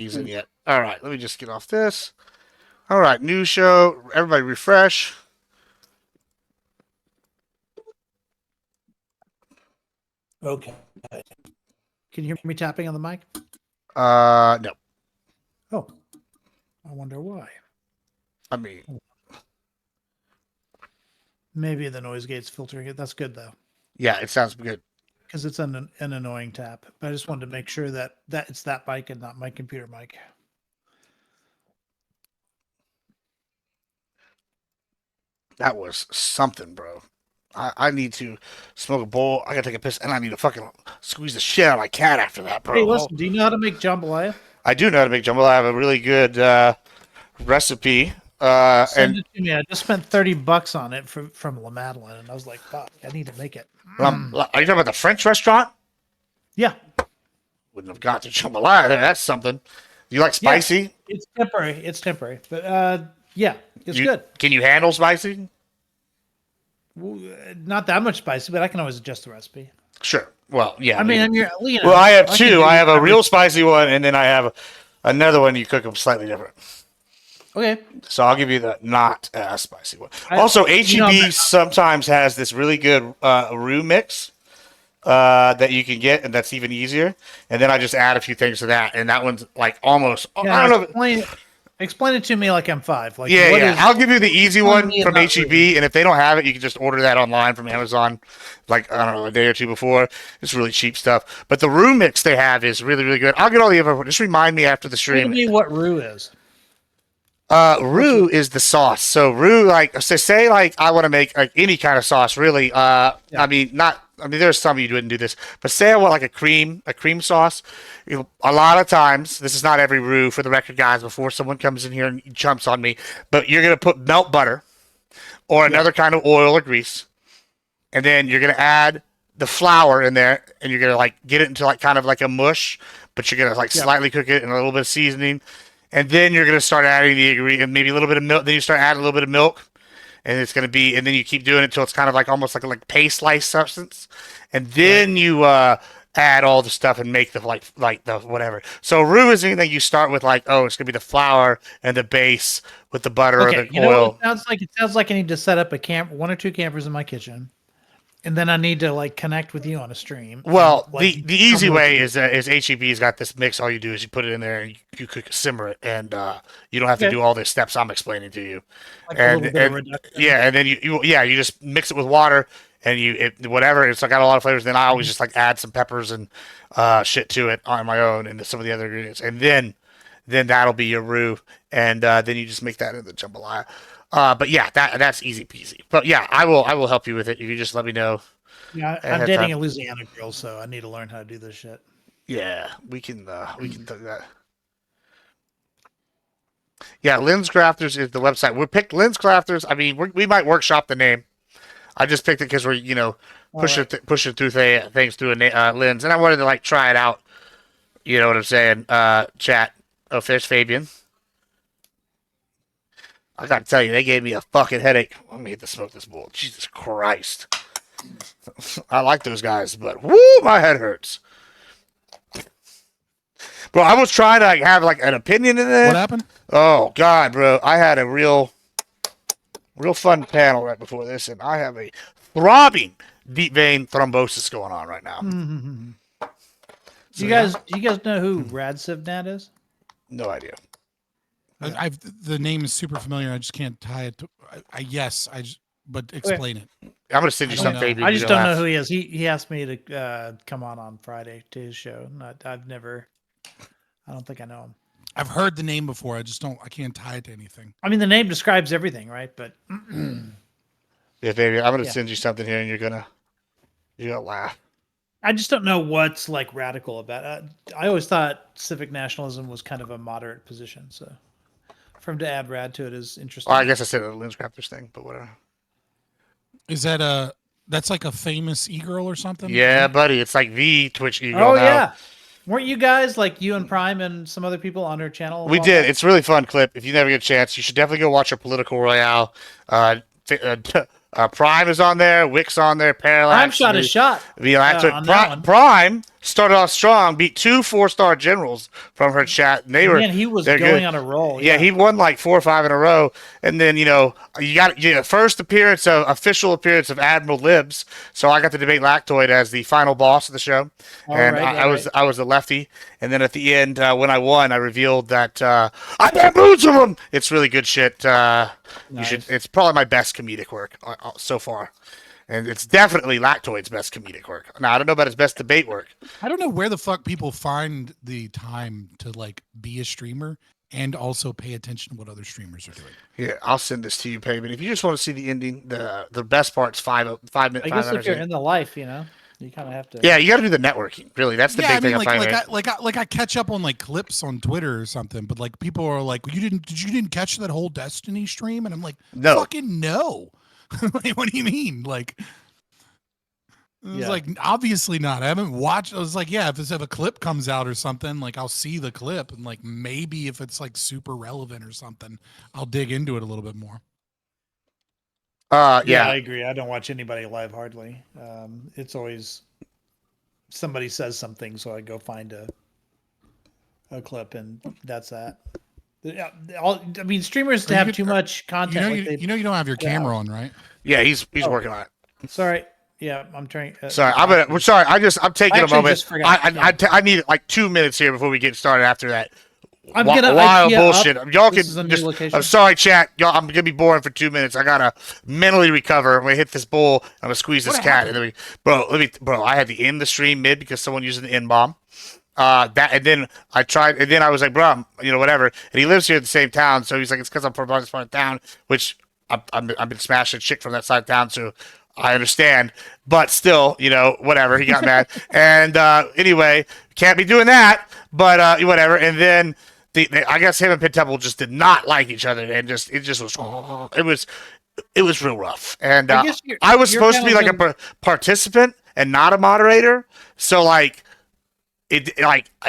using yet. All right, let me just get off this. All right, new show. Everybody refresh. Okay. Can you hear me tapping on the mic? No. Oh, I wonder why. I mean, Maybe the noise gate's filtering it. That's good though, yeah, it sounds good. because it's an annoying tap. But I just wanted to make sure that it's that mic and not my computer mic. That was something, bro. I need to smoke a bowl. I gotta take a piss, and I need to fucking squeeze the shit out of my cat after that, bro. Hey, listen, do you know how to make jambalaya? I do know how to make jambalaya. I have a really good recipe. Send it to me. I just spent $30 on it from La Madeleine, and I was like, "Fuck, I need to make it." Are you talking about the French restaurant? Yeah, Wouldn't have got the jambalaya there. That's something. Do you like spicy? it's temporary. It's temporary, but yeah, it's good. Can you handle spicy? Not that much spicy, but I can always adjust the recipe. Sure. Well, yeah. I mean, well, I have two. I have a real spicy one, and then I have another one. You cook them slightly different. Okay. So I'll give you the not as spicy one. Also, HEB sometimes has this really good roux mix that you can get, and that's even easier. And then I just add a few things to that, and that one's like almost. Yeah, I don't know. Explain it to me like I'm 5. Like, yeah. I'll give you the easy one from HEB, and if they don't have it, you can just order that online from Amazon. Like, I don't know, a day or two before. It's really cheap stuff. But the roux mix they have is really, really good. I'll get all the info. Just remind me after the stream. Tell me what roux is. Roux is the sauce. So roux, like, so say like I want to make like any kind of sauce, really. I mean, there's some of you wouldn't do this, but say I want like a cream sauce. A lot of times, this is not every roux, for the record, guys, before someone comes in here and jumps on me, but you're gonna put melt butter or another kind of oil or grease, and then you're gonna add the flour in there, and you're gonna like get it into like kind of like a mush, but you're gonna like slightly cook it in a little bit of seasoning. And then you're going to start adding the ingredient, maybe a little bit of milk. Then you start adding a little bit of milk. And it's going to be, and then you keep doing it until it's kind of like almost like paste-like substance. And then you add all the stuff and make the like the whatever. So roux is anything you start with like, oh, it's going to be the flour and the base with the butter or the oil. It sounds like I need to set up one or two campers in my kitchen. And then I need to like connect with you on a stream. Well, the easy way is HEB's got this mix. All you do is you put it in there and you cook, simmer it, and you don't have to do all the steps I'm explaining to you. Like and then you just mix it with water and whatever. It's got a lot of flavors. Then I always just like add some peppers and shit to it on my own and some of the other ingredients, and then that'll be your roux, and then you just make that into the jambalaya. But yeah, that's easy peasy. But yeah, I will help you with it if you just let me know. Yeah, I'm dating a Louisiana girl, so I need to learn how to do this shit. Yeah, we can do that. Yeah, Lynn's Crafters is the website. We picked Lynn's Crafters. I mean, we might workshop the name. I just picked it because we're pushing through things through Lynn's, and I wanted to like try it out. You know what I'm saying? Chat. Oh, there's Fabian. I gotta tell you, they gave me a fucking headache. Let me get to smoke this bowl. Jesus Christ. I like those guys, but woo, my head hurts. Bro, I was trying to have like an opinion in it. What happened? Oh God, bro. I had a real fun panel right before this, and I have a throbbing deep vein thrombosis going on right now. Mm-hmm. Do you guys know who Rad Sivnat is? No idea. The name is super familiar. I just can't tie it to. But explain it. I'm gonna send you some, baby. I just don't know who he is. He asked me to come on Friday to his show. I don't think I know him. I've heard the name before. I can't tie it to anything. I mean, the name describes everything, right? But yeah, baby, I'm gonna send you something here, and you're gonna laugh. I just don't know what's like radical about it. I always thought civic nationalism was kind of a moderate position, so for him to add rad to it is interesting. I guess I said the Lynn's Crafters thing, but whatever. Is that that's like a famous e-girl or something? Yeah, buddy, it's like the Twitch e-girl. Oh now. Yeah, weren't you guys like you and Prime and some other people on her channel? We did. It's a really fun clip. If you never get a chance, you should definitely go watch her Political Royale. Prime is on there, Wick's on there, Parallax. Prime shot a shot. Prime started off strong, beat 2 4-star generals from her chat, and Man, he was they're going good. on a roll. Yeah, he won like 4 or 5 in a row, and then you got first official appearance of Admiral Libs. So I got to debate Lactoid as the final boss of the show, and I was the lefty. And then at the end, when I won, I revealed that I bamboozled him. It's really good shit. It's probably my best comedic work so far. And it's definitely Lactoid's best comedic work. Now, I don't know about his best debate work. I don't know where the fuck people find the time to like be a streamer and also pay attention to what other streamers are doing. Yeah, I'll send this to you, Payman. If you just want to see the ending, the best part's 5 minutes. I guess if you're in the life, you kind of have to. Yeah, you got to do the networking. Really, that's the big thing. I catch up on like clips on Twitter or something, but like people are like, you didn't catch that whole Destiny stream, and I'm like, no, fucking no. Like, what do you mean? Like, it was like, obviously not. I haven't watched. I was like, yeah, if a clip comes out or something, like I'll see the clip, and like maybe if it's like super relevant or something, I'll dig into it a little bit more. Yeah, I agree. I don't watch anybody live hardly. It's always somebody says something, so I go find a clip, and that's that. I mean, streamers have too much content. You don't have your camera on, right? Yeah, he's working on it. Sorry. Yeah, I'm trying. Sorry, I'm taking a moment. I need like 2 minutes here before we get started. After that, I'm gonna wild bullshit. Y'all can just. I'm sorry, chat. Y'all, I'm gonna be boring for 2 minutes. I gotta mentally recover. I'm gonna hit this bull. I'm gonna squeeze this cat. And then I had to end the stream mid because someone used an N bomb. And then I was like, bro, whatever. And he lives here in the same town, so he's like, it's because I'm from this part of town, which I've been smashing chick from that side of town, so I understand. But still, whatever. He got mad, and anyway, can't be doing that. But whatever. And then I guess him and Pit Temple just did not like each other, and it was real rough. And I was supposed to be like a participant and not a moderator, so like. And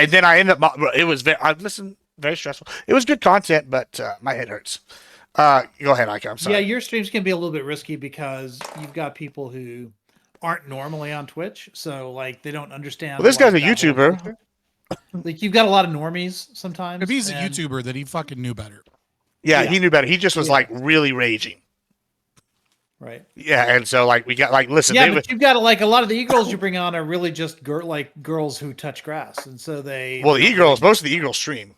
then I ended up. It was very stressful. It was good content, but my head hurts. Go ahead, Ike. I'm sorry. Yeah, your streams can be a little bit risky because you've got people who aren't normally on Twitch, so like they don't understand. Well, this guy's a YouTuber. Like you've got a lot of normies sometimes. If he's a YouTuber, then he fucking knew better. Yeah, he knew better. He just was like really raging. Right. Yeah, and so like we got like listen. Yeah, but you've got like a lot of the e-girls you bring on are really just girls who touch grass, and so they. Well, the e-girls, most of the e-girls stream.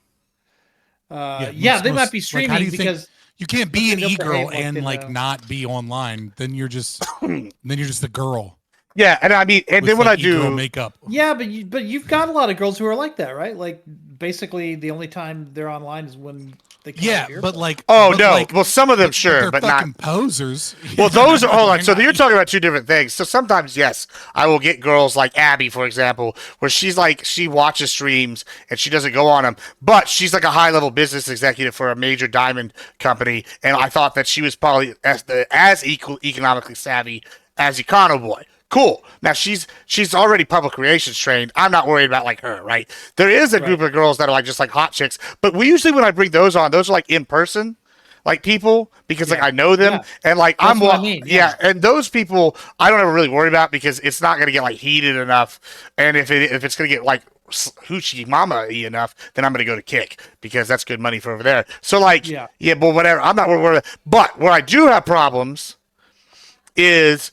They might be streaming because you can't be an e-girl and like not be online. Then you're just the girl. Yeah, and I mean, and then when I do makeup. Yeah, but you've got a lot of girls who are like that, right? Like basically the only time they're online is when. But like, well, some of them sure, but not posers. Well, those are hold on. So you're talking about two different things. So sometimes, yes, I will get girls like Abby, for example, where she's like she watches streams and she doesn't go on them, but she's like a high level business executive for a major diamond company, and I thought that she was probably as economically savvy as Econo Boy. Cool. Now she's already public relations trained. I'm not worried about like her, right? There is a group of girls that are like just like hot chicks, but we usually when I bring those on, those are like in person, like people because like I know them and like That's what I mean. And those people I don't ever really worry about because it's not gonna get like heated enough, and if it's gonna get like hoochie mama enough, then I'm gonna go to Kick because that's good money for over there. So like but whatever. I'm not worried. But where I do have problems is.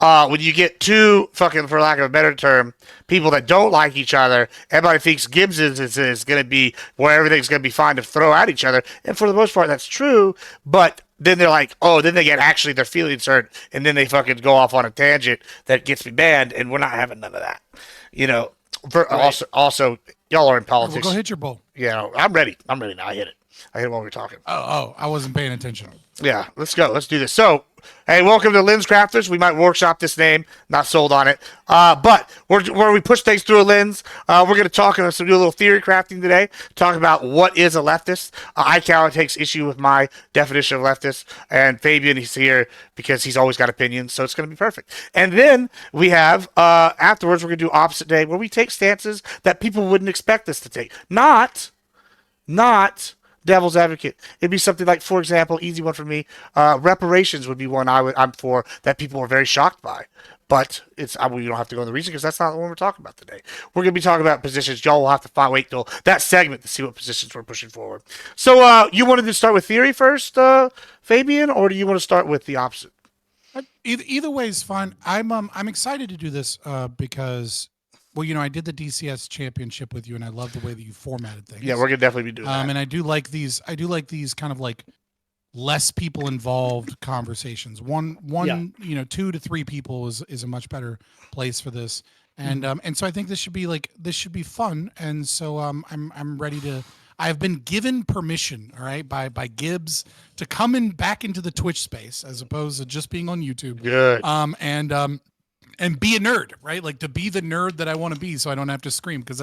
When you get two fucking, for lack of a better term, people that don't like each other, everybody thinks Gibbs is going to be where everything's going to be fine to throw at each other. And for the most part, that's true. But then they're like, then they get actually their feelings hurt. And then they fucking go off on a tangent that gets me banned. And we're not having none of that. Also, y'all are in politics. Well, go hit your bull. Yeah, I'm ready. I'm ready now. I hit it while we were talking. Oh, I wasn't paying attention. Yeah, let's go. Let's do this. So, hey, welcome to Lens Crafters. We might workshop this name. Not sold on it. But where we push things through a lens, we're going to talk and do a little theory crafting today. Talk about what is a leftist. iCal takes issue with my definition of leftist. And Fabian is here because he's always got opinions. So it's going to be perfect. And then we have, afterwards, we're going to do opposite day where we take stances that people wouldn't expect us to take. Not devil's advocate. It'd be something like, for example, easy one for me. Reparations would be one I'm for that people are very shocked by. But we don't have to go into the reason because that's not the one we're talking about today. We're going to be talking about positions. Y'all will have to wait till that segment to see what positions we're pushing forward. So you wanted to start with theory first, Fabian, or do you want to start with the opposite? Either way is fine. I'm excited to do this because, well, I did the DCS championship with you, and I love the way that you formatted things. Yeah, we're gonna definitely be doing that. And I do like these kind of like less people involved conversations. One, 2 to 3 people is a much better place for this. And and so I think this should be fun. And so I'm ready to. I have been given permission, all right, by Gibbs to come back into the Twitch space as opposed to just being on YouTube. Good. And be a nerd, right? Like to be the nerd that I want to be, so I don't have to scream because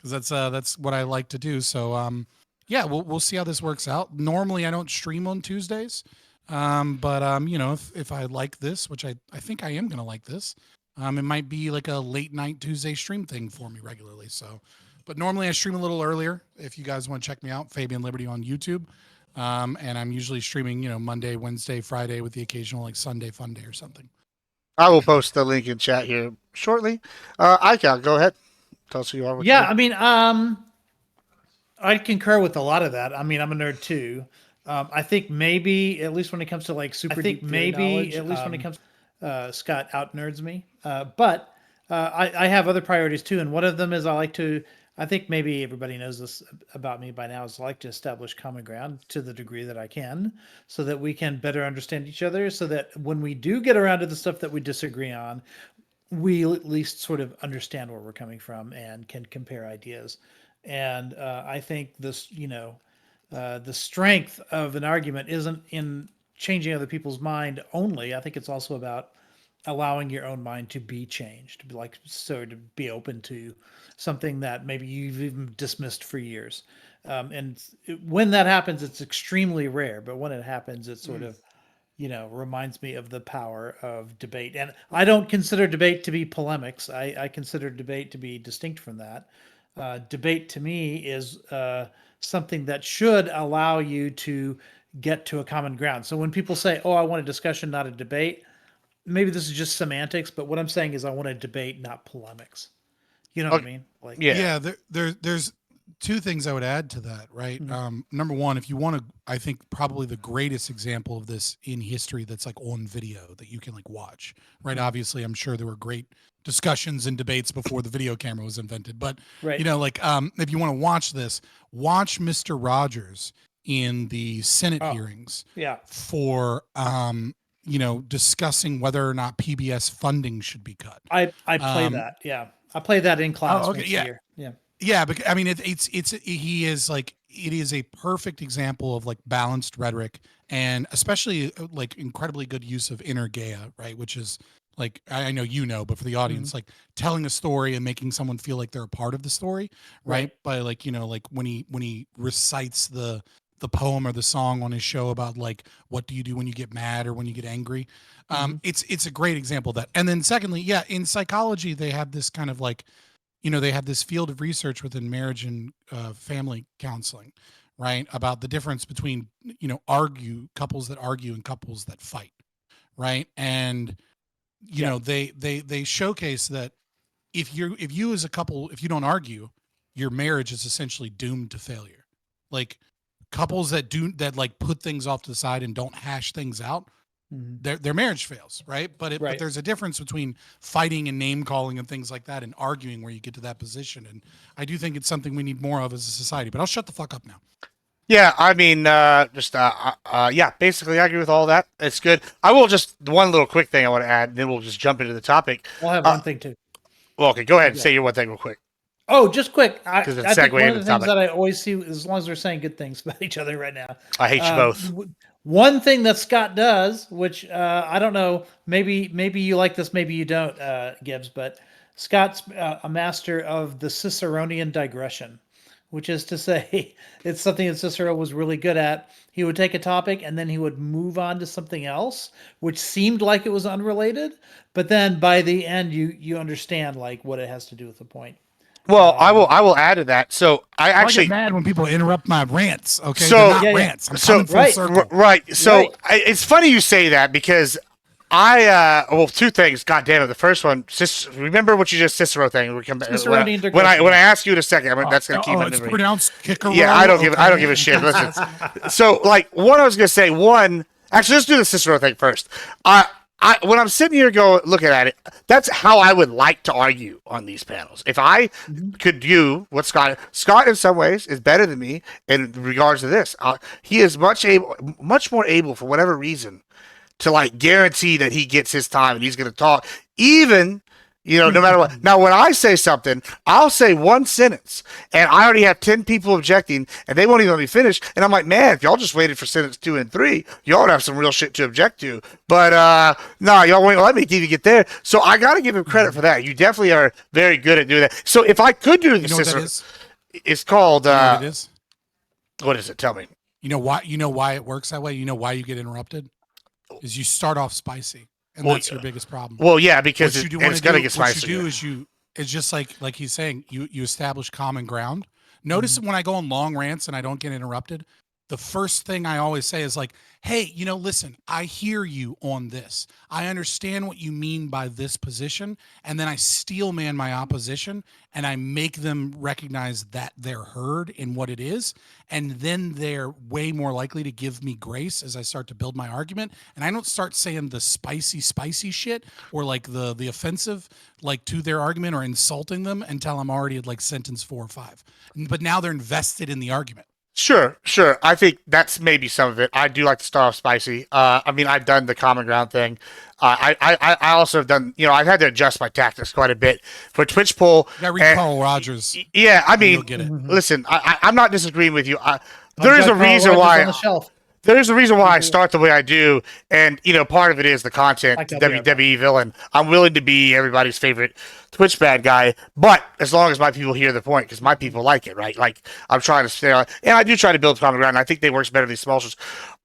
that's what I like to do. So yeah, we'll see how this works out. Normally I don't stream on Tuesdays, but if I like this, which I think I am gonna like this, it might be like a late night Tuesday stream thing for me regularly. So, but normally I stream a little earlier. If you guys want to check me out, Fabian Liberty on YouTube, and I'm usually streaming Monday, Wednesday, Friday with the occasional like Sunday fun day or something. I will post the link in chat here shortly. Icon, go ahead. Tell us who you are. Yeah, I mean, I concur with a lot of that. I mean, I'm a nerd too. I think maybe, at least when it comes to like super deep knowledge, at least when it comes, Scott out nerds me. But I have other priorities too, and one of them is I think maybe everybody knows this about me by now, is I like to establish common ground to the degree that I can, so that we can better understand each other, so that when we do get around to the stuff that we disagree on, we at least sort of understand where we're coming from and can compare ideas. And I think this, the strength of an argument isn't in changing other people's mind only. I think it's also about allowing your own mind to be changed, to be open to something that maybe you've even dismissed for years. When that happens, it's extremely rare, but when it happens, it sort of, reminds me of the power of debate. And I don't consider debate to be polemics. I consider debate to be distinct from that. Debate to me is something that should allow you to get to a common ground. So when people say, "Oh, I want a discussion, not a debate," maybe this is just semantics, but what I'm saying is I want a debate, not polemics. You know what I mean? Like, yeah. There's 2 things I would add to that, right? Mm-hmm. Number one, if you want to, I think probably the greatest example of this in history that's like on video that you can like watch, right? Mm-hmm. Obviously, I'm sure there were great discussions and debates before the video camera was invented, but right. If you want to watch this, watch Mr. Rogers in the Senate hearings for discussing whether or not PBS funding should be cut. I play that. Yeah. I play that in class. Oh, okay. Year. Yeah. Yeah. But I mean, it is a perfect example of like balanced rhetoric, and especially like incredibly good use of energeia, right? Which is like, I know, but for the audience, like telling a story and making someone feel like they're a part of the story, right? By like, like when he recites the poem or the song on his show about like, what do you do when you get mad or when you get angry? It's a great example of that. And then secondly, in psychology, they have this kind of like, they have this field of research within marriage and family counseling, right? About the difference between, couples that argue and couples that fight, right? And, they showcase that if you as a couple, if you don't argue, your marriage is essentially doomed to failure. Like couples that like put things off to the side and don't hash things out, their marriage fails, right? But there's a difference between fighting and name calling and things like that and arguing where you get to that position. And I do think it's something we need more of as a society, but I'll shut the fuck up now. Yeah, I mean, basically I agree with all that. It's good. I will just, one little quick thing I want to add, and then we'll just jump into the topic. I'll have one thing too. Well, okay, go ahead and say your one thing real quick. Oh, just quick. I it's think one of the the things that I always see, as long as we're saying good things about each other right now. I hate you both. One thing that Scott does, which I don't know, maybe you like this, maybe you don't, Gibbs, but Scott's a master of the Ciceronian digression, which is to say it's something that Cicero was really good at. He would take a topic and then he would move on to something else, which seemed like it was unrelated. But then by the end, you understand like what it has to do with the point. Well, I will add to that. So I I actually get mad when people interrupt my rants. Okay, So- they're not Yeah, yeah. rants. I'm so- coming full right, circle. right. So Right. it's funny you say that because well, two things. God damn it. The first one, remember what you just Cicero thing. We come back Cicerone when I intercussion. ask you in a second. That's gonna keep my it's memory. pronounced Kikaro. Yeah, I don't give a okay. shit. Listen. So like what I was gonna say, actually let's do the Cicero thing first. When I'm sitting here looking at it, that's how I would like to argue on these panels. If I could do what Scott in some ways is better than me in regards to this. He is much more able for whatever reason to like guarantee that he gets his time and he's going to talk, even no matter what. Now, when I say something, I'll say one sentence, and I already have 10 people objecting, and they won't even let me finish. And I'm like, man, if y'all just waited for sentence 2 and 3, y'all would have some real shit to object to. But no, y'all won't let me even get there. So I got to give him credit for that. You definitely are very good at doing that. So if I could do the You know what that Cicero, is? it's called. You know what it is? What is it? Tell me. You know why? You know why it works that way? You know why you get interrupted? Is you start off spicy, and Well, that's your biggest problem. Well, yeah, because What you do and wanna it's gonna do- get What spicier. you do is it's just like he's saying, you establish common ground. Notice when I go on long rants and I don't get interrupted, the first thing I always say is like, hey, listen, I hear you on this. I understand what you mean by this position. And then I steel man my opposition and I make them recognize that they're heard in what it is. And then they're way more likely to give me grace as I start to build my argument. And I don't start saying the spicy shit or like the offensive, like to their argument or insulting them until I'm already at like sentence 4 or 5. But now they're invested in the argument. Sure. I think that's maybe some of it. I do like to start off spicy. I mean, I've done the common ground thing. I also have done, I've had to adjust my tactics quite a bit for Twitch poll. You got to read Carl Rogers. Yeah, I mean, You'll get it. listen, I'm not disagreeing with you. I've There's got a Carl reason Rogers why. on the shelf. There's a reason why I start the way I do, and part of it is the content. Like that, WWE villain. I'm willing to be everybody's favorite Twitch bad guy, but as long as my people hear the point, because my people like it, right? Like I'm trying to stay on, and I do try to build common ground. And I think they works better these small shows.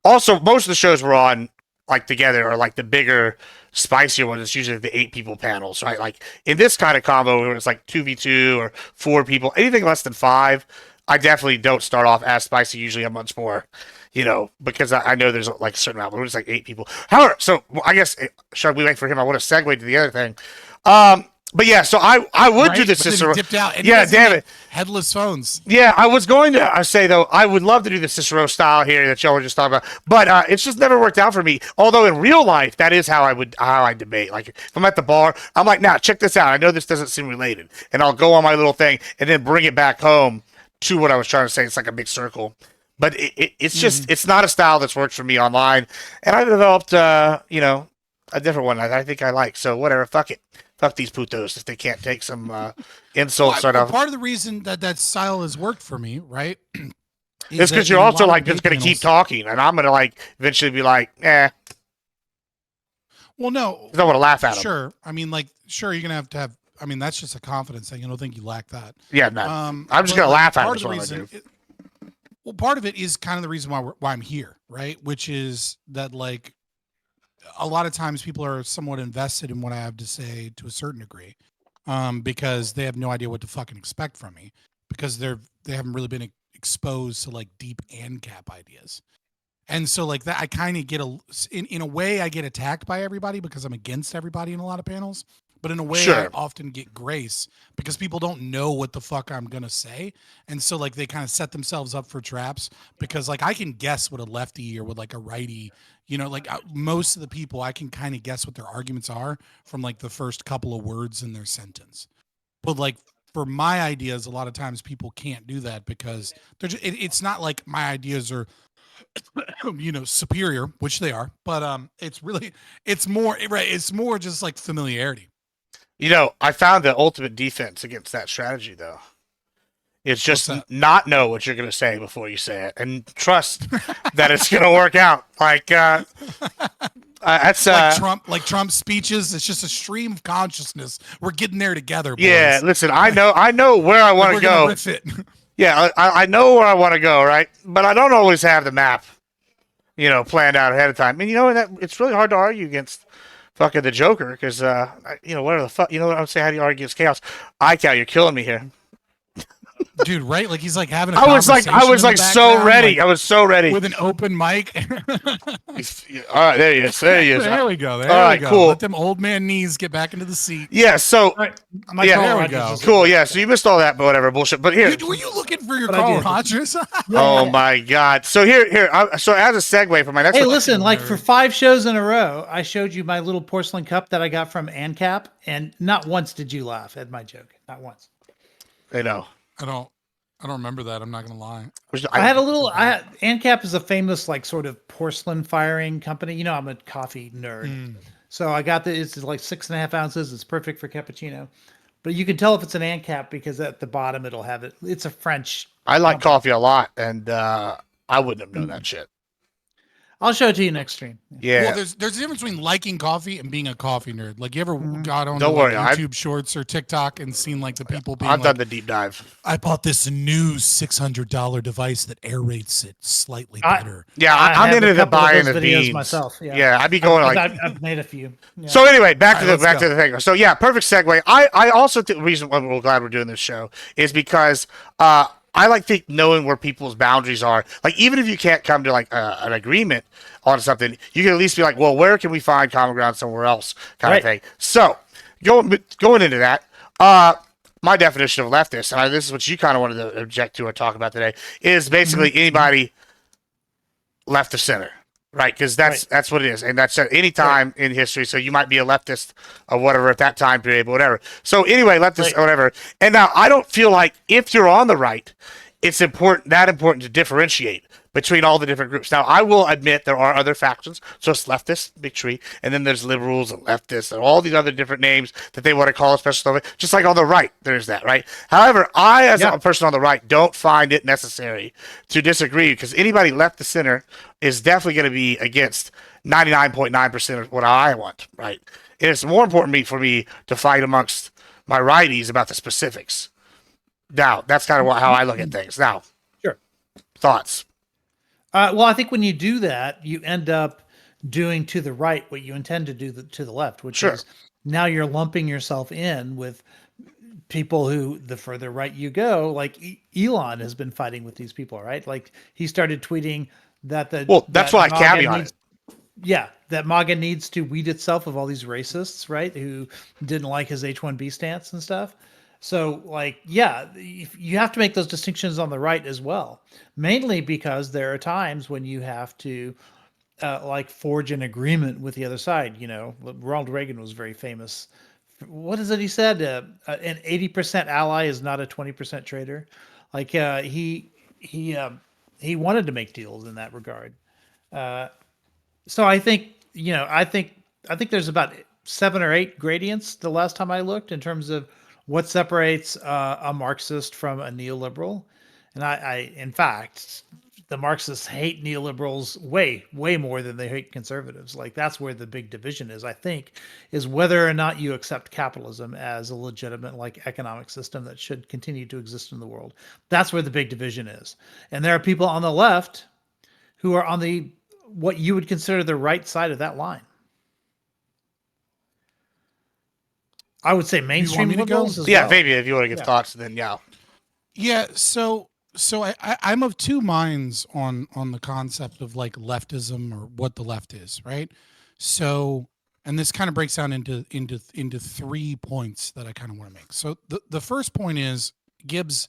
Also, most of the shows we're on like together are like the bigger, spicier ones. It's usually the 8 people panels, right? Like in this kind of combo where it's like 2v2 or 4 people, anything less than 5, I definitely don't start off as spicy. Usually, I'm much more. Because I know there's like a certain amount, but it's like 8 people. However, so I guess should we wait for him? I want to segue to the other thing. But yeah, so I would do the But then he Cicero. dipped out. And Yeah, damn it. Headless phones. Yeah, I was going to say though, I would love to do the Cicero style here that y'all were just talking about, but it's just never worked out for me. Although in real life, that is how I debate. Like if I'm at the bar, I'm like, now check this out. I know this doesn't seem related, and I'll go on my little thing and then bring it back home to what I was trying to say. It's like a big circle. But it's just it's not a style that's worked for me online, and I developed a different one I think I like. So whatever, fuck it, fuck these putos if they can't take some insults. Well, part of the reason that style has worked for me, right? It's because you're also like just gonna keep talking, and I'm gonna like eventually be like, Well, no, I don't want to laugh at them. sure. I mean, like, sure, you're gonna have to have. I mean, that's just a confidence thing. I don't think you lack that. Yeah, no. I'm just but, gonna like, laugh at part them. of the Is what I'm reason. gonna do. Well, part of it is kind of the reason why I'm here, right? Which is that like a lot of times people are somewhat invested in what I have to say to a certain degree, because they have no idea what to fucking expect from me because they haven't really been exposed to like deep ANCAP ideas. And so like that, I kind of get in a way I get attacked by everybody because I'm against everybody in a lot of panels. But in a way, I Sure. often get grace because people don't know what the fuck I'm gonna say, and so like they kind of set themselves up for traps because like I can guess what a lefty or what like a righty, like most of the people I can kind of guess what their arguments are from like the first couple of words in their sentence. But like for my ideas, a lot of times people can't do that because they're it's not like my ideas are superior, which they are, but it's more just like familiarity. I found the ultimate defense against that strategy, though. It's just What's that? not know what you're going to say before you say it, and trust that it's going to work out. Like that's like Trump's speeches. It's just a stream of consciousness. We're getting there together. Boys. yeah. Listen, I know where I want We're to gonna go. riff it. Yeah, I know where I want to go, right? But I don't always have the map, planned out ahead of time. And that it's really hard to argue against fucking the Joker because, whatever the fuck, you know what I'm saying? How do you argue against chaos? ICAL, you're killing me here. dude, right? Like he's like having a I was like conversation in the so background, ready. like, I was so ready. with an open mic. All right, there he is. There he is. There we go. There All right, we go. cool. Let them old man knees get back into the seat. Yeah. So All right, my Yeah, Carl there we Rogers go. is- cool. Yeah. So you missed all that, but whatever bullshit. But here. Dude, were you looking for your But I Carl did. Rogers? Oh my God. So so as a segue for my next Hey, one, listen, like for 5 shows in a row, I showed you my little porcelain cup that I got from ANCAP, and not once did you laugh at my joke. Not once. I know. I don't remember that. I'm not gonna lie. I had a little. ANCAP is a famous like sort of porcelain firing company. You know, I'm a coffee nerd, so I got it's like 6.5 ounces. It's perfect for cappuccino, but you can tell if it's an ANCAP because at the bottom it'll have it. It's a French. I like coffee a lot, and I wouldn't have known that shit. I'll show it to you next stream. Yeah. Well, there's a difference between liking coffee and being a coffee nerd. Like you ever got on Don't worry, YouTube Shorts or TikTok and seen like the people being I've like, done the deep dive. I bought this new $600 device that aerates it slightly better. Yeah, I I'm have into a the couple of buying those of videos beans myself. Yeah, Yeah, I'd be going like. I've made a few. Yeah. So anyway, back to All right, the let's go. thing. So yeah, perfect segue. I also think the reason why we're glad we're doing this show is because I like knowing where people's boundaries are. Like even if you can't come to like an agreement on something, you can at least be like, well, where can we find common ground somewhere else, kind of thing. So going into that, my definition of leftist, and this is what you kind of wanted to object to or talk about today, is basically anybody left of center. Right, because that's what it is, and that's at any time in history. So you might be a leftist or whatever at that time period, but whatever. So anyway, leftist or whatever. And now I don't feel like if you're on the right, it's important to differentiate between all the different groups. Now I will admit there are other factions. So it's leftist, big tree, and then there's liberals and leftists and all these other different names that they want to call especially just like on the right. There's that, right? However, I as a person on the right don't find it necessary to disagree because anybody left the center is definitely going to be against 99.9% of what I want, right? And it's more important for me to fight amongst my righties about the specifics. Now, that's kind of how I look at things. Now, Sure. Thoughts? Well, I think when you do that, you end up doing to the right what you intend to do to the left, which is now you're lumping yourself in with people who, the further right you go, like Elon has been fighting with these people, right? Like he started tweeting that that's why I caveat it. Yeah, that MAGA needs to weed itself of all these racists, right? Who didn't like his H-1B stance and stuff. So, like, yeah, you have to make those distinctions on the right as well, mainly because there are times when you have to, like, forge an agreement with the other side. You know, Ronald Reagan was very famous. What is it he said? An 80% ally is not a 20% traitor. Like, he wanted to make deals in that regard. So I think, I think there's about 7 or 8 gradients the last time I looked in terms of what separates a Marxist from a neoliberal. And I in fact, the Marxists hate neoliberals way more than they hate conservatives. Like that's where the big division is, I think, is whether or not you accept capitalism as a legitimate like economic system that should continue to exist in the world. That's where the big division is. And there are people on the left who are on what you would consider the right side of that line. I would say mainstream liberals as well. Maybe if you want to give thoughts, then yeah. Yeah, so I'm of two minds on the concept of like leftism or what the left is, right? So, and this kind of breaks down into 3 points that I kind of want to make. So the first point is, Gibbs,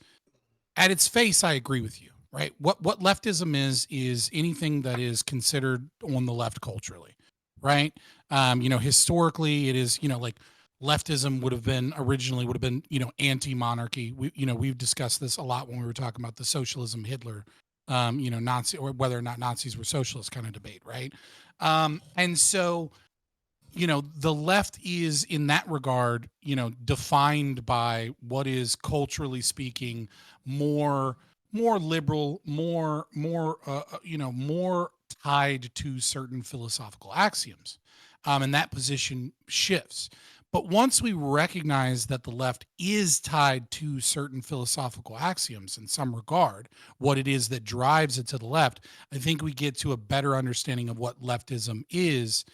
at its face, I agree with you, right? What leftism is anything that is considered on the left culturally, right? Historically, it is, like leftism would have been anti-monarchy. We've discussed this a lot when we were talking about the socialism Hitler, Nazi, or whether or not Nazis were socialists kind of debate, right? And so, the left is in that regard, defined by what is culturally speaking more liberal, more tied to certain philosophical axioms. And that position shifts. But once we recognize that the left is tied to certain philosophical axioms in some regard, what it is that drives it to the left, I think we get to a better understanding of what leftism is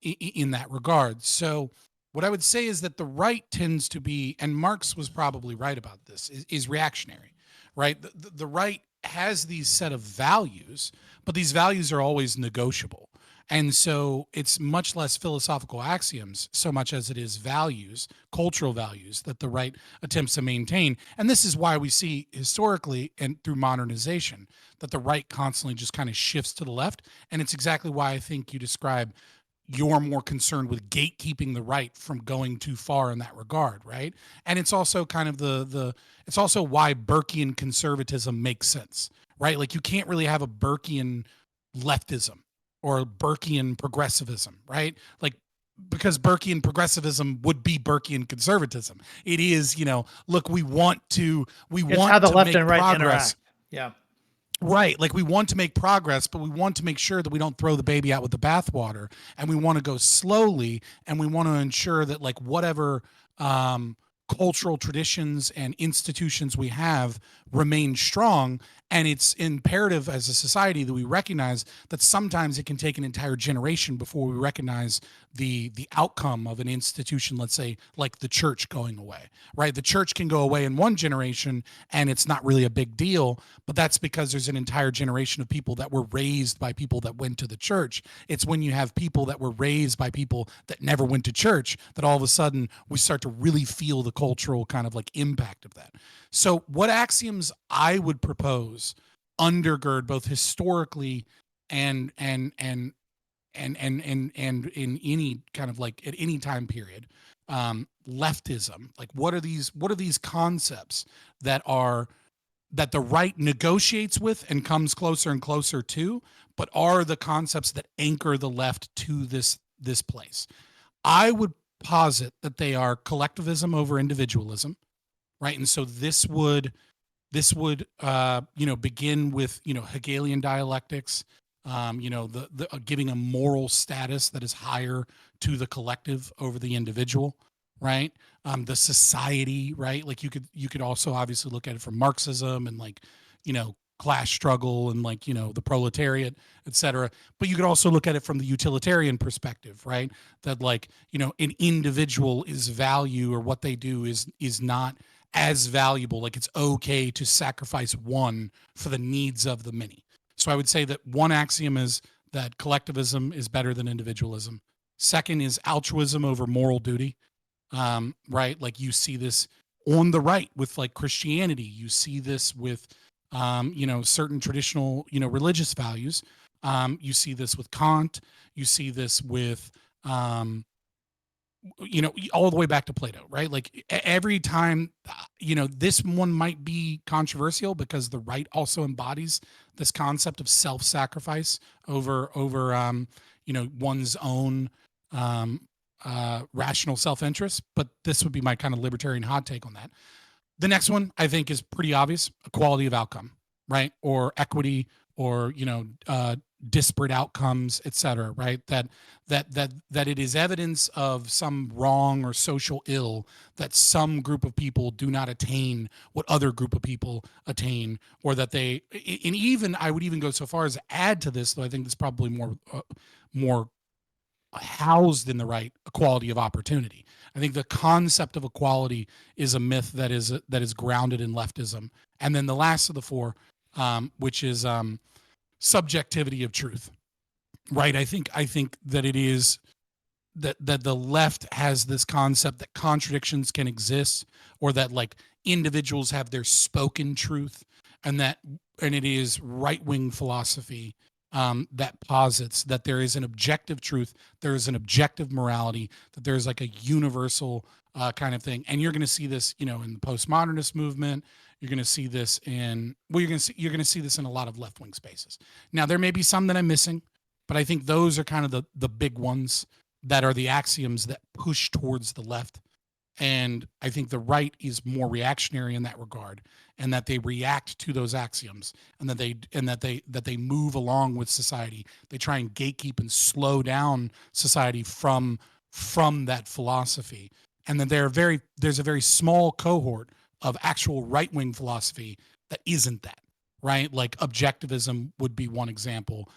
in that regard. So what I would say is that the right tends to be, and Marx was probably right about this, is reactionary, right? The right has these set of values, but these values are always negotiable. And so it's much less philosophical axioms so much as it is values, cultural values that the right attempts to maintain. And this is why we see historically and through modernization that the right constantly just kind of shifts to the left. And it's exactly why I think you describe you're more concerned with gatekeeping the right from going too far in that regard, right? And it's also kind of the it's also why Burkean conservatism makes sense, right? Like you can't really have a Burkean leftism or Burkean progressivism, right? Like because Burkean progressivism would be Burkean conservatism. It is, look, we want to It's how the left make and right progress. interact. Yeah. Right. Like we want to make progress, but we want to make sure that we don't throw the baby out with the bathwater, and we want to go slowly, and we want to ensure that like whatever cultural traditions and institutions we have remain strong. And it's imperative as a society that we recognize that sometimes it can take an entire generation before we recognize the outcome of an institution, let's say like the church going away, right? The church can go away in one generation and it's not really a big deal, but that's because there's an entire generation of people that were raised by people that went to the church. It's when you have people that were raised by people that never went to church that all of a sudden we start to really feel the cultural kind of like impact of that. So what axioms I would propose undergird both historically and in any kind of like at any time period, leftism, like what are these concepts that the right negotiates with and comes closer and closer to, but are the concepts that anchor the left to this place? I would posit that they are collectivism over individualism, right? And so this would begin with Hegelian dialectics, the giving a moral status that is higher to the collective over the individual, right? The society, right? Like you could also obviously look at it from Marxism and like class struggle and like the proletariat, et cetera. But you could also look at it from the utilitarian perspective, right? That like an individual is value, or what they do is not as valuable. Like it's okay to sacrifice one for the needs of the many. So I would say that one axiom is that collectivism is better than individualism. Second is altruism over moral duty, right? Like you see this on the right with like Christianity. You see this with certain traditional religious values. You see this with Kant. You see this with all the way back to Plato, right? Like every time, this one might be controversial because the right also embodies this concept of self-sacrifice over one's own rational self-interest. But this would be my kind of libertarian hot take on that. The next one I think is pretty obvious: equality of outcome, right? Or equity, or disparate outcomes, et cetera, right? That it is evidence of some wrong or social ill that some group of people do not attain what other group of people attain, or that they, and even I would even go so far as to add to this, though I think this is probably more housed in the right, equality of opportunity. I think the concept of equality is a myth that is grounded in leftism. And then the last of the four, which is subjectivity of truth, right? I think that it is that the left has this concept that contradictions can exist, or that like individuals have their spoken truth, and it is right-wing philosophy that posits that there is an objective truth, there is an objective morality, that there's like a universal kind of thing. And you're going to see this, in the postmodernist movement. You're going to see this in you're going to see this in a lot of left-wing spaces. Now, there may be some that I'm missing, but I think those are kind of the big ones that are the axioms that push towards the left. And I think the right is more reactionary in that regard, and that they react to those axioms, and that they move along with society. They try and gatekeep and slow down society from that philosophy. And then there's a very small cohort of actual right-wing philosophy that isn't that, right? Like objectivism would be one example.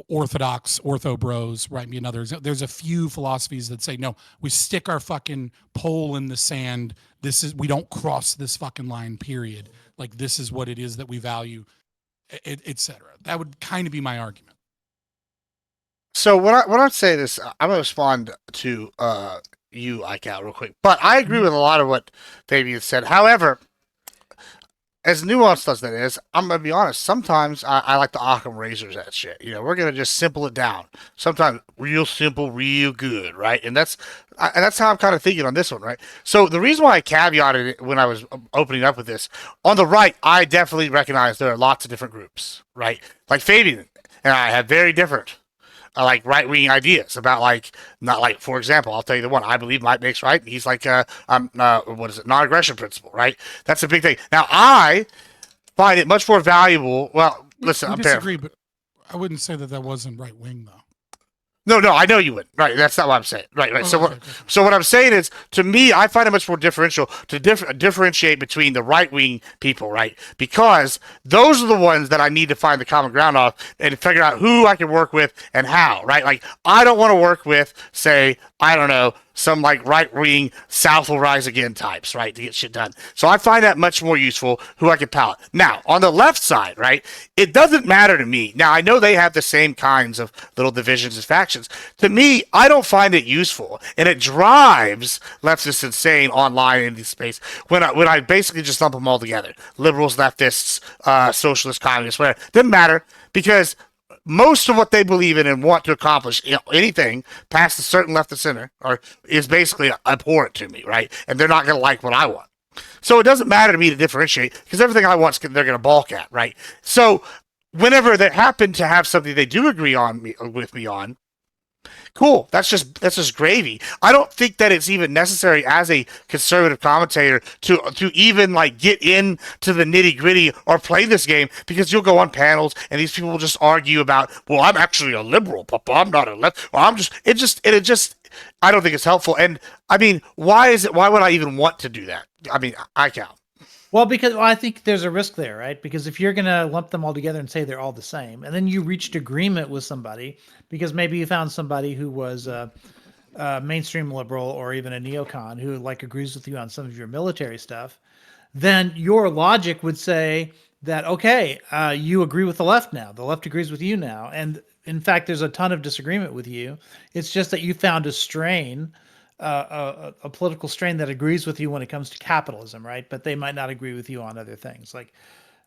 orthodox ortho bros, right? You know, there's a few philosophies that say, no, we stick our fucking pole in the sand. We don't cross this fucking line, period. Like, this is what it is that we value, et cetera. That would kind of be my argument. So when I say this, I'm gonna respond to you, Ical, real quick. But I agree with a lot of what Fabian said. However, as nuanced as that is, I'm gonna be honest. Sometimes I like the Occam razors that shit. You know, we're gonna just simple it down. Sometimes real simple, real good, right? And that's how I'm kind of thinking on this one, right? So the reason why I caveated it when I was opening up with this, on the right, I definitely recognize there are lots of different groups, right? Like Fabian and I have very different like right wing ideas about like not like, for example, I'll tell you the one I believe might makes right. He's like what is it, non-aggression principle, right? That's a big thing. Now I find it much more valuable. Well, listen, I I'm disagree, but I wouldn't say that wasn't right wing though. No, I know you would. Right, that's not what I'm saying. Right. Oh, So, okay. so what I'm saying is, to me, I find it much more differential to differentiate between the right wing people, right? Because those are the ones that I need to find the common ground of and figure out who I can work with and how, right? Like, I don't want to work with, say, I don't know, some like right wing South will rise again types, right, to get shit done. So I find that much more useful who I can palate. Now, on the left side, right, it doesn't matter to me. Now, I know they have the same kinds of little divisions and factions. To me, I don't find it useful, and it drives leftists insane online in this space when I basically just lump them all together. Liberals, leftists, socialists, communists, whatever. Doesn't matter, because most of what they believe in and want to accomplish, anything past a certain left of center, is basically abhorrent to me, right? And they're not going to like what I want. So it doesn't matter to me to differentiate, because everything I want, they're going to balk at, right? So whenever they happen to have something they do agree with me on, cool. That's just gravy. I don't think that it's even necessary as a conservative commentator to even like get into the nitty gritty or play this game, because you'll go on panels and these people will just argue about, well, I'm actually a liberal, but I'm not a left. Or I'm just it just I don't think it's helpful. And I mean, why would I even want to do that? I mean, I count. Well, because I think there's a risk there, right? Because if you're going to lump them all together and say they're all the same, and then you reached agreement with somebody, because maybe you found somebody who was a mainstream liberal or even a neocon who like agrees with you on some of your military stuff, then your logic would say that, okay, you agree with the left now. The left agrees with you now. And in fact, there's a ton of disagreement with you. It's just that you found a strain, a political strain that agrees with you when it comes to capitalism, right? But they might not agree with you on other things. Like,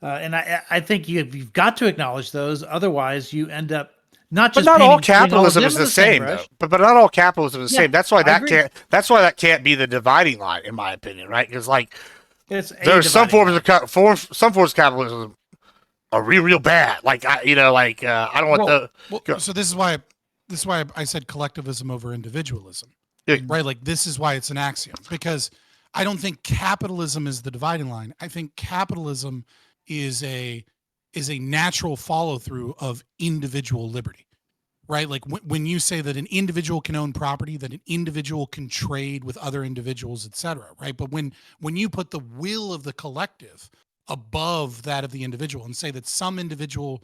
and I think you've got to acknowledge those. Otherwise, you end up not just. But not all capitalism is the same, though. But not all capitalism is the same. That's why that can't be the dividing line, in my opinion, right? Because like, there's some forms of capitalism are real bad. Like I don't want So this is why I said collectivism over individualism. Yeah. Right? Like, this is why it's an axiom, because I don't think capitalism is the dividing line. I think capitalism is a natural follow through of individual liberty, right? Like when you say that an individual can own property, that an individual can trade with other individuals, et cetera, right? But when you put the will of the collective above that of the individual and say that some individual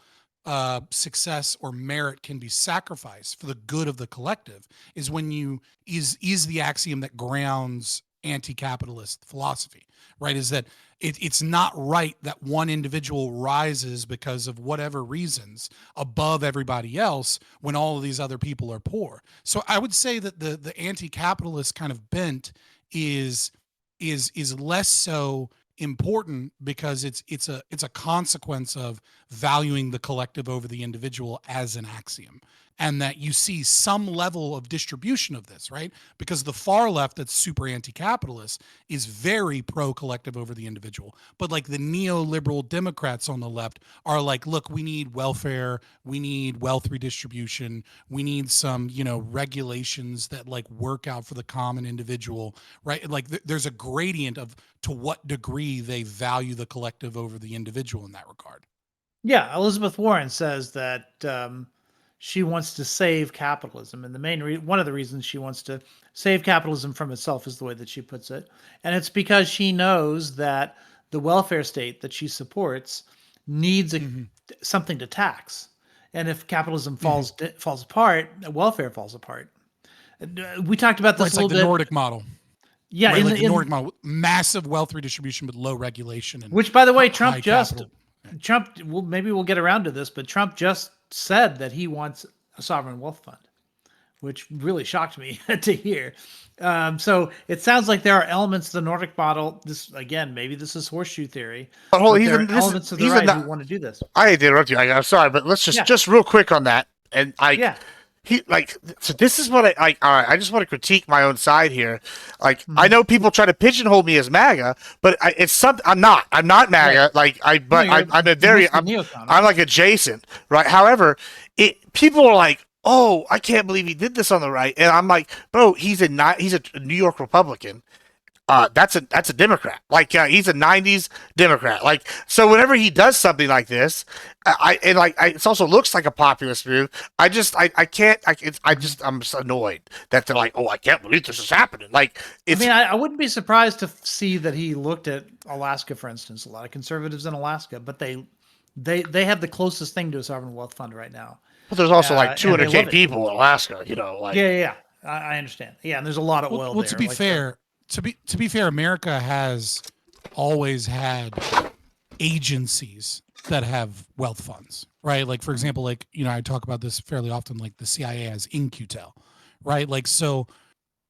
success or merit can be sacrificed for the good of the collective, is when is the axiom that grounds anti-capitalist philosophy, right? Is that it's not right that one individual rises because of whatever reasons above everybody else when all of these other people are poor. So I would say that the anti-capitalist kind of bent is less so important, because it's a consequence of valuing the collective over the individual as an axiom, and that you see some level of distribution of this, right? Because the far left, that's super anti-capitalist, is very pro-collective over the individual, but like the neoliberal Democrats on the left are like, look, we need welfare, we need wealth redistribution, we need some regulations that like work out for the common individual, right? Like there's a gradient of to what degree they value the collective over the individual in that regard. Yeah, Elizabeth Warren says that she wants to save capitalism, and one of the reasons she wants to save capitalism from itself is the way that she puts it, and it's because she knows that the welfare state that she supports needs something to tax, And if capitalism falls apart, welfare falls apart. We talked about this It's a like little the bit. Nordic model. Yeah, Right, like the Nordic model, massive wealth redistribution with low regulation. And which, by the way, high capital. Maybe we'll get around to this, but Trump just said that he wants a sovereign wealth fund, which really shocked me to hear. So it sounds like there are elements of the Nordic model. This again, maybe this is horseshoe theory. But hold on, There are elements to the right who want to do this. I hate to interrupt you. I'm sorry, but let's just real quick on that. And so this is what I all right. I just want to critique my own side here. Like I know people try to pigeonhole me as MAGA, but it's something I'm not. I'm not MAGA. Right. I'm a very I'm like adjacent, right? However, people are like, oh, I can't believe he did this on the right, and I'm like, bro, he's a New York Republican. That's a Democrat. Like he's a '90s Democrat. Like so, whenever he does something like this, it also looks like a populist move. I'm just annoyed that they're like, oh, I can't believe this is happening. Like, I wouldn't be surprised to see that he looked at Alaska, for instance. A lot of conservatives in Alaska, but they have the closest thing to a sovereign wealth fund right now. Well, there's also like 200K people in Alaska. I understand. Yeah, and there's a lot of oil. Well, to be fair. To be fair, America has always had agencies that have wealth funds, right? Like, for example, like, I talk about this fairly often, like the CIA has In-Q-Tel, right? Like, so,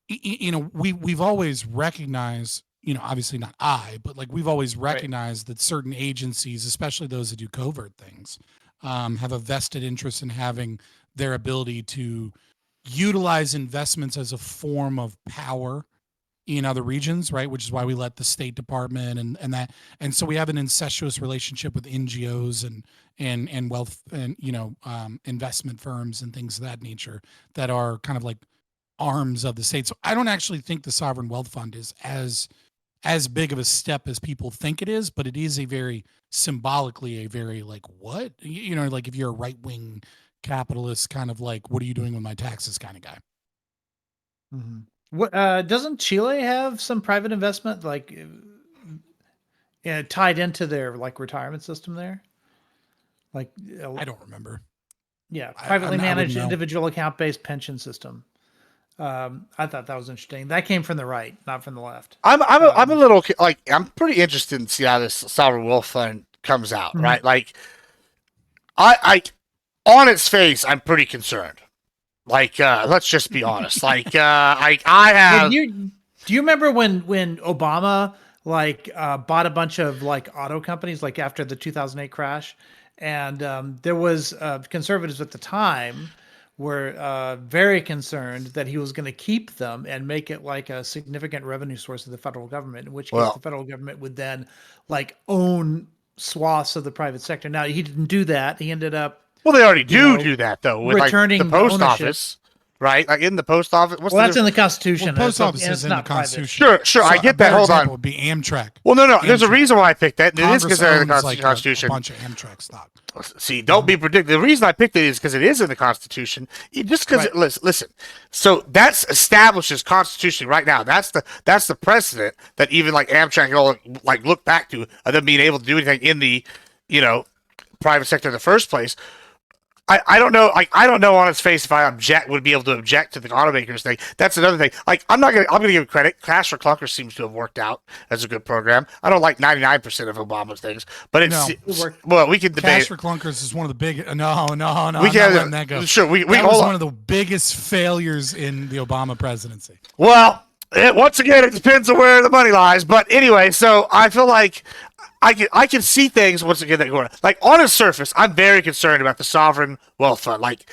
we've always recognized, obviously not but like we've always recognized that certain agencies, especially those that do covert things, have a vested interest in having their ability to utilize investments as a form of power in other regions, right? Which is why we let the State Department and so we have an incestuous relationship with NGOs and wealth and investment firms and things of that nature that are kind of like arms of the state. So I don't actually think the sovereign wealth fund is as big of a step as people think it is, but it is a very symbolically a very like what like if you're a right wing capitalist kind of like what are you doing with my taxes kind of guy. Mm-hmm. What doesn't Chile have some private investment like tied into their like retirement system there? Like I don't remember. Yeah, privately managed individual account-based pension system. I thought that was interesting. That came from the right, not from the left. I'm a little like I'm pretty interested in see how this sovereign wealth fund comes out, Mm-hmm. right? Like I on its face, I'm pretty concerned. Like, let's just be honest. Like, I have. Do you remember when Obama bought a bunch of like auto companies like after the 2008 crash, and there was conservatives at the time were very concerned that he was going to keep them and make it like a significant revenue source of the federal government. In which case, the federal government would then like own swaths of the private sector. Now he didn't do that. He ended up. Well, they already do that though with returning like the post ownership. Office, right? Like in the post office. That's in the Constitution. Well, post office is in the Constitution. Sure, I get that. Hold on. Would be Amtrak. Well, no. There's a reason why I picked that. It is because they're in the like Constitution. A bunch of Amtrak stock. See, don't be predictive. The reason I picked it is because it is in the Constitution. Just because, listen. So that's establishes constitutionally right now. That's the precedent that even like Amtrak will like look back to them being able to do anything in the private sector in the first place. I don't know. Like I don't know on its face if I would be able to object to the automakers thing. That's another thing. Like I'm gonna give credit. Cash for Clunkers seems to have worked out as a good program. I don't like 99% of Obama's things, but well, we can debate. Cash for Clunkers is one of the big. No. We can letting that go. Sure, we that was one of the biggest failures in the Obama presidency. Well, once again, it depends on where the money lies. But anyway, so I feel like I can see things once again that go on. Like on the surface, I'm very concerned about the sovereign wealth fund, like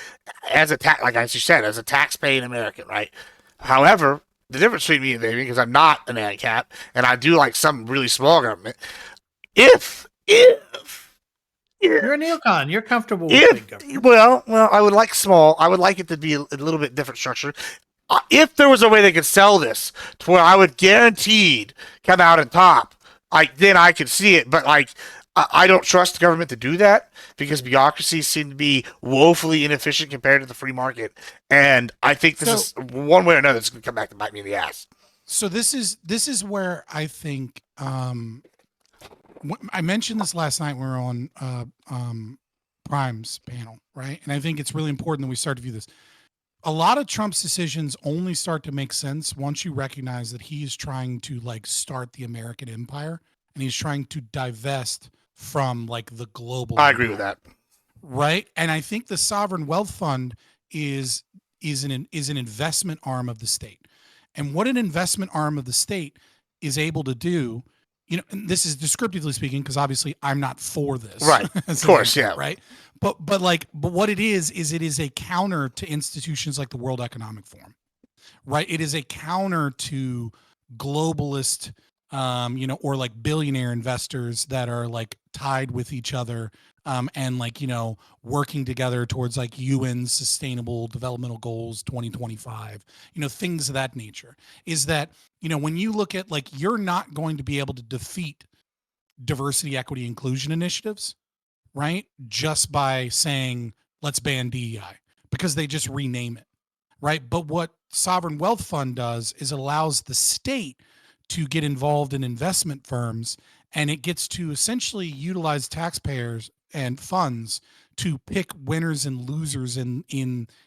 as you said, as a tax-paying American, right? However, the difference between me and David, because I'm not an ANCAP and I do like some really small government. If you're a neocon, you're comfortable with big government. Well, I would like small. I would like it to be a little bit different structure. If there was a way they could sell this to where I would guaranteed come out on top. Then I could see it, but I don't trust the government to do that because bureaucracies seem to be woefully inefficient compared to the free market, and I think this is one way or another. It's going to come back to bite me in the ass. So this is where I think I mentioned this last night when we were on Prime's panel, right? And I think it's really important that we start to view this. A lot of Trump's decisions only start to make sense once you recognize that he's trying to like start the American empire and he's trying to divest from like the global. I agree with that. Right. And I think the sovereign wealth fund is an investment arm of the state. And what an investment arm of the state is able to do, you know, and this is descriptively speaking, because obviously I'm not for this. Right. Of course, yeah. Right. But what it is it is a counter to institutions like the World Economic Forum. Right. It is a counter to globalist you know, or like billionaire investors that are like tied with each other and like, you know, working together towards like UN sustainable developmental goals 2025, you know, things of that nature. Is that, you know, when you look at like, you're not going to be able to defeat diversity, equity, inclusion initiatives, right? Just by saying, let's ban DEI, because they just rename it, right? But what Sovereign Wealth Fund does is it allows the state to get involved in investment firms, and it gets to essentially utilize taxpayers and funds to pick winners and losers in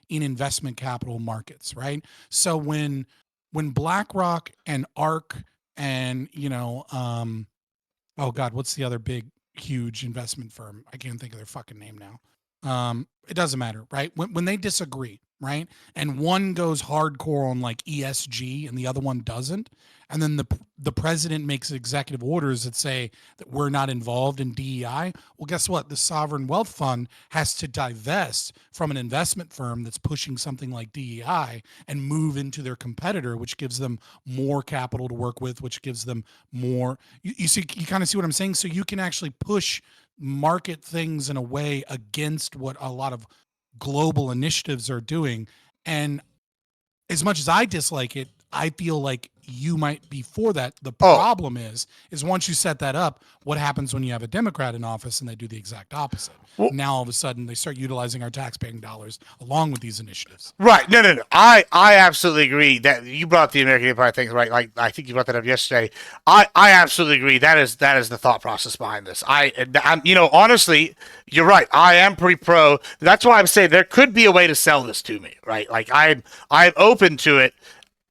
investment capital markets, right? So when BlackRock and ARK and, you know, oh God, what's the other big, huge investment firm? I can't think of their fucking name now. It doesn't matter, right? When they disagree, right? And one goes hardcore on like ESG and the other one doesn't. And then the president makes executive orders that say that we're not involved in DEI. Well, guess what? The Sovereign Wealth Fund has to divest from an investment firm that's pushing something like DEI and move into their competitor, which gives them more capital to work with, which gives them more. You see, you kind of see what I'm saying? So you can actually push market things in a way against what a lot of global initiatives are doing. And as much as I dislike it, I feel like you might be for that. The problem is once you set that up, what happens when you have a Democrat in office and they do the exact opposite? Well, now all of a sudden they start utilizing our taxpaying dollars along with these initiatives. Right. No. I absolutely agree that you brought the American Empire thing, right? Like I think you brought that up yesterday. I absolutely agree. That is the thought process behind this. I'm you know, honestly, you're right. I am pretty pro. That's why I'm saying there could be a way to sell this to me, right? Like I'm open to it.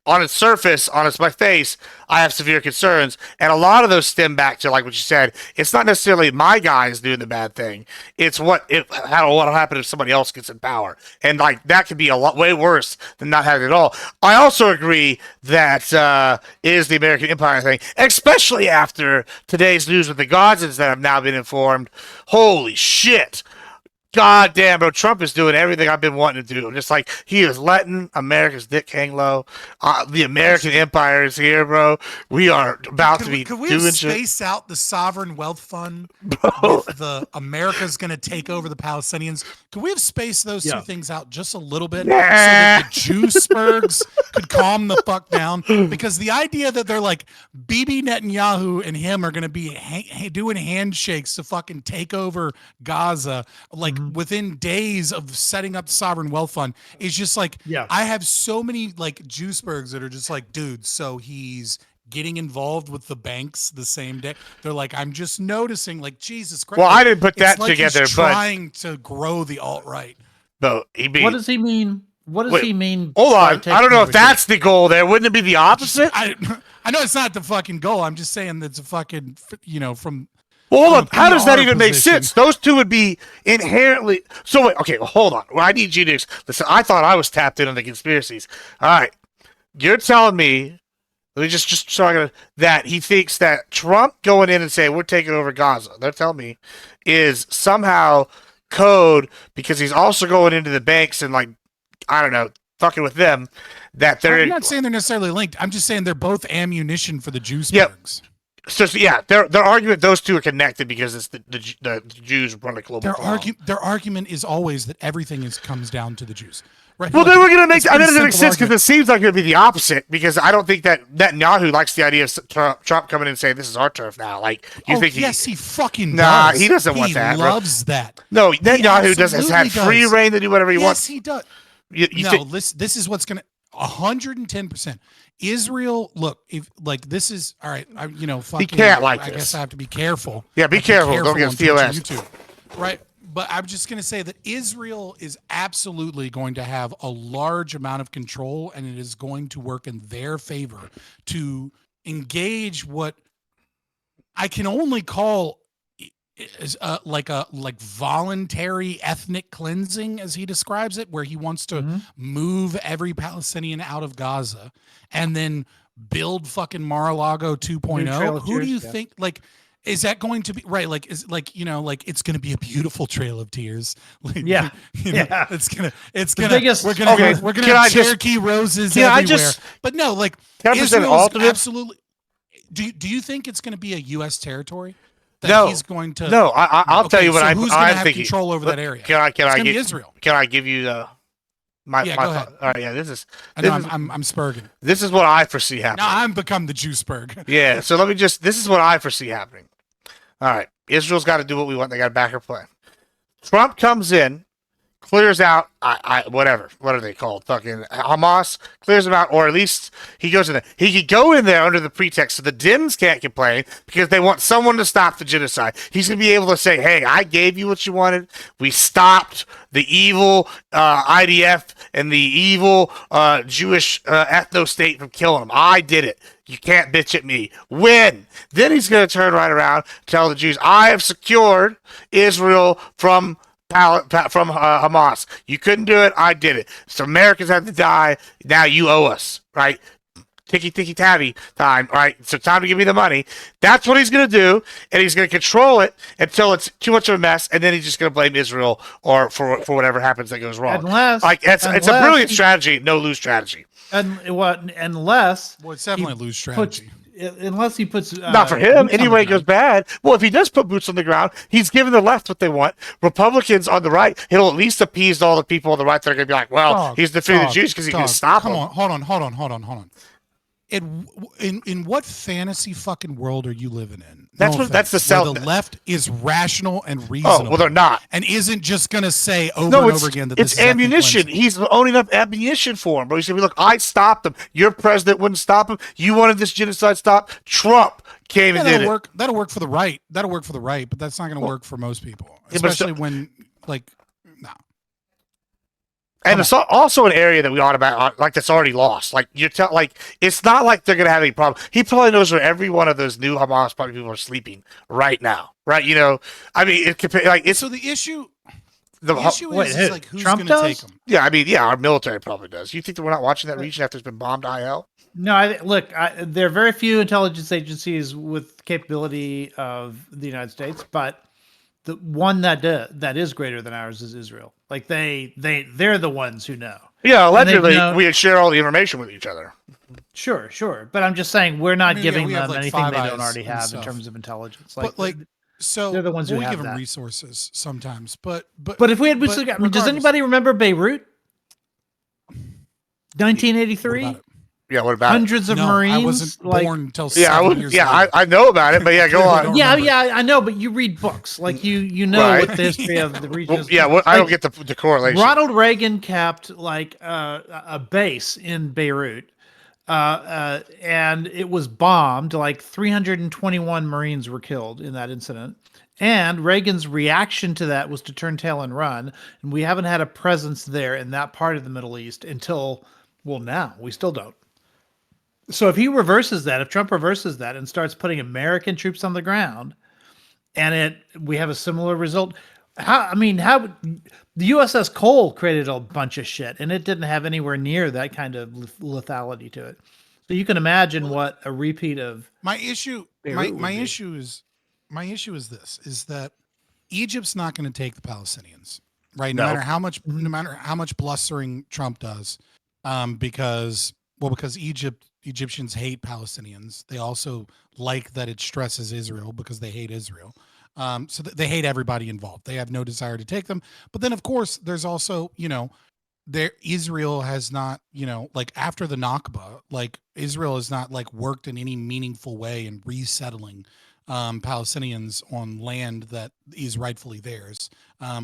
On its surface, on my face, I have severe concerns, and a lot of those stem back to like what you said. It's not necessarily my guys doing the bad thing; it's what'll happen if somebody else gets in power, and like that could be a lot way worse than not having it at all. I also agree that it is the American Empire thing, especially after today's news with the Gazans that have now been informed. Holy shit! God damn, bro, Trump is doing everything I've been wanting to do. Just like he is letting America's dick hang low. The American Empire is here, bro. We are about to be could we doing have shit. spaced out the Sovereign Wealth Fund with the America's going to take over the Palestinians? Could we have spaced those two things out just a little bit so that the Jewsburgs could calm the fuck down? Because the idea that they're like Bibi Netanyahu and him are going to be doing handshakes to fucking take over Gaza, like within days of setting up the Sovereign Wealth Fund, is just like, I have so many like Jewsburgs that are just like, dude, so he's getting involved with the banks the same day. They're like, I'm just noticing, like, Jesus Christ. Well, I didn't put that like together, he's trying to grow the alt-right. No, what does he mean? What does he mean? Hold on. I don't know if that's the goal there. Wouldn't it be the opposite? I know it's not the fucking goal. I'm just saying that's a fucking, you know, from... Well, hold on. How does that even make sense? Those two would be inherently. So wait, okay. Well, hold on. Well, I need you to listen. I thought I was tapped in on the conspiracies. All right, you're telling me. Let me just so that he thinks that Trump going in and saying we're taking over Gaza. They're telling me is somehow code because he's also going into the banks and like I don't know, fucking with them. That they're. I'm not saying they're necessarily linked. I'm just saying they're both ammunition for the Jewsburgs. Yep. So yeah, their argument those two are connected because it's the Jews run a global. Their argument is always that everything comes down to the Jews. Right? Well, then we're gonna make. I mean, it doesn't make sense because it seems like it'd be the opposite. Because I don't think that Netanyahu likes the idea of Trump coming in and saying this is our turf now. Like you think? Yes, he fucking nah, does. he doesn't want that. He loves that. No, Netanyahu has had free reign to do whatever he wants. Yes, he does. This is what's gonna 110%. Israel, look, if like this is all right, he can't like this. I guess I have to be careful. Yeah, be careful. Don't get TOS. YouTube, right? But I'm just going to say that Israel is absolutely going to have a large amount of control, and it is going to work in their favor to engage what I can only call is like voluntary ethnic cleansing, as he describes it, where he wants to move every Palestinian out of Gaza and then build fucking Mar-a-Lago 2.0. Who do you think, like, is that going to be right? Like, is like, you know, like it's going to be a beautiful trail of tears. Like, you know, it's gonna, biggest, we're gonna have Cherokee roses everywhere. But no, like, Israel's absolutely. Do you think it's going to be a U.S. territory? No, he's going to. No, I'll tell you what I'm thinking. Have control over that area? Can I give Israel? Can I give you my go thought? ahead. All right, yeah, this is. I'm spurging. This is what I foresee happening. Now I'm become the Jewsburg. Yeah, so let me just. This is what I foresee happening. All right, Israel's got to do what we want. They got to back our plan. Trump comes in, clears out, whatever. What are they called? Fucking Hamas clears them out, or at least he goes in there. He could go in there under the pretext so the Dems can't complain because they want someone to stop the genocide. He's gonna be able to say, "Hey, I gave you what you wanted. We stopped the evil IDF and the evil Jewish ethno state from killing them. I did it. You can't bitch at me. Win." Then he's gonna turn right around, tell the Jews, "I have secured Israel from Hamas. You couldn't do it. I did it. So Americans had to die. Now you owe us, right? Ticky tacky time, right? So time to give me the money." That's what he's going to do, and he's going to control it until it's too much of a mess, and then he's just going to blame Israel or for whatever happens that goes wrong. It's a brilliant strategy, no lose strategy. Unless it's definitely a lose strategy. Unless he puts not for him anyway. It goes bad. Well, if he does put boots on the ground, he's giving the left what they want. Republicans on the right, he'll at least appease all the people on the right that are going to be like, "Well, he's defeating the Jews because he can stop them." Hold on. In what fantasy fucking world are you living in? That's the self. The left is rational and reasonable. Oh, well, they're not, and isn't just going to say over and over again that it's ammunition. He's owning up ammunition for him, bro. He's going to be, "Look, I stopped him. Your president wouldn't stop him. You wanted this genocide stopped. Trump came and did it." That'll work for the right. That'll work for the right, but that's not going to work for most people, especially when like no. And it's also an area that we like that's already lost. Like it's not like they're gonna have any problem. He probably knows where every one of those new Hamas party people are sleeping right now, right? You know, I mean, it's so the issue. The issue is like who's Trump going to take them? Yeah, I mean, yeah, our military probably does. You think that we're not watching that region after it's been bombed to hell? No, there are very few intelligence agencies with capability of the United States, but the one that is greater than ours is Israel. Like they're the ones who know. Yeah, allegedly we share all the information with each other. Sure, but I'm just saying we're not giving them anything they don't already have in terms of intelligence. So they're the ones who we have give them that. resources sometimes, but if we had boots on the ground, does anybody remember Beirut? 1983. Yeah, what about hundreds of Marines? I wasn't born until 7 years later. I know about it, but yeah, go on. Yeah, I know, but you read books, like you know right. what the history of the region is. I don't get the correlation. Ronald Reagan capped like a base in Beirut, and it was bombed. Like 321 Marines were killed in that incident. And Reagan's reaction to that was to turn tail and run. And we haven't had a presence there in that part of the Middle East until, well, now we still don't. So if Trump reverses that and starts putting American troops on the ground, and we have a similar result. How the USS Cole created a bunch of shit, and it didn't have anywhere near that kind of lethality to it. So you can imagine what a repeat of my issue is this: is that Egypt's not going to take the Palestinians, right? No matter how much blustering Trump does, because Egyptians hate Palestinians. They also like that it stresses Israel because they hate Israel. So they hate everybody involved. They have no desire to take them. But then, of course, there's also, Israel has not, like after the Nakba, like Israel has not like worked in any meaningful way in resettling Palestinians on land that is rightfully theirs,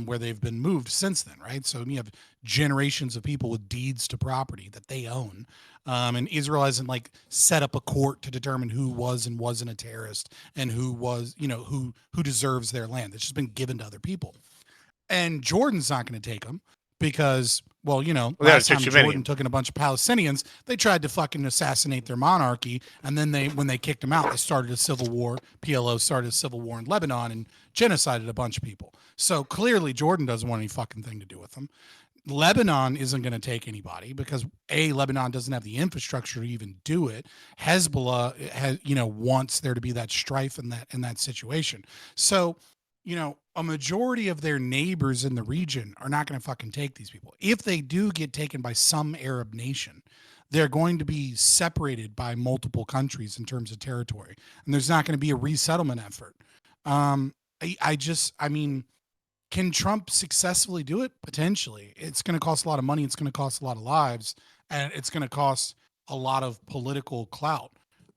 where they've been moved since then, right? So you have generations of people with deeds to property that they own. And Israel hasn't like set up a court to determine who was and wasn't a terrorist and who was, who deserves their land. It's just been given to other people. and Jordan's not going to take them because, well, you know, Well, last yeah, time too many. Jordan took in a bunch of Palestinians, they tried to fucking assassinate their monarchy, and then when they kicked him out, they started a civil war. PLO started a civil war in Lebanon and genocided a bunch of people. So clearly, Jordan doesn't want any fucking thing to do with them. Lebanon isn't going to take anybody because Lebanon doesn't have the infrastructure to even do it. Hezbollah has, wants there to be that strife in that situation. So, a majority of their neighbors in the region are not going to fucking take these people. If they do get taken by some Arab nation, they're going to be separated by multiple countries in terms of territory, and there's not going to be a resettlement effort. Can Trump successfully do it? Potentially. It's going to cost a lot of money. It's going to cost a lot of lives, and it's going to cost a lot of political clout.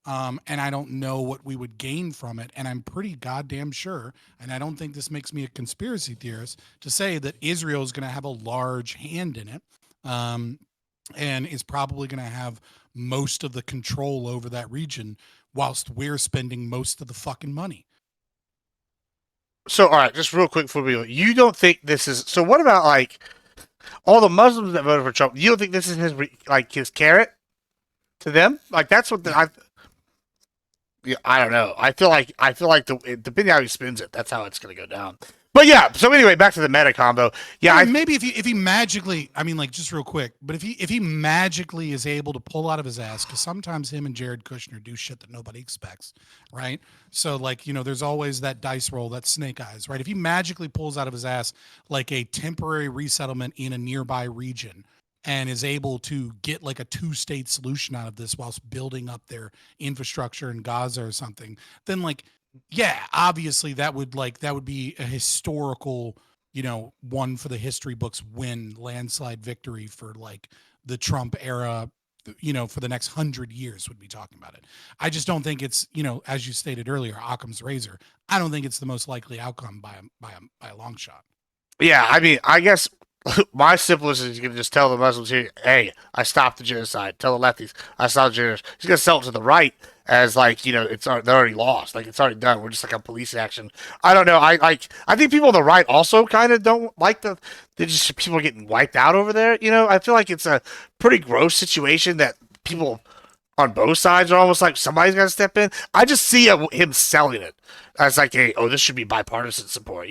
And I don't know what we would gain from it. And I'm pretty goddamn sure, and I don't think this makes me a conspiracy theorist, to say that Israel is going to have a large hand in it, and is probably going to have most of the control over that region whilst we're spending most of the fucking money. So, all right, just real quick for me, you don't think this is so? What about like all the Muslims that voted for Trump? You don't think this is his carrot to them? Like that's what I don't know. I feel like depending how he spins it, that's how it's going to go down. But yeah, so anyway, back to the meta combo. Yeah, maybe if he magically, just real quick, but if he magically is able to pull out of his ass, because sometimes him and Jared Kushner do shit that nobody expects, right? So there's always that dice roll, that snake eyes, right? If he magically pulls out of his ass like a temporary resettlement in a nearby region and is able to get like a 2-state solution out of this whilst building up their infrastructure in Gaza or something, then yeah, obviously that would be a historical, one for the history books landslide victory for the Trump era, for the next 100 years would be talking about it. I just don't think it's, as you stated earlier, Occam's razor. I don't think it's the most likely outcome by a long shot. Yeah, I guess my simplest is you can just tell the Muslims here, hey, I stopped the genocide. Tell the lefties, I stopped the genocide. He's gonna sell it to the right as they're already lost, it's already done. We're just like a police action. I don't know. I think people on the right also kind of don't like people are getting wiped out over there. I feel like it's a pretty gross situation that people on both sides are almost like somebody's got to step in. I just see him selling it as this should be bipartisan support.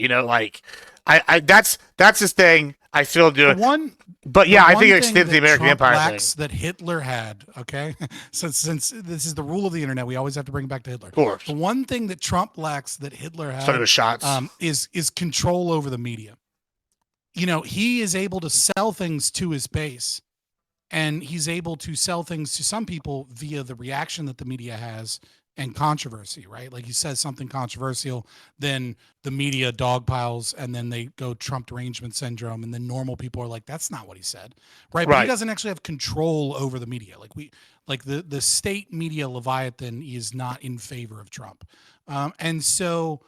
That's his thing. I feel doing but yeah, I think it extends the American Empire thing that Hitler had. Okay, since this is the rule of the internet, we always have to bring it back to Hitler. Of course, the one thing that Trump lacks that Hitler had started with shots is control over the media. He is able to sell things to his base, and he's able to sell things to some people via the reaction that the media has and controversy, right? Like he says something controversial, then the media dogpiles, and then they go Trump derangement syndrome, and then normal people are like, that's not what he said, right? But he doesn't actually have control over the media. The state media Leviathan is not in favor of Trump. And so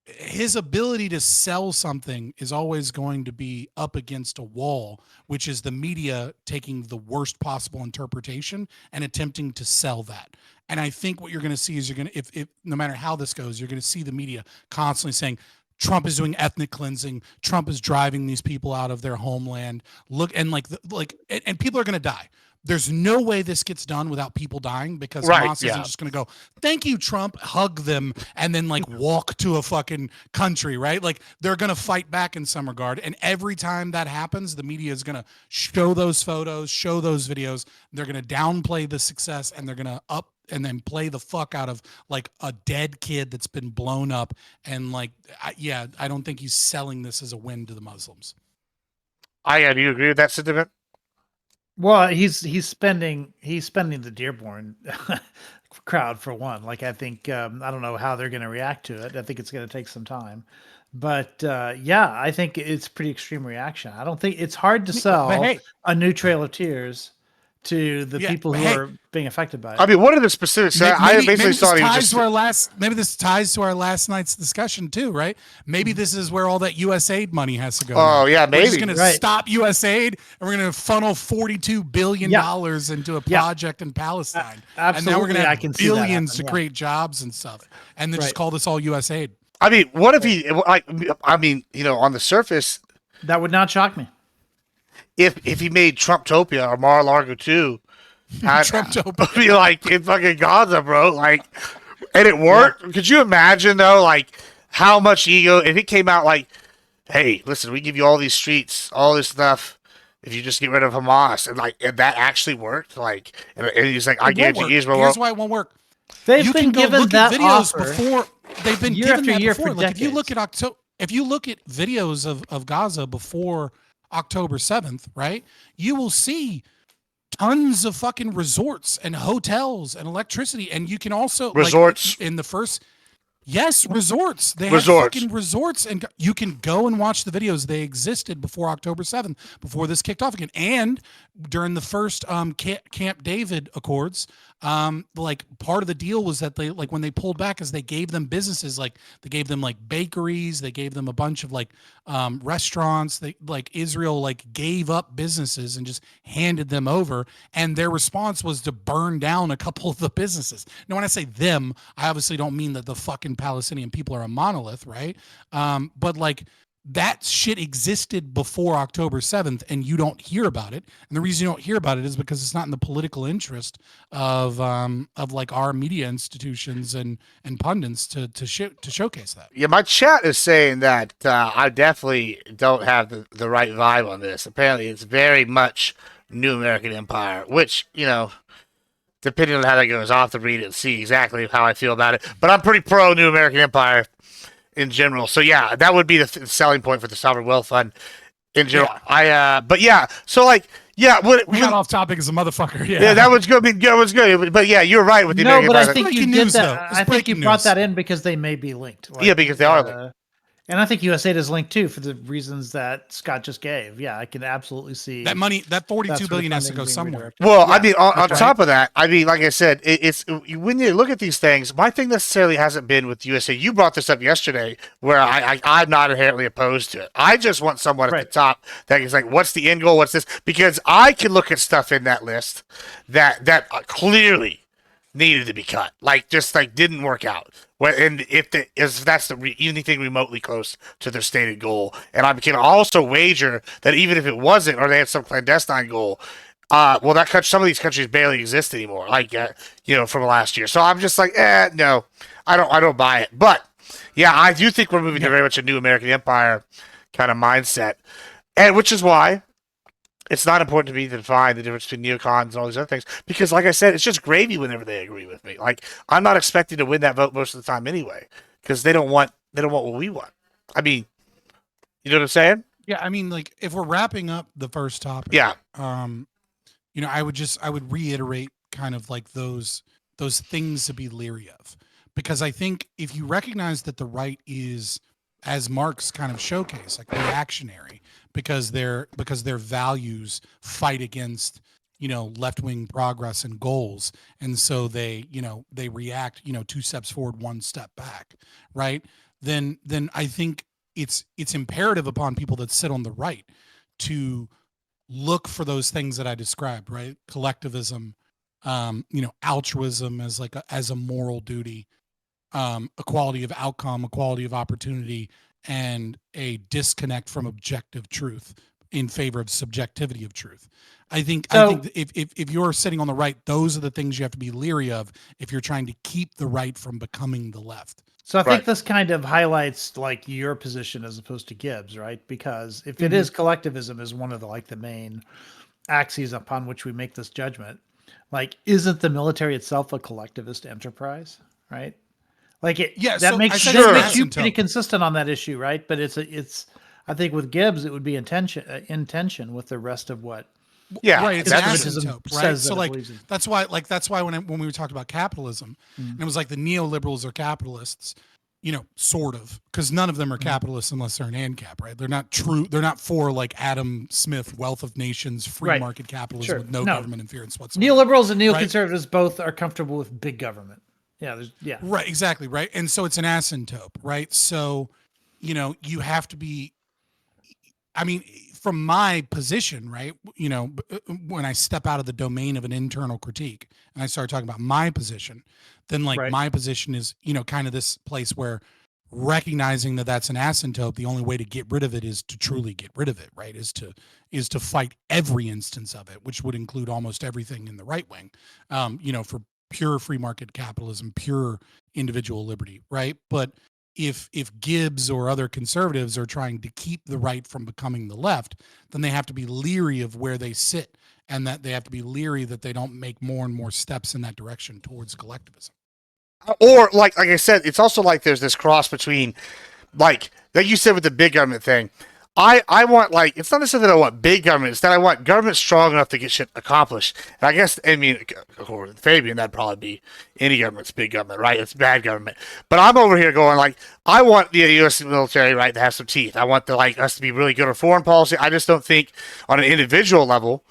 his ability to sell something is always going to be up against a wall, which is the media taking the worst possible interpretation and attempting to sell that. And I think what you're going to see is if no matter how this goes, you're going to see the media constantly saying Trump is doing ethnic cleansing. Trump is driving these people out of their homeland. Look, and and people are going to die. There's no way this gets done without people dying, because Hamas isn't just going to go, thank you, Trump, hug them, and then walk to a fucking country, right? They're going to fight back in some regard. And every time that happens, the media is going to show those photos, show those videos. They're going to downplay the success, and they're going to up and then play the fuck out of a dead kid that's been blown up. And I don't think he's selling this as a win to the Muslims. Do you agree with that sentiment? Well, he's spending the Dearborn crowd for one. I think I don't know how they're going to react to it. I think it's going to take some time, but I think it's pretty extreme reaction. I don't think it's hard to sell a new Trail of Tears to the people who are being affected by it. I mean, what are the specifics? I basically saw maybe this ties to our last night's discussion too, right? Maybe this is where all that USAID money has to go. Oh, yeah, maybe. We're just going to stop USAID, and we're going to funnel $42 billion into a project in Palestine. Absolutely. And now we're going to have billions to create jobs and stuff. And then just call this all USAID. I mean, what if he like? I mean, on the surface, That would not shock me. if he made Trumptopia or Mar-a-Lago 2, Trumptopia. I'd be like in fucking Gaza, bro. Like, and it worked. Could you imagine though, like how much ego if it came out like, hey, listen, we give you all these streets, all this stuff. If you just get rid of Hamas, and that actually worked, like, and he's like, I It won't guarantee work. Israel Here's won't. why it won't work. They've You been can go given look that at videos offer before. They've been year given after that year before. for Like if you look decades. at if you look at videos of Gaza before October 7th, right? You will see tons of fucking resorts and hotels and electricity, and you can also Resorts. like, in the first. Yes, resorts. They Resorts. have fucking resorts, and you can go and watch the videos. They existed before October 7th, before this kicked off again, and during the first Camp David Accords. Like part of the deal was that they like when they pulled back, is they gave them businesses, like they gave them like bakeries, they gave them a bunch of like restaurants. They like Israel like gave up businesses and just handed them over, and their response was to burn down a couple of the businesses. Now, when I say them, I obviously don't mean that the fucking Palestinian people are a monolith, right? But like that shit existed before October 7th, and you don't hear about it. And the reason you don't hear about it is because it's not in the political interest of like our media institutions and pundits to showcase that. Yeah, my chat is saying that I definitely don't have the right vibe on this. Apparently, it's very much New American Empire, which, depending on how that goes, I'll have to read it and see exactly how I feel about it. But I'm pretty pro New American Empire in general. So, yeah, that would be the selling point for the Sovereign Wealth Fund in general. Yeah. We got off topic as a motherfucker. Yeah, that was good. That was good. But yeah, you're right with the No, American but I Empire. think you breaking did news, that. though. It's I think you breaking brought news. that in because they may be linked. Yeah, because they are linked. And I think USAID is linked too for the reasons that Scott just gave. Yeah, I can absolutely see That money, that 42 that's where billion the has to go funding's being somewhere. redirected. Well, Yeah, I mean, on that's top of that, I mean, like I said, it's when you look at these things. My thing necessarily hasn't been with USA. You brought this up yesterday, where I'm not inherently opposed to it. I just want someone at Right. the top that is like, what's the end goal? What's this? Because I can look at stuff in that list that clearly needed to be cut, like just like didn't work out. And if that's anything remotely close to their stated goal, and I can also wager that even if it wasn't, or they had some clandestine goal, some of these countries barely exist anymore, like from last year. So I'm just like, no, I don't buy it. But yeah, I do think we're moving to very much a New American Empire kind of mindset, and which is why it's not important to me to define the difference between neocons and all these other things, because like I said, it's just gravy whenever they agree with me. Like, I'm not expecting to win that vote most of the time anyway, because they don't want what we want. I mean, you know what I'm saying? Yeah, I mean, like if we're wrapping up the first topic, Yeah. I would reiterate kind of like those things to be leery of, because I think if you recognize that the right is, as Marx kind of showcased, like reactionary, because their values fight against left-wing progress and goals, and so they react 2 steps forward, 1 step back, right? Then I think it's imperative upon people that sit on the right to look for those things that I described, right? Collectivism, altruism as a moral duty, equality of outcome, equality of opportunity, and a disconnect from objective truth in favor of subjectivity of truth. I think if you're sitting on the right, those are the things you have to be leery of if you're trying to keep the right from becoming the left. So I think this kind of highlights like your position as opposed to Gibbs, right? Because if it is collectivism is one of the main axes upon which we make this judgment, like isn't the military itself a collectivist enterprise, right? Like that makes you pretty consistent on that issue, right? But it's I think with Gibbs it would be in tension with the rest of what. Yeah, right. It's an Conservatism asymptote, right? says So that it like believes in. that's why when we were talking about capitalism, and it was like the neoliberals are capitalists, sort of, because none of them are capitalists unless they're an ANCAP, right? They're not true. They're not for like Adam Smith, Wealth of Nations, free market capitalism with no government interference whatsoever. Neoliberals and neoconservatives both are comfortable with big government. Yeah. Right, exactly, right. And so it's an asymptote, right? So, you have to be, I mean, from my position, right, when I step out of the domain of an internal critique and I start talking about my position, then my position is, kind of this place where recognizing that that's an asymptote. The only way to get rid of it is to truly get rid of it, right? Is to fight every instance of it, which would include almost everything in the right wing, for pure free market capitalism, pure individual liberty, right? But if Gibbs or other conservatives are trying to keep the right from becoming the left, then they have to be leery of where they sit, and that they have to be leery that they don't make more and more steps in that direction towards collectivism. Or like I said, it's also like there's this cross between like you said with the big government thing. I want, like, it's not necessarily that I want big government, it's that I want government strong enough to get shit accomplished. And I guess, according to Fabian, that'd probably be any government's big government, right? It's bad government. But I'm over here going, like, I want the U.S. military, right, to have some teeth. I want us to be really good at foreign policy. I just don't think on an individual level,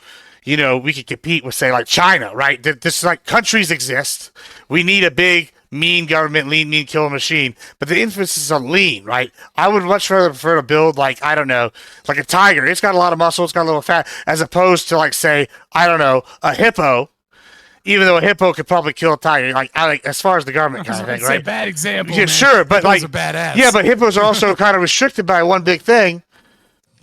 we could compete with, say, like China, right? This like countries exist. We need a big, mean government, lean, mean, killer machine. But the emphasis is on lean, right? I would much rather prefer to build, like, I don't know, like a tiger. It's got a lot of muscle, it's got a little fat, as opposed to, like, say, I don't know, a hippo. Even though a hippo could probably kill a tiger, like as far as the government kind of thing, right? It's a bad example. Yeah, man. sure, but Hippos like, are badass. yeah, but hippos are also kind of restricted by one big thing.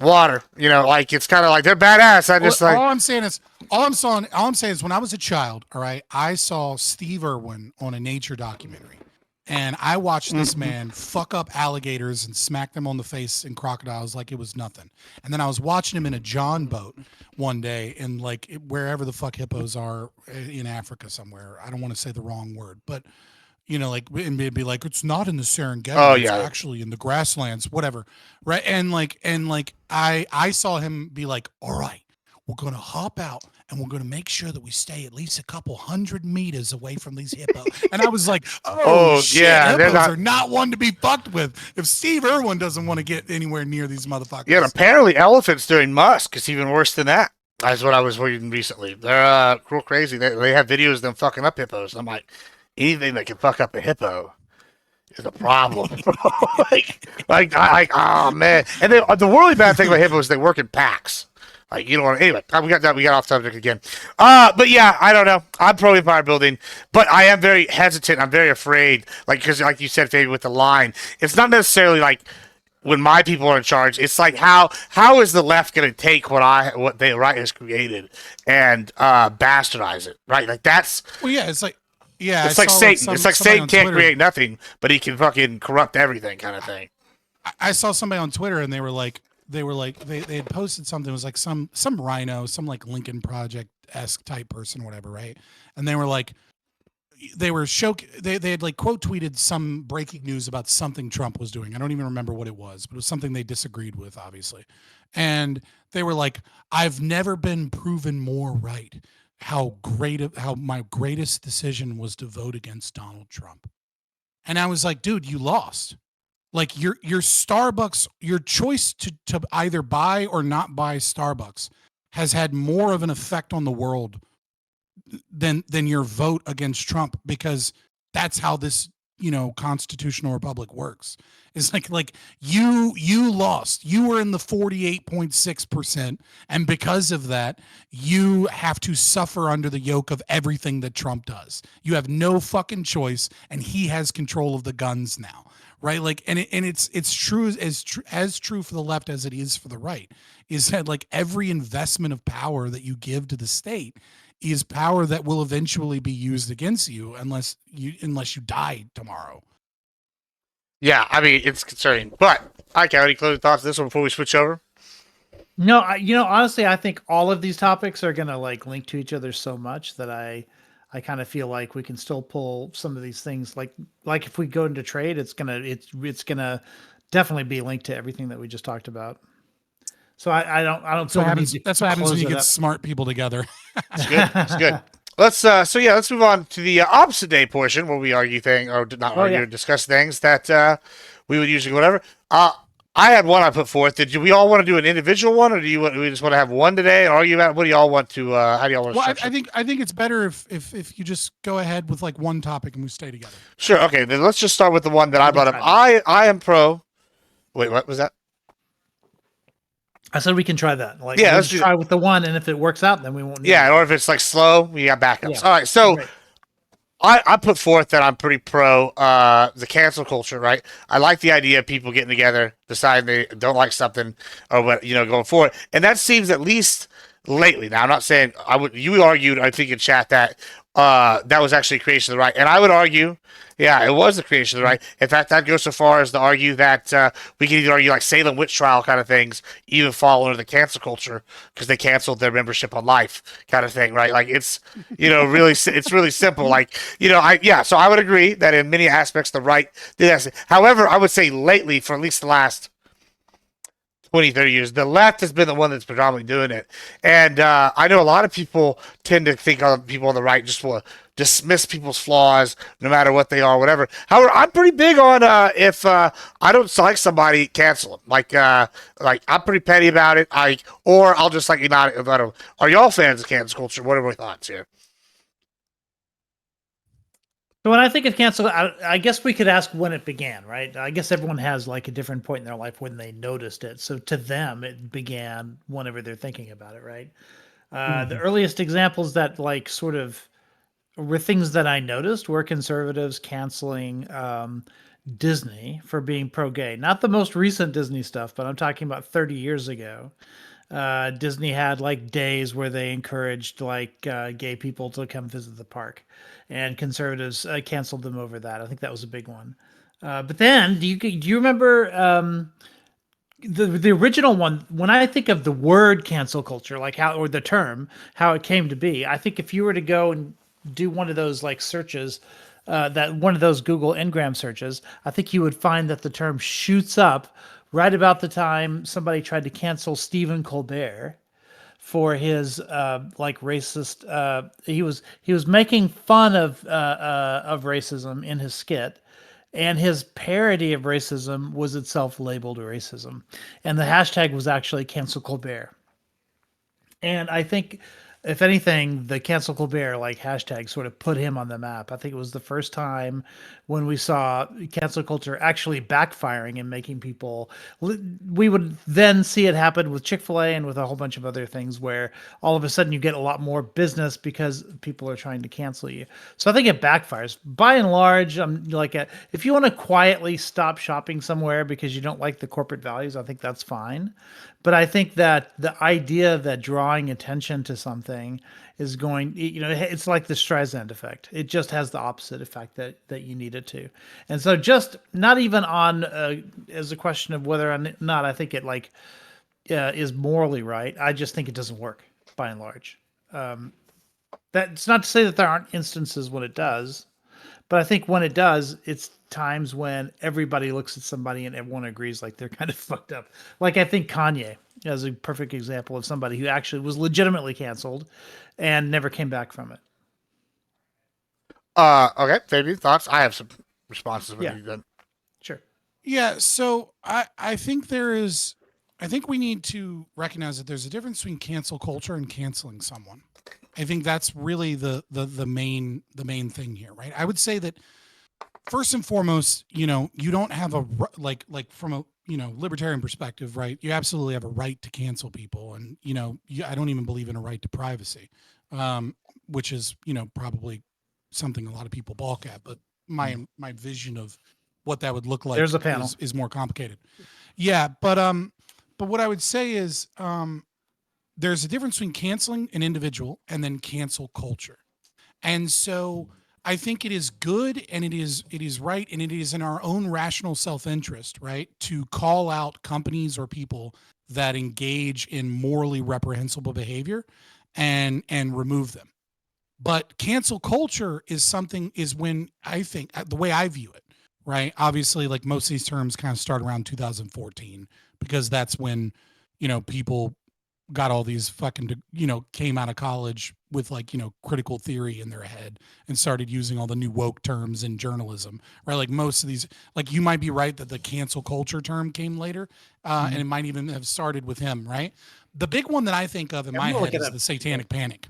Water, like it's kind of like they're badass. All I'm saying is when I was a child, all right, I saw Steve Irwin on a nature documentary, and I watched this man fuck up alligators and smack them on the face in crocodiles like it was nothing. And then I was watching him in a John boat one day in like wherever the fuck hippos are in Africa somewhere. I don't want to say the wrong word, but and it'd be like, it's not in the Serengeti. Oh, yeah. It's actually in the grasslands, whatever. Right. And I saw him be like, all right, we're going to hop out and we're going to make sure that we stay at least a couple 100 meters away from these hippos. And I was like, oh shit, yeah, hippos are not one to be fucked with. If Steve Irwin doesn't want to get anywhere near these motherfuckers. Yeah, and apparently elephants during musk is even worse than that. That's what I was reading recently. They're real crazy. They have videos of them fucking up hippos. I'm like, anything that can fuck up a hippo is a problem. Oh man! And the really bad thing about hippos is they work in packs. Like, you don't want to. Anyway, we got off subject again. But yeah, I don't know. I'm pro empire building, but I am very hesitant. I'm very afraid, because like you said, Fabian, with the line, it's not necessarily like when my people are in charge. It's like how is the left going to take what the right has created and bastardize it, right? Like that's. Well, yeah, it's like. Yeah, it's like Satan. It's like Satan can't create nothing, but he can fucking corrupt everything, kind of thing. I saw somebody on Twitter, and they had posted something. It was like some rhino, some like Lincoln Project-esque type person, whatever, right? And they were like, they had like quote tweeted some breaking news about something Trump was doing. I don't even remember what it was, but it was something they disagreed with, obviously. And they were like, I've never been proven more right. How my greatest decision was to vote against Donald Trump. And I was like, dude, you lost. Like your Starbucks, your choice to either buy or not buy Starbucks has had more of an effect on the world than your vote against Trump, because that's how this constitutional republic works. It's like you lost. You were in the 48.6%, and because of that, you have to suffer under the yoke of everything that Trump does. You have no fucking choice, and he has control of the guns now, right? Like, and it's true as true for the left as it is for the right. Is that like every investment of power that you give to the state is power that will eventually be used against you unless you die tomorrow. Yeah, I mean, it's concerning. But, okay, any closing thoughts on this one before we switch over? No, honestly, I think all of these topics are going to like link to each other so much that I kind of feel like we can still pull some of these things. Like if we go into trade, it's gonna definitely be linked to everything that we just talked about. So I don't. That's what happens when you get smart people together. It's good. It's good. Let's move on to the opposite day portion where we argue discuss things that we would usually whatever. I had one I put forth. Did we all want to do an individual one, or do we just want to have one today and argue about it? What do y'all want to? How do y'all want to? Well, I think it's better if you just go ahead with like one topic and we stay together. Sure. Okay. Then let's just start with the one that I brought up. I am pro. Wait, what was that? I said we can try that. Like, yeah, let's try with the one, and if it works out, then we won't. Or if it's like slow, we got backups. Yeah. All right. So I put forth that I'm pretty pro the cancel culture, right? I like the idea of people getting together, deciding they don't like something or what, going forward. And that seems at least lately. Now I'm not saying you argued, I think in chat that that was actually creation of the right. And I would argue, yeah, it was the creation of the right. In fact, that goes so far as to argue that we can even argue like Salem witch trial kind of things even fall under the cancel culture because they canceled their membership on life kind of thing, right? Like it's really it's really simple. Like so I would agree that in many aspects the right did that. However, I would say lately, for at least the last 20, 30 years, the left has been the one that's predominantly doing it. And I know a lot of people tend to think of people on the right just will dismiss people's flaws, no matter what they are, whatever. However, I'm pretty big on if I don't like somebody, cancel them. Like I'm pretty petty about it. Or I'll just like not. Are y'all fans of cancel culture? What are my thoughts here? So when I think of cancel, I guess we could ask when it began, right? I guess everyone has like a different point in their life when they noticed it. So to them, it began whenever they're thinking about it, right? The earliest examples that like sort of were things that I noticed were conservatives canceling Disney for being pro-gay. Not the most recent Disney stuff, but I'm talking about 30 years ago. Disney had like days where they encouraged like gay people to come visit the park, and conservatives canceled them over that. I think that was a big one. But then, do you remember the original one? When I think of the word cancel culture, like how, or the term, how it came to be, I think if you were to go and do one of those like searches, that one of those Google Ngram searches, I think you would find that the term shoots up right about the time somebody tried to cancel Stephen Colbert for his like racist. He was making fun of racism in his skit, and his parody of racism was itself labeled racism, and the hashtag was actually cancel Colbert. And I think, if anything, the cancel Colbert like hashtag sort of put him on the map. I think it was the first time when we saw cancel culture actually backfiring and making people. We would then see it happen with Chick-fil-A and with a whole bunch of other things where all of a sudden you get a lot more business because people are trying to cancel you. So I think it backfires. By and large, I'm like, if you want to quietly stop shopping somewhere because you don't like the corporate values, I think that's fine. But I think that the idea that drawing attention to something is going, it's like the Streisand effect. It just has the opposite effect that you need it to. And so just not even on as a question of whether or not I think it like is morally right. I just think it doesn't work by and large. That's not to say that there aren't instances when it does, but I think when it does, it's times when everybody looks at somebody and everyone agrees like they're kind of fucked up. Like I think Kanye is a perfect example of somebody who actually was legitimately canceled and never came back from it. Okay, Fabian, thoughts? I have some responses when you're done. Sure. Yeah, so I think we need to recognize that there's a difference between cancel culture and canceling someone. I think that's really the main thing here, right? I would say that first and foremost, you don't have a like from a libertarian perspective, right? You absolutely have a right to cancel people, and I don't even believe in a right to privacy, which is probably something a lot of people balk at. But my vision of what that would look like There's a panel. is more complicated. Yeah, but what I would say is there's a difference between canceling an individual and then cancel culture. And so I think it is good and it is right and it is in our own rational self-interest, right, to call out companies or people that engage in morally reprehensible behavior and remove them. But cancel culture is when I think, the way I view it, right? Obviously, like most of these terms kind of start around 2014 because that's when, people got all these fucking, came out of college with like, critical theory in their head and started using all the new woke terms in journalism, right? Like most of these, like you might be right that the cancel culture term came later and it might even have started with him, right? The big one that I think of in my head is the Satanic Panic,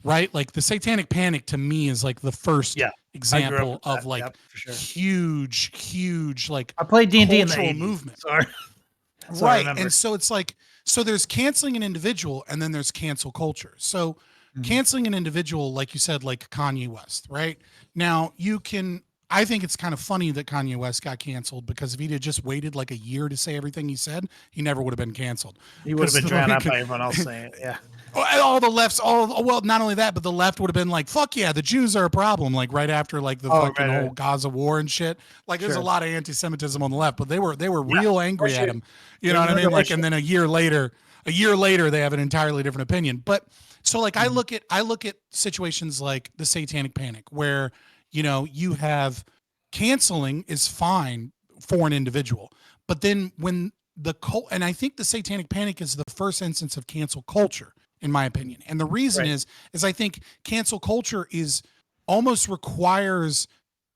right? Like the Satanic Panic to me is like the first example of like huge, like I played D&D in the 80s. movement. Sorry. Right. And so it's like, so there's canceling an individual and then there's cancel culture. So canceling an individual, like you said, like Kanye West, right? Now I think it's kind of funny that Kanye West got canceled, because if he'd have just waited like a year to say everything he said, he never would have been canceled. He would have been drowned out by everyone else saying it. Yeah. All the lefts, well, not only that, but the left would have been like, fuck yeah, the Jews are a problem. Like right after like the fucking whole Gaza war and shit. Like there's a lot of anti-Semitism on the left, but they were real angry at him. You know what I mean? Like, and then a year later, they have an entirely different opinion. But so like I look at situations like the Satanic Panic, where, you know, you have canceling is fine for an individual, but then when and I think the Satanic Panic is the first instance of cancel culture, in my opinion. And the reason is I think cancel culture is almost requires,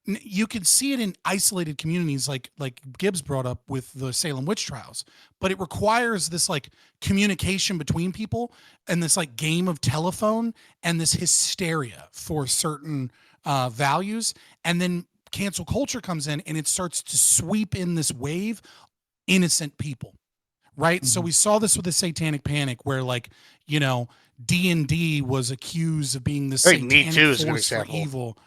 you can see it in isolated communities like Gibbs brought up with the Salem witch trials, but it requires this like communication between people and this like game of telephone and this hysteria for certain values. And then cancel culture comes in and it starts to sweep in this wave innocent people, right? Mm-hmm. So we saw this with the Satanic Panic, where like, you know, D&D was accused of being the satanic force for evil.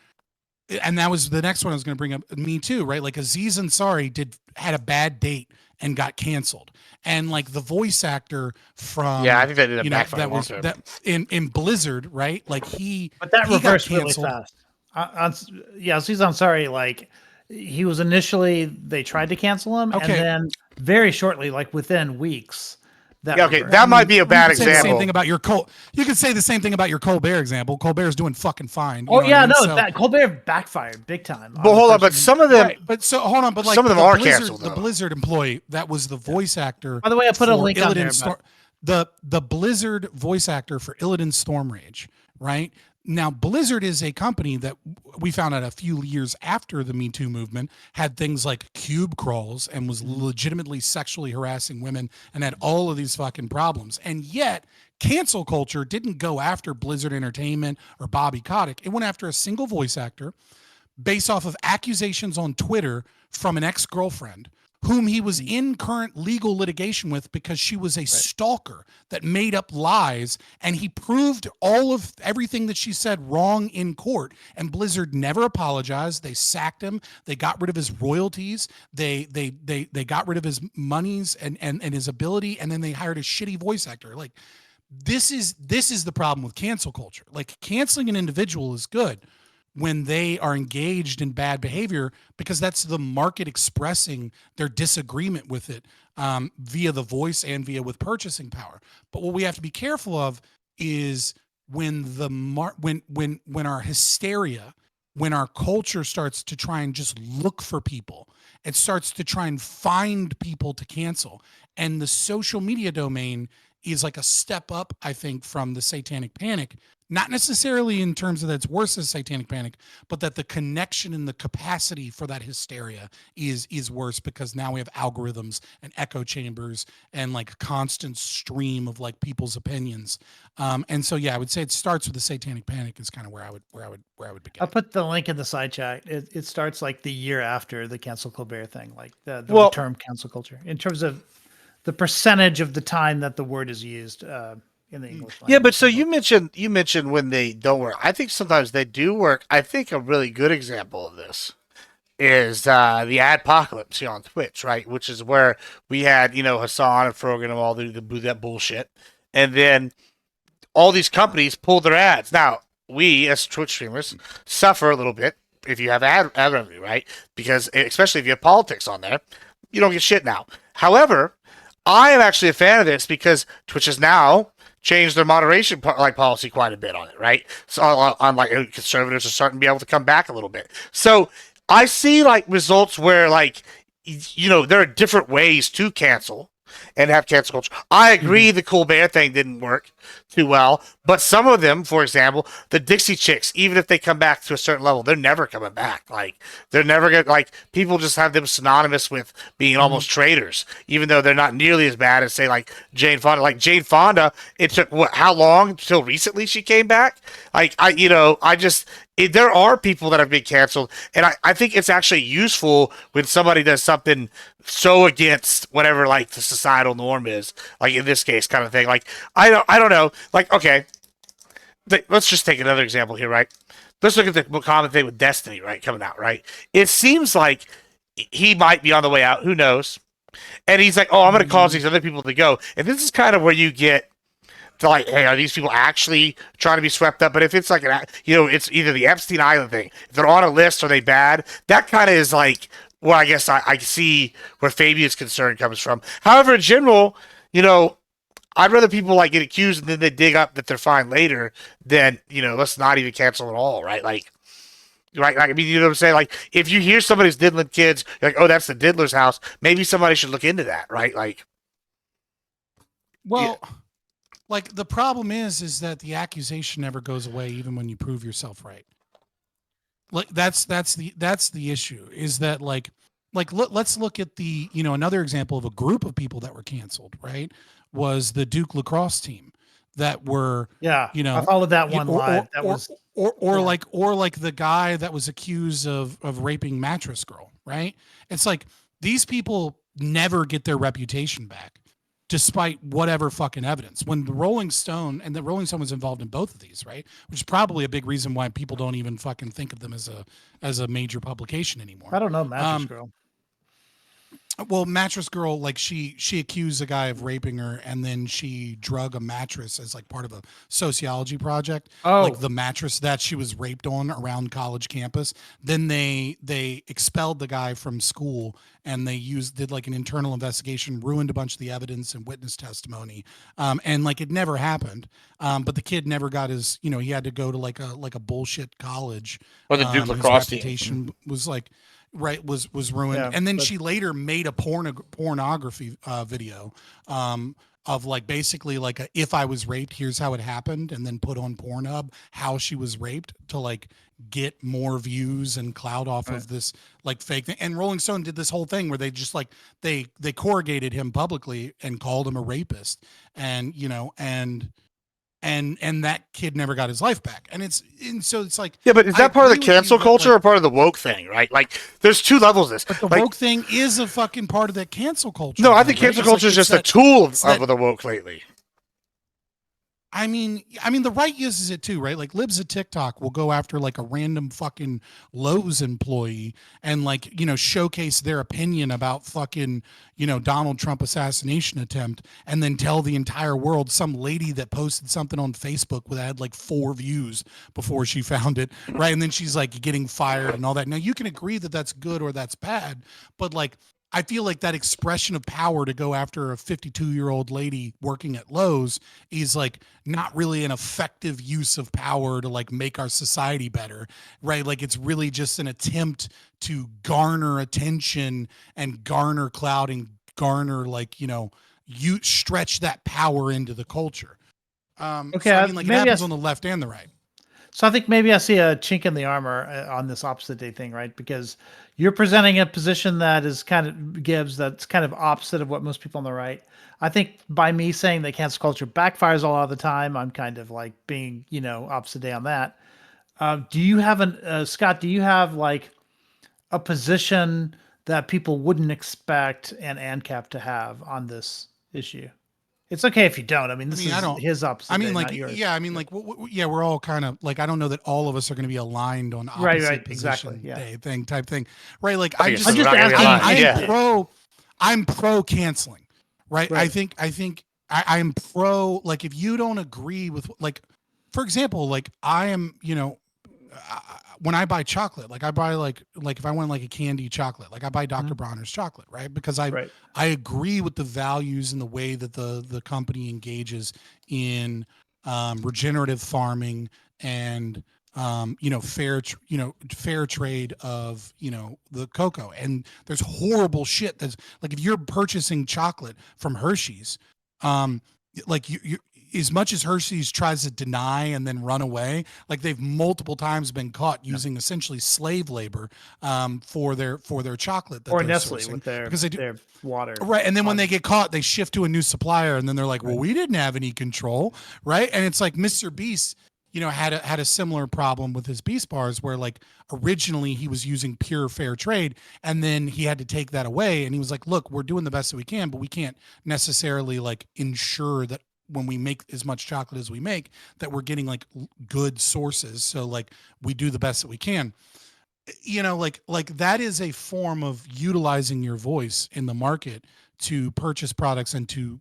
And that was the next one I was going to bring up. Me Too, right? Like Aziz Ansari had a bad date and got canceled, and like the voice actor from I think that did that in Blizzard, right? Like but that reversed really fast. Aziz Ansari, like he was initially, they tried to cancel him, and then very shortly, like within weeks. That might be a bad example. The same thing about you could say the same thing about your Colbert example. Colbert's doing fucking fine. Colbert backfired big time. But hold on, but some of them, but so hold on, but like some of them are canceled. The Blizzard employee that was the voice actor. By the way, I put a link on there. The Blizzard voice actor for Illidan Stormrage, right? Now, Blizzard is a company that we found out a few years after the Me Too movement had things like cube crawls and was legitimately sexually harassing women and had all of these fucking problems. And yet, cancel culture didn't go after Blizzard Entertainment or Bobby Kotick. It went after a single voice actor based off of accusations on Twitter from an ex-girlfriend whom he was in current legal litigation with because she was a stalker that made up lies, and he proved all of everything that she said wrong in court. And Blizzard never apologized. They sacked him. They got rid of his royalties. They got rid of his monies and his ability, and then they hired a shitty voice actor. Like this is the problem with cancel culture. Like canceling an individual is good when they are engaged in bad behavior, because that's the market expressing their disagreement with it via the voice and via with purchasing power. But what we have to be careful of is when when our hysteria, when our culture starts to try and just look for people, it starts to try and find people to cancel. And the social media domain is like a step up, I think, from the Satanic Panic. Not necessarily in terms of that it's worse than Satanic Panic, but that the connection and the capacity for that hysteria is worse, because now we have algorithms and echo chambers and like a constant stream of like people's opinions. And so, I would say it starts with the Satanic Panic is kind of where I would begin. I'll put the link in the side chat. It starts like the year after the cancel Colbert thing, like the term cancel culture, in terms of the percentage of the time that the word is used. In the English language. Yeah, but so you mentioned when they don't work. I think sometimes they do work. I think a really good example of this is the Adpocalypse on Twitch, right? Which is where we had, Hassan and Frogan and all that bullshit. And then all these companies pulled their ads. Now, we as Twitch streamers suffer a little bit if you have ad revenue, right? Because especially if you have politics on there, you don't get shit now. However, I am actually a fan of this because Twitch is now changed their moderation policy quite a bit on it, right? So on like conservatives are starting to be able to come back a little bit. So I see like results where like, there are different ways to cancel and have cancel culture. I agree the Colbert thing didn't work too well, but some of them, for example, the Dixie Chicks, even if they come back to a certain level, they're never coming back. Like they're never gonna, like people just have them synonymous with being almost traitors, even though they're not nearly as bad as say like Jane Fonda. Like Jane Fonda, it took how long until recently she came back? There are people that have been canceled, and I think it's actually useful when somebody does something so against whatever like the societal norm is, like in this case kind of thing. Like I don't know. Like, okay, let's just take another example here, right? Let's look at the common thing with Destiny, right, coming out, right? It seems like he might be on the way out. Who knows? And he's like, "Oh, I'm going to cause these other people to go." And this is kind of where you get to like, "Hey, are these people actually trying to be swept up?" But if it's like it's either the Epstein Island thing. If they're on a list, are they bad? That kind of is like, well, I guess I see where Fabian's concern comes from. However, in general, I'd rather people like get accused and then they dig up that they're fine later than, let's not even cancel at all, right? Like, right? Like, I mean, you know what I'm saying? Like, if you hear somebody's diddling kids, you're like, oh, that's the diddler's house. Maybe somebody should look into that, right? Like, well, like the problem is that the accusation never goes away, even when you prove yourself right. Like that's the issue is that let's look at the another example of a group of people that were canceled, right? Was the Duke lacrosse team that were I followed that one live. Like the guy that was accused of raping Mattress Girl, right? It's like these people never get their reputation back despite whatever fucking evidence. When the Rolling Stone was involved in both of these, right? Which is probably a big reason why people don't even fucking think of them as a major publication anymore. I don't know, Mattress Girl. Well, Mattress Girl, like she accused a guy of raping her, and then she drug a mattress as like part of a sociology project. Oh, like the mattress that she was raped on around college campus. Then they expelled the guy from school, and they did like an internal investigation, ruined a bunch of the evidence and witness testimony, and like it never happened. But the kid never got his, he had to go to like a bullshit college. Or the Duke lacrosse team. His reputation was like. Right, was ruined, Yeah, and then she later made a pornography video of like basically like if I was raped, here's how it happened, and then put on Pornhub how she was raped to like get more views and clout off of this like fake thing. And Rolling Stone did this whole thing where they just like they corrugated him publicly and called him a rapist, and and that kid never got his life back. And so it's like, yeah, but is that part of the cancel culture or part of the woke thing, right? Like there's two levels of this. But the woke thing is a fucking part of that cancel culture. No, I think cancel culture is just a tool of the woke lately. I mean, the right uses it too, right? Like libs of TikTok will go after like a random fucking Lowe's employee and like, showcase their opinion about fucking, Donald Trump assassination attempt, and then tell the entire world some lady that posted something on Facebook that had like 4 views before she found it, right? And then she's like getting fired and all that. Now you can agree that that's good or that's bad, but like, I feel like that expression of power to go after a 52-year-old lady working at Lowe's is like not really an effective use of power to like make our society better, right? Like it's really just an attempt to garner attention and garner clout and garner like, you stretch that power into the culture. Okay, so, I mean, like it happens on the left and the right. So I think maybe I see a chink in the armor on this opposite day thing, right? Because you're presenting a position that is that's kind of opposite of what most people on the right. I think by me saying that cancel culture backfires a lot of the time, I'm kind of like being, opposite day on that. Do you have Scott, do you have like a position that people wouldn't expect an ANCAP to have on this issue? It's okay if you don't. I mean, this is his opposite. I mean, day, like, not yours. yeah, I mean, like, we're all kind of like, I don't know that all of us are going to be aligned on opposite position type thing, right? Like, I'm pro canceling, right? I think I'm pro, like, if you don't agree with, like, for example, like I am, when I buy chocolate, like I buy like if I want like a candy chocolate, like I buy Dr. Bronner's chocolate, right? Because I agree with the values and the way that the company engages in regenerative farming and fair trade of the cocoa. And there's horrible shit that's like if you're purchasing chocolate from Hershey's, like you as much as Hershey's tries to deny and then run away, like they've multiple times been caught using essentially slave labor for their chocolate that or they're Nestle sourcing, with their water, right? And then when they get caught, they shift to a new supplier, and then they're like, "Well, we didn't have any control," right? And it's like Mr. Beast, had a similar problem with his Beast bars, where like originally he was using pure fair trade, and then he had to take that away, and he was like, "Look, we're doing the best that we can, but we can't necessarily like ensure that when we make as much chocolate as we make, that we're getting like good sources. So like we do the best that we can. You know, like that is a form of utilizing your voice in the market to purchase products and to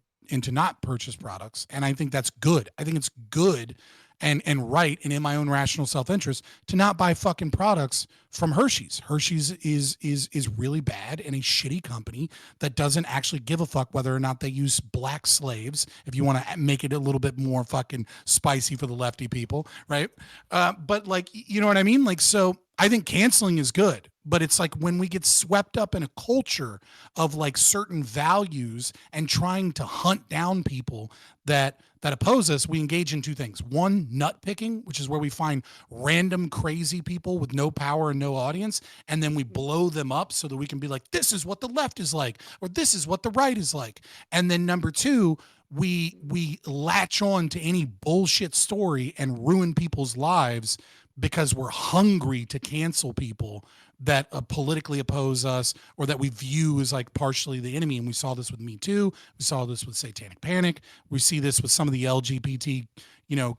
not purchase products. And I think that's good. I think it's good and right and in my own rational self-interest to not buy fucking products from Hershey's. Hershey's is really bad and a shitty company that doesn't actually give a fuck whether or not they use black slaves, if you want to make it a little bit more fucking spicy for the lefty people, right? But like, you know what I mean? Like, so I think canceling is good, but it's like when we get swept up in a culture of like certain values and trying to hunt down people that oppose us, we engage in two things. One, nut picking, which is where we find random crazy people with no power and no audience, and then we blow them up so that we can be like, this is what the left is like, or this is what the right is like. And then number two, we latch on to any bullshit story and ruin people's lives because we're hungry to cancel people that politically oppose us or that we view as like partially the enemy. And we saw this with Me Too. We saw this with Satanic Panic. We see this with some of the LGBT, you know,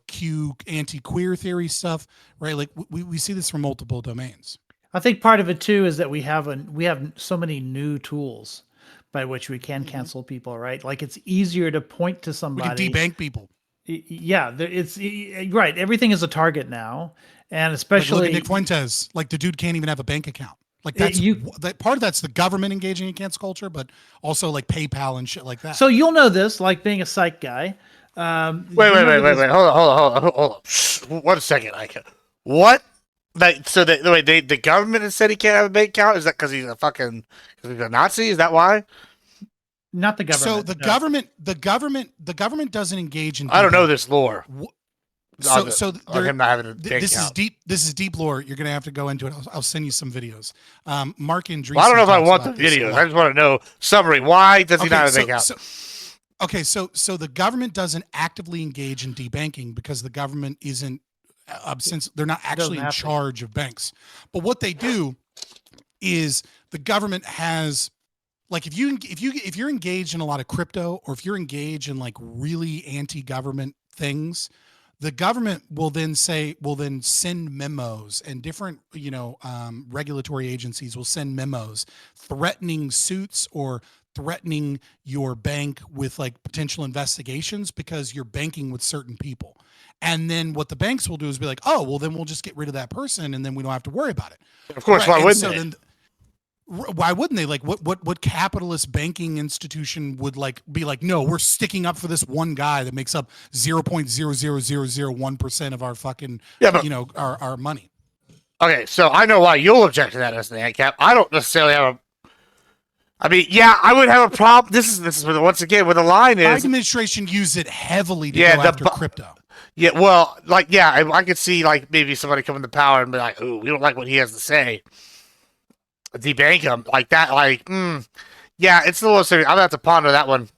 anti-queer theory stuff, right? Like we see this from multiple domains. I think part of it too is that we have so many new tools by which we can cancel people, right? Like it's easier to point to somebody. We can debank people. Yeah, it's right. Everything is a target now. And especially like, look at Nick Fuentes, like the dude can't even have a bank account. Like that's that part of that's the government engaging in cancel culture, but also like PayPal and shit like that. So you'll know this, like being a psych guy. Wait. Hold on. 1 second. What? Like, so the government has said he can't have a bank account? Is that because he's a Nazi? Is that why? Not the government. So the government doesn't engage in. I don't know this lore. So him not having a bank this account. This is deep lore. You're gonna have to go into it. I'll send you some videos. Mark Andreessen. Well, I don't know if I want the videos. I just want to know summary. Why does he not have a bank account? So the government doesn't actively engage in debanking because the government isn't since they're not actually in charge of banks. But what they do is the government has, like, if you're engaged in a lot of crypto, or if you're engaged in like really anti-government things, the government will then send memos, and different, regulatory agencies will send memos threatening suits or threatening your bank with like potential investigations because you're banking with certain people. And then what the banks will do is be like, oh, well, then we'll just get rid of that person and then we don't have to worry about it. Of course, right? Why wouldn't they? Why wouldn't they? Like, what capitalist banking institution would like be like, no, we're sticking up for this one guy that makes up 0.00001% of our fucking, our money. Okay, so I know why you'll object to that as an ANCAP. I don't necessarily have I would have a problem. This is once again where the line is. Biden administration used it heavily to go after crypto. Yeah, well, I could see like maybe somebody coming to power and be like, "Ooh, we don't like what he has to say." Debank him like that, yeah, it's a little serious. I'm gonna have to ponder that one.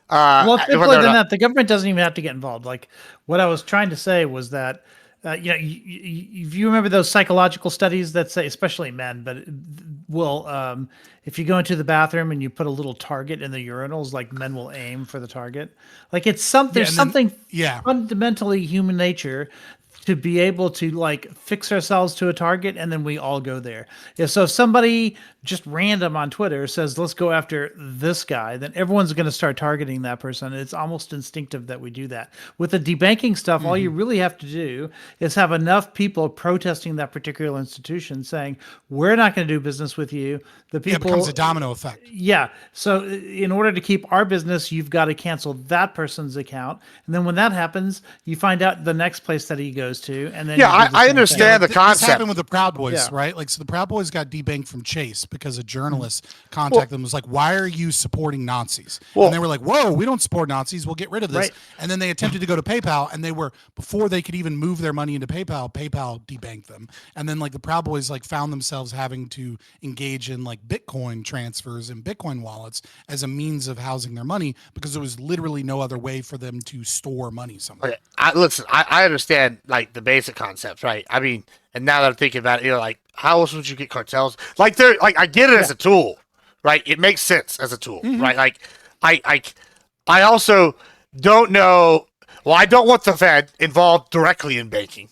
Well, simpler than that, the government doesn't even have to get involved. Like what I was trying to say was that, you remember those psychological studies that say, especially men, but if you go into the bathroom and you put a little target in the urinals, like men will aim for the target. Like it's something fundamentally human nature to be able to like fix ourselves to a target, and then we all go there. Yeah. So if somebody just random on Twitter says, let's go after this guy, then everyone's going to start targeting that person. It's almost instinctive that we do that. With the debanking stuff, all you really have to do is have enough people protesting that particular institution saying, we're not going to do business with you. The people, it becomes a domino effect. Yeah. So in order to keep our business, you've got to cancel that person's account. And then when that happens, you find out the next place that he goes to. And then I understand the concept. This happened with the Proud Boys, right? Like, so the Proud Boys got debanked from Chase because a journalist contacted them and was like, why are you supporting Nazis? And they were like, whoa, we don't support Nazis. We'll get rid of this. Right. And then they attempted to go to PayPal, and before they could even move their money into PayPal debanked them. And then like the Proud Boys like found themselves having to engage in like Bitcoin transfers and Bitcoin wallets as a means of housing their money because there was literally no other way for them to store money somewhere. Okay. Listen, I understand like the basic concepts, right? I mean, and now that I'm thinking about it, like, how else would you get cartels? Like, I get it as a tool, right? It makes sense as a tool, right? Like, I also, don't know. Well, I don't want the Fed involved directly in banking.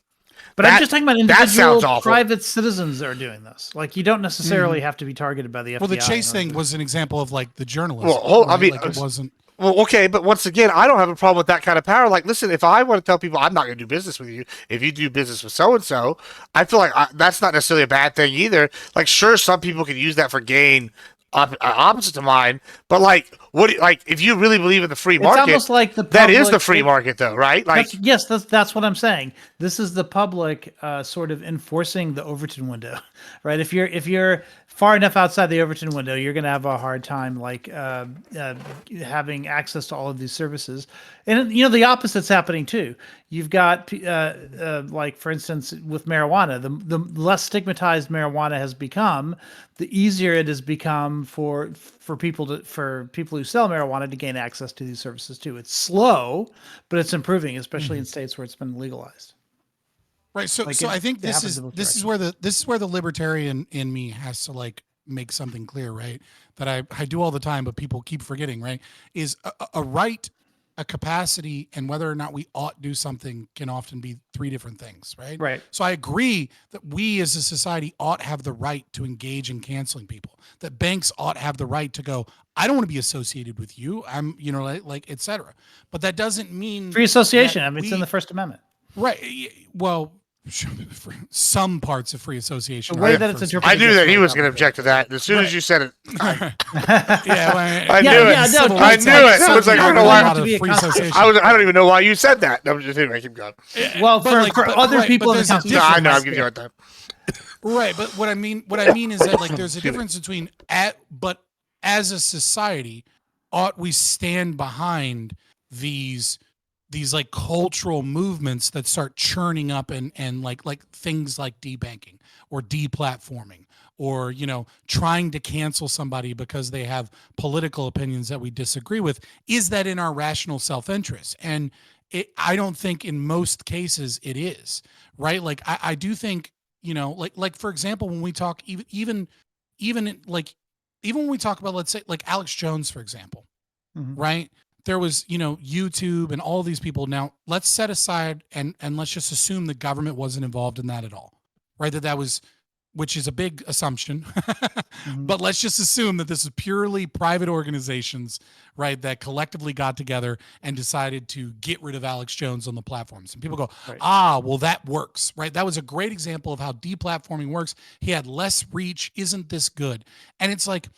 But I'm just talking about that sounds individual awful. private citizens that are doing this. Like, you don't necessarily have to be targeted by the FBI. Well, the Chase thing was an example of like the journalism. Well, I right? mean, like it wasn't. Well, okay, but once again, I don't have a problem with that kind of power. Like, listen, if I want to tell people I'm not going to do business with you, if you do business with so and so, I feel like that's not necessarily a bad thing either. Like, sure, some people can use that for gain, opposite to mine, but like, if you really believe in the free market, it's almost like that is the free market, though, right? Like, that's what I'm saying. This is the public sort of enforcing the Overton window, right? If you're far enough outside the Overton window, you're going to have a hard time having access to all of these services. And the opposite's happening too. You've got like, for instance, with marijuana, the less stigmatized marijuana has become, the easier it has become for people who sell marijuana to gain access to these services too. It's slow, but it's improving, especially in states where it's been legalized. Right. So I think this is where the libertarian in me has to like make something clear, right? That I do all the time, but people keep forgetting, right? Is a right, a capacity, and whether or not we ought do something can often be three different things, right? Right. So I agree that we as a society ought have the right to engage in canceling people, that banks ought have the right to go, I don't want to be associated with you. I'm, like et cetera. But that doesn't mean free association. I mean, it's in the First Amendment. Right. Well, for some parts of free association. The way that it's interpreted. I knew that he was going to object to that as soon as you said it. I knew it. I knew it. I was like, I don't know why. I don't even know why you said that. I'm just anyway, keep going. Well, for other people in the Constitution. I know. I'm giving you a hard time. Right, but what I mean is that like there's a difference between but as a society, ought we stand behind these like cultural movements that start churning up and like things like debanking or deplatforming or trying to cancel somebody because they have political opinions that we disagree with? Is that in our rational self-interest? And I don't think in most cases it is, right? Like I do think like for example, when we talk even when we talk about, let's say, like Alex Jones, for example, right? There was, YouTube and all these people. Now let's set aside and let's just assume the government wasn't involved in that at all, right? That was, which is a big assumption, but let's just assume that this is purely private organizations, right? That collectively got together and decided to get rid of Alex Jones on the platforms. And people go, well, that works, right? That was a great example of how deplatforming works. He had less reach. Isn't this good? And it's like,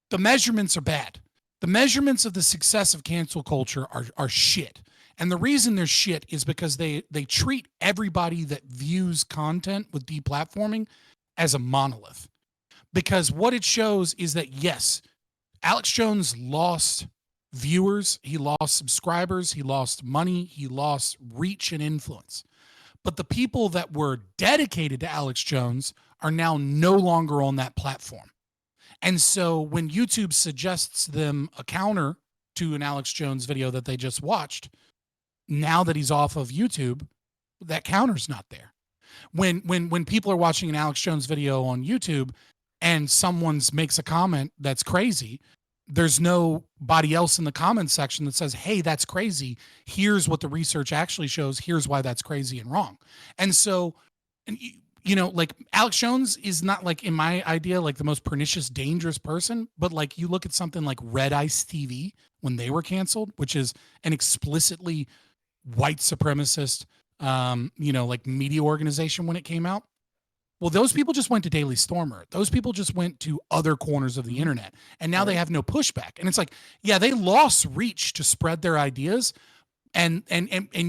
the measurements are bad. The measurements of the success of cancel culture are shit. And the reason they're shit is because they treat everybody that views content with deplatforming as a monolith. Because what it shows is that, yes, Alex Jones lost viewers, he lost subscribers, he lost money, he lost reach and influence. But the people that were dedicated to Alex Jones are now no longer on that platform. And so when YouTube suggests them a counter to an Alex Jones video that they just watched, now that he's off of YouTube, that counter's not there. When people are watching an Alex Jones video on YouTube and someone makes a comment that's crazy, there's nobody else in the comment section that says, hey, that's crazy. Here's what the research actually shows. Here's why that's crazy and wrong. And so, like Alex Jones is not, like, in my idea, like the most pernicious, dangerous person, but like you look at something like Red Ice TV when they were canceled, which is an explicitly white supremacist, like media organization when it came out. Well, those people just went to Daily Stormer. Those people just went to other corners of the internet, and now they have no pushback. And it's like, yeah, they lost reach to spread their ideas. And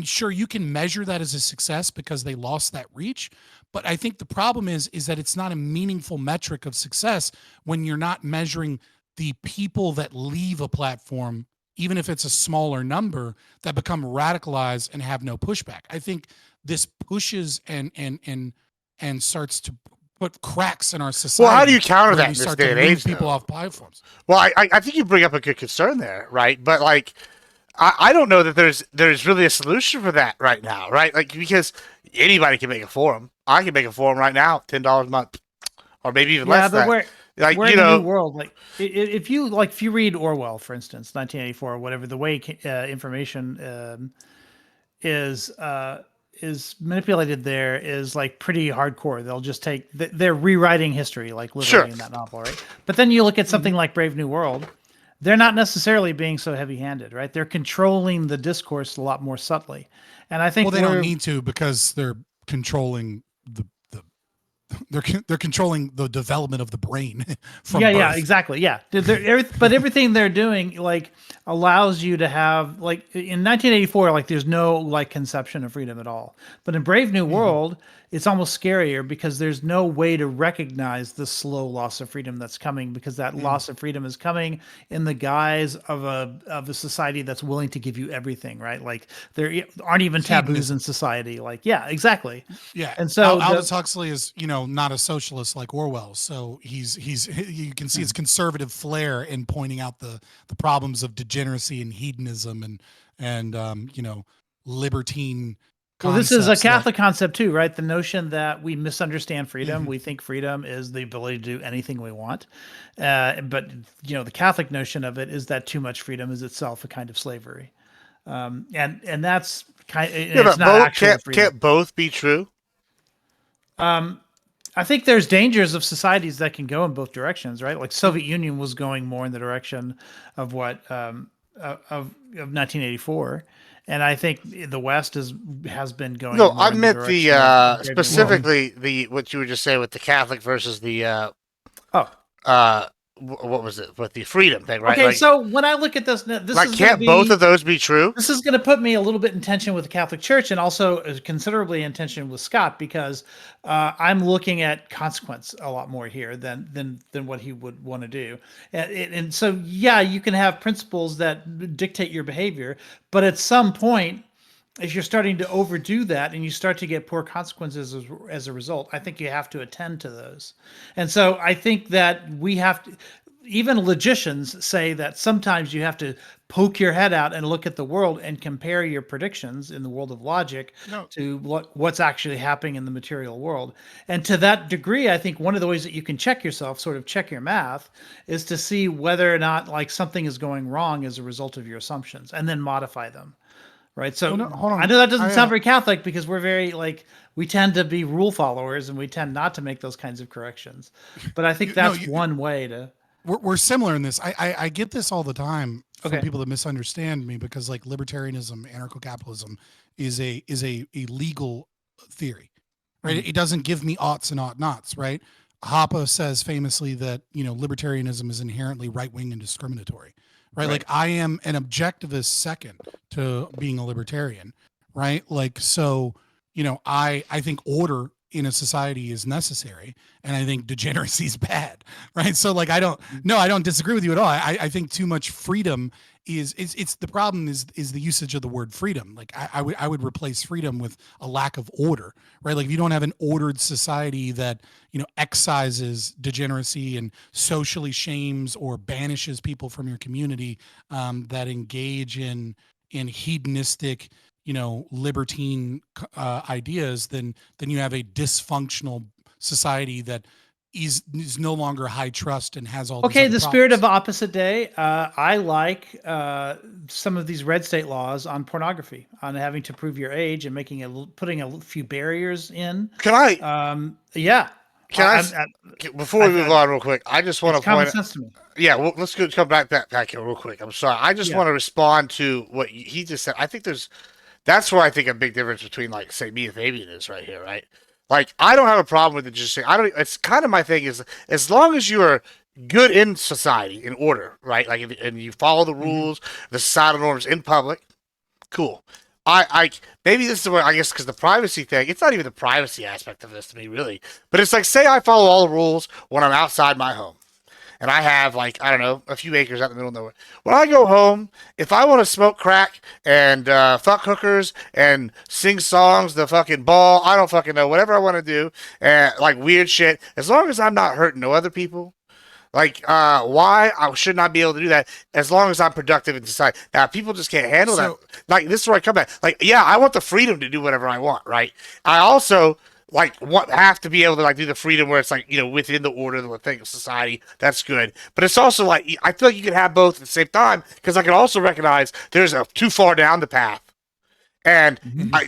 sure, you can measure that as a success because they lost that reach. But I think the problem is that it's not a meaningful metric of success when you're not measuring the people that leave a platform, even if it's a smaller number, that become radicalized and have no pushback. I think this pushes and starts to put cracks in our society. Well, how do you counter that in this day and age? People off platforms. Well, I think you bring up a good concern there, right? But like, I don't know that there's really a solution for that right now, right? Like, because anybody can make a forum. I can make a forum right now, $10 a month, or maybe even less. But Like, we're you in a know, new world. Like if you read Orwell, for instance, 1984 or whatever, the way information is manipulated there is like pretty hardcore. They'll just take they're rewriting history, like literally sure. in that novel, right? But then you look at something like Brave New World, they're not necessarily being so heavy-handed, right? They're controlling the discourse a lot more subtly, and I think Well, they don't need to because they're controlling they're controlling the development of the brain from birth. exactly, yeah. But everything they're doing like allows you to have like in 1984, like there's no like conception of freedom at all. But in Brave New World, it's almost scarier because there's no way to recognize the slow loss of freedom that's coming, because that loss of freedom is coming in the guise of a society that's willing to give you everything, right? Like there aren't even taboos in society. Like, yeah, exactly. Yeah, And so Aldous Huxley is, not a socialist like Orwell, so he's you can see his conservative flair in pointing out the problems of degeneracy and hedonism and libertine. Well, this is a concepts Catholic concept too, right? The notion that we misunderstand freedom. We think freedom is the ability to do anything we want. But, the Catholic notion of it is that too much freedom is itself a kind of slavery. And that's kind of, Yeah, it's but not actual freedom. can't both be true? I think there's dangers of societies that can go in both directions, right? Like Soviet Union was going more in the direction of what of 1984, and I think the West has been going. No, more I in meant direction the of Brave New World. specifically the what you were just saying with the Catholic versus the what was it with the freedom thing, right? Okay, like, so when I look at this like is can't both of those be true? This is going to put me a little bit in tension with the Catholic Church, and also considerably in tension with Scott, because I'm looking at consequence a lot more here than what he would want to do. And so, yeah, you can have principles that dictate your behavior, but at some point, if you're starting to overdo that and you start to get poor consequences as a result, I think you have to attend to those. And so I think that we have to, even logicians say that sometimes you have to poke your head out and look at the world and compare your predictions in the world of logic to what's actually happening in the material world. And to that degree, I think one of the ways that you can check yourself, sort of check your math, is to see whether or not like something is going wrong as a result of your assumptions and then modify them. Right. So hold on. I know that doesn't sound very Catholic, because we're very we tend to be rule followers and we tend not to make those kinds of corrections. But I think that's one way to. We're similar in this. I get this all the time from people that misunderstand me, because like libertarianism, anarcho-capitalism is a legal theory, right? It doesn't give me oughts and ought nots, right? Hoppe says famously that, libertarianism is inherently right-wing and discriminatory. Right? Like I am an objectivist second to being a libertarian, right? Like, so, I think order in a society is necessary, and I think degeneracy is bad, right? So like, I don't disagree with you at all. I think too much freedom it's the problem is the usage of the word freedom. Like I would replace freedom with a lack of order, right? Like if you don't have an ordered society that, excises degeneracy and socially shames or banishes people from your community, that engage in hedonistic, libertine ideas, then you have a dysfunctional society that is no longer high trust and has all these Okay, other the problems. spirit of opposite day. I like some of these red state laws on pornography, on having to prove your age and putting a few barriers in. Can I? Yeah. Before we move on real quick, I just want to common point. sense to me. Yeah, well, let's come back here real quick. I'm sorry. I just want to respond to what he just said. I think that's where I think a big difference between, like, say, me and Fabian is right here, right? Like, I don't have a problem with it just saying, it's kind of my thing is, as long as you are good in society, in order, right? Like, and you follow the rules, the societal norms in public, cool. I maybe this is where, I guess, because the privacy thing, it's not even the privacy aspect of this to me, really. But it's like, say I follow all the rules when I'm outside my home. And I have, like, I don't know, a few acres out in the middle of nowhere. When I go home, if I want to smoke crack and fuck hookers and sing songs, the fucking ball, I don't fucking know, whatever I want to do, and like weird shit, as long as I'm not hurting no other people, like, why I should not be able to do that as long as I'm productive in society. Now, people just can't handle that. Like, this is where I come back. Like, yeah, I want the freedom to do whatever I want, right? I also like what have to be able to like do the freedom where it's like within the order of the thing of society. That's good, but it's also like I feel like you can have both at the same time because I can also recognize there's a too far down the path, and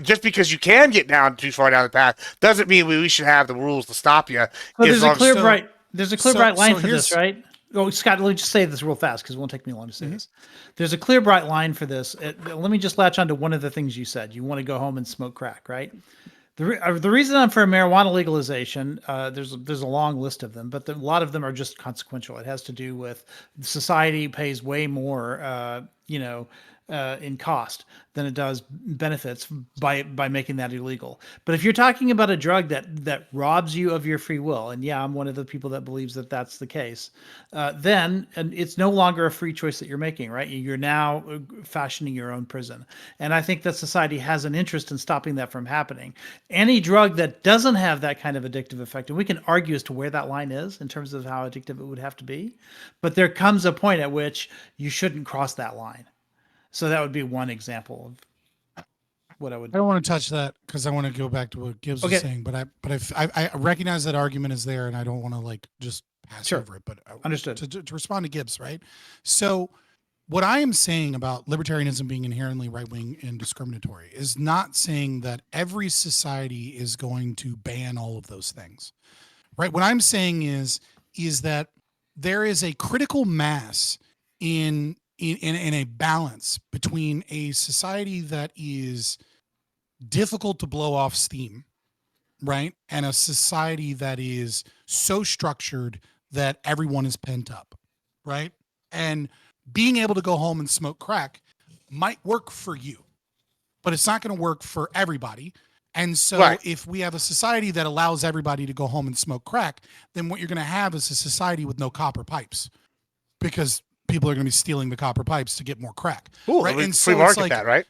just because you can get down too far down the path doesn't mean we should have the rules to stop you. Well, there's a clear bright line for this, right? Oh, Scott, let me just say this real fast because it won't take me long to say this. There's a clear bright line for this. Let me just latch on to one of the things you said. You want to go home and smoke crack, right? The reason I'm for marijuana legalization, there's a long list of them, but a lot of them are just consequential. It has to do with society pays way more, in cost than it does benefits by making that illegal. But if you're talking about a drug that robs you of your free will, and yeah, I'm one of the people that believes that that's the case, then and it's no longer a free choice that you're making, right? You're now fashioning your own prison. And I think that society has an interest in stopping that from happening. Any drug that doesn't have that kind of addictive effect, and we can argue as to where that line is in terms of how addictive it would have to be, but there comes a point at which you shouldn't cross that line. So that would be one example of what I would. I don't want to touch that because I want to go back to what Gibbs was saying, but I recognize that argument is there, and I don't want to like just pass over it. But understood. To respond to Gibbs, right? So what I am saying about libertarianism being inherently right-wing and discriminatory is not saying that every society is going to ban all of those things, right? What I'm saying is that there is a critical mass in a balance between a society that is difficult to blow off steam, right? And a society that is so structured that everyone is pent up, right? And being able to go home and smoke crack might work for you, but it's not going to work for everybody. And so if we have a society that allows everybody to go home and smoke crack, then what you're going to have is a society with no copper pipes because people are going to be stealing the copper pipes to get more crack. Ooh, right? And free market that, right?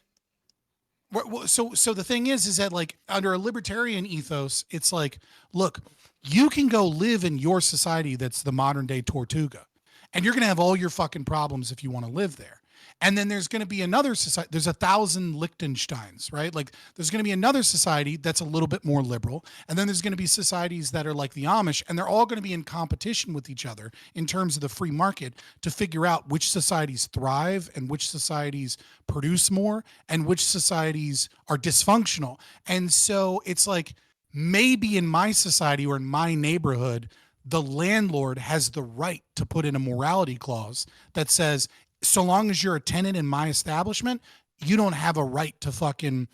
So the thing is that like under a libertarian ethos, it's like, look, you can go live in your society that's the modern day Tortuga, and you're going to have all your fucking problems if you want to live there. And then there's going to be another society. There's 1,000 Liechtensteins, right? Like there's going to be another society that's a little bit more liberal. And then there's going to be societies that are like the Amish, and they're all going to be in competition with each other in terms of the free market to figure out which societies thrive and which societies produce more and which societies are dysfunctional. And so it's like maybe in my society or in my neighborhood, the landlord has the right to put in a morality clause that says, so long as you're a tenant in my establishment, you don't have a right to fucking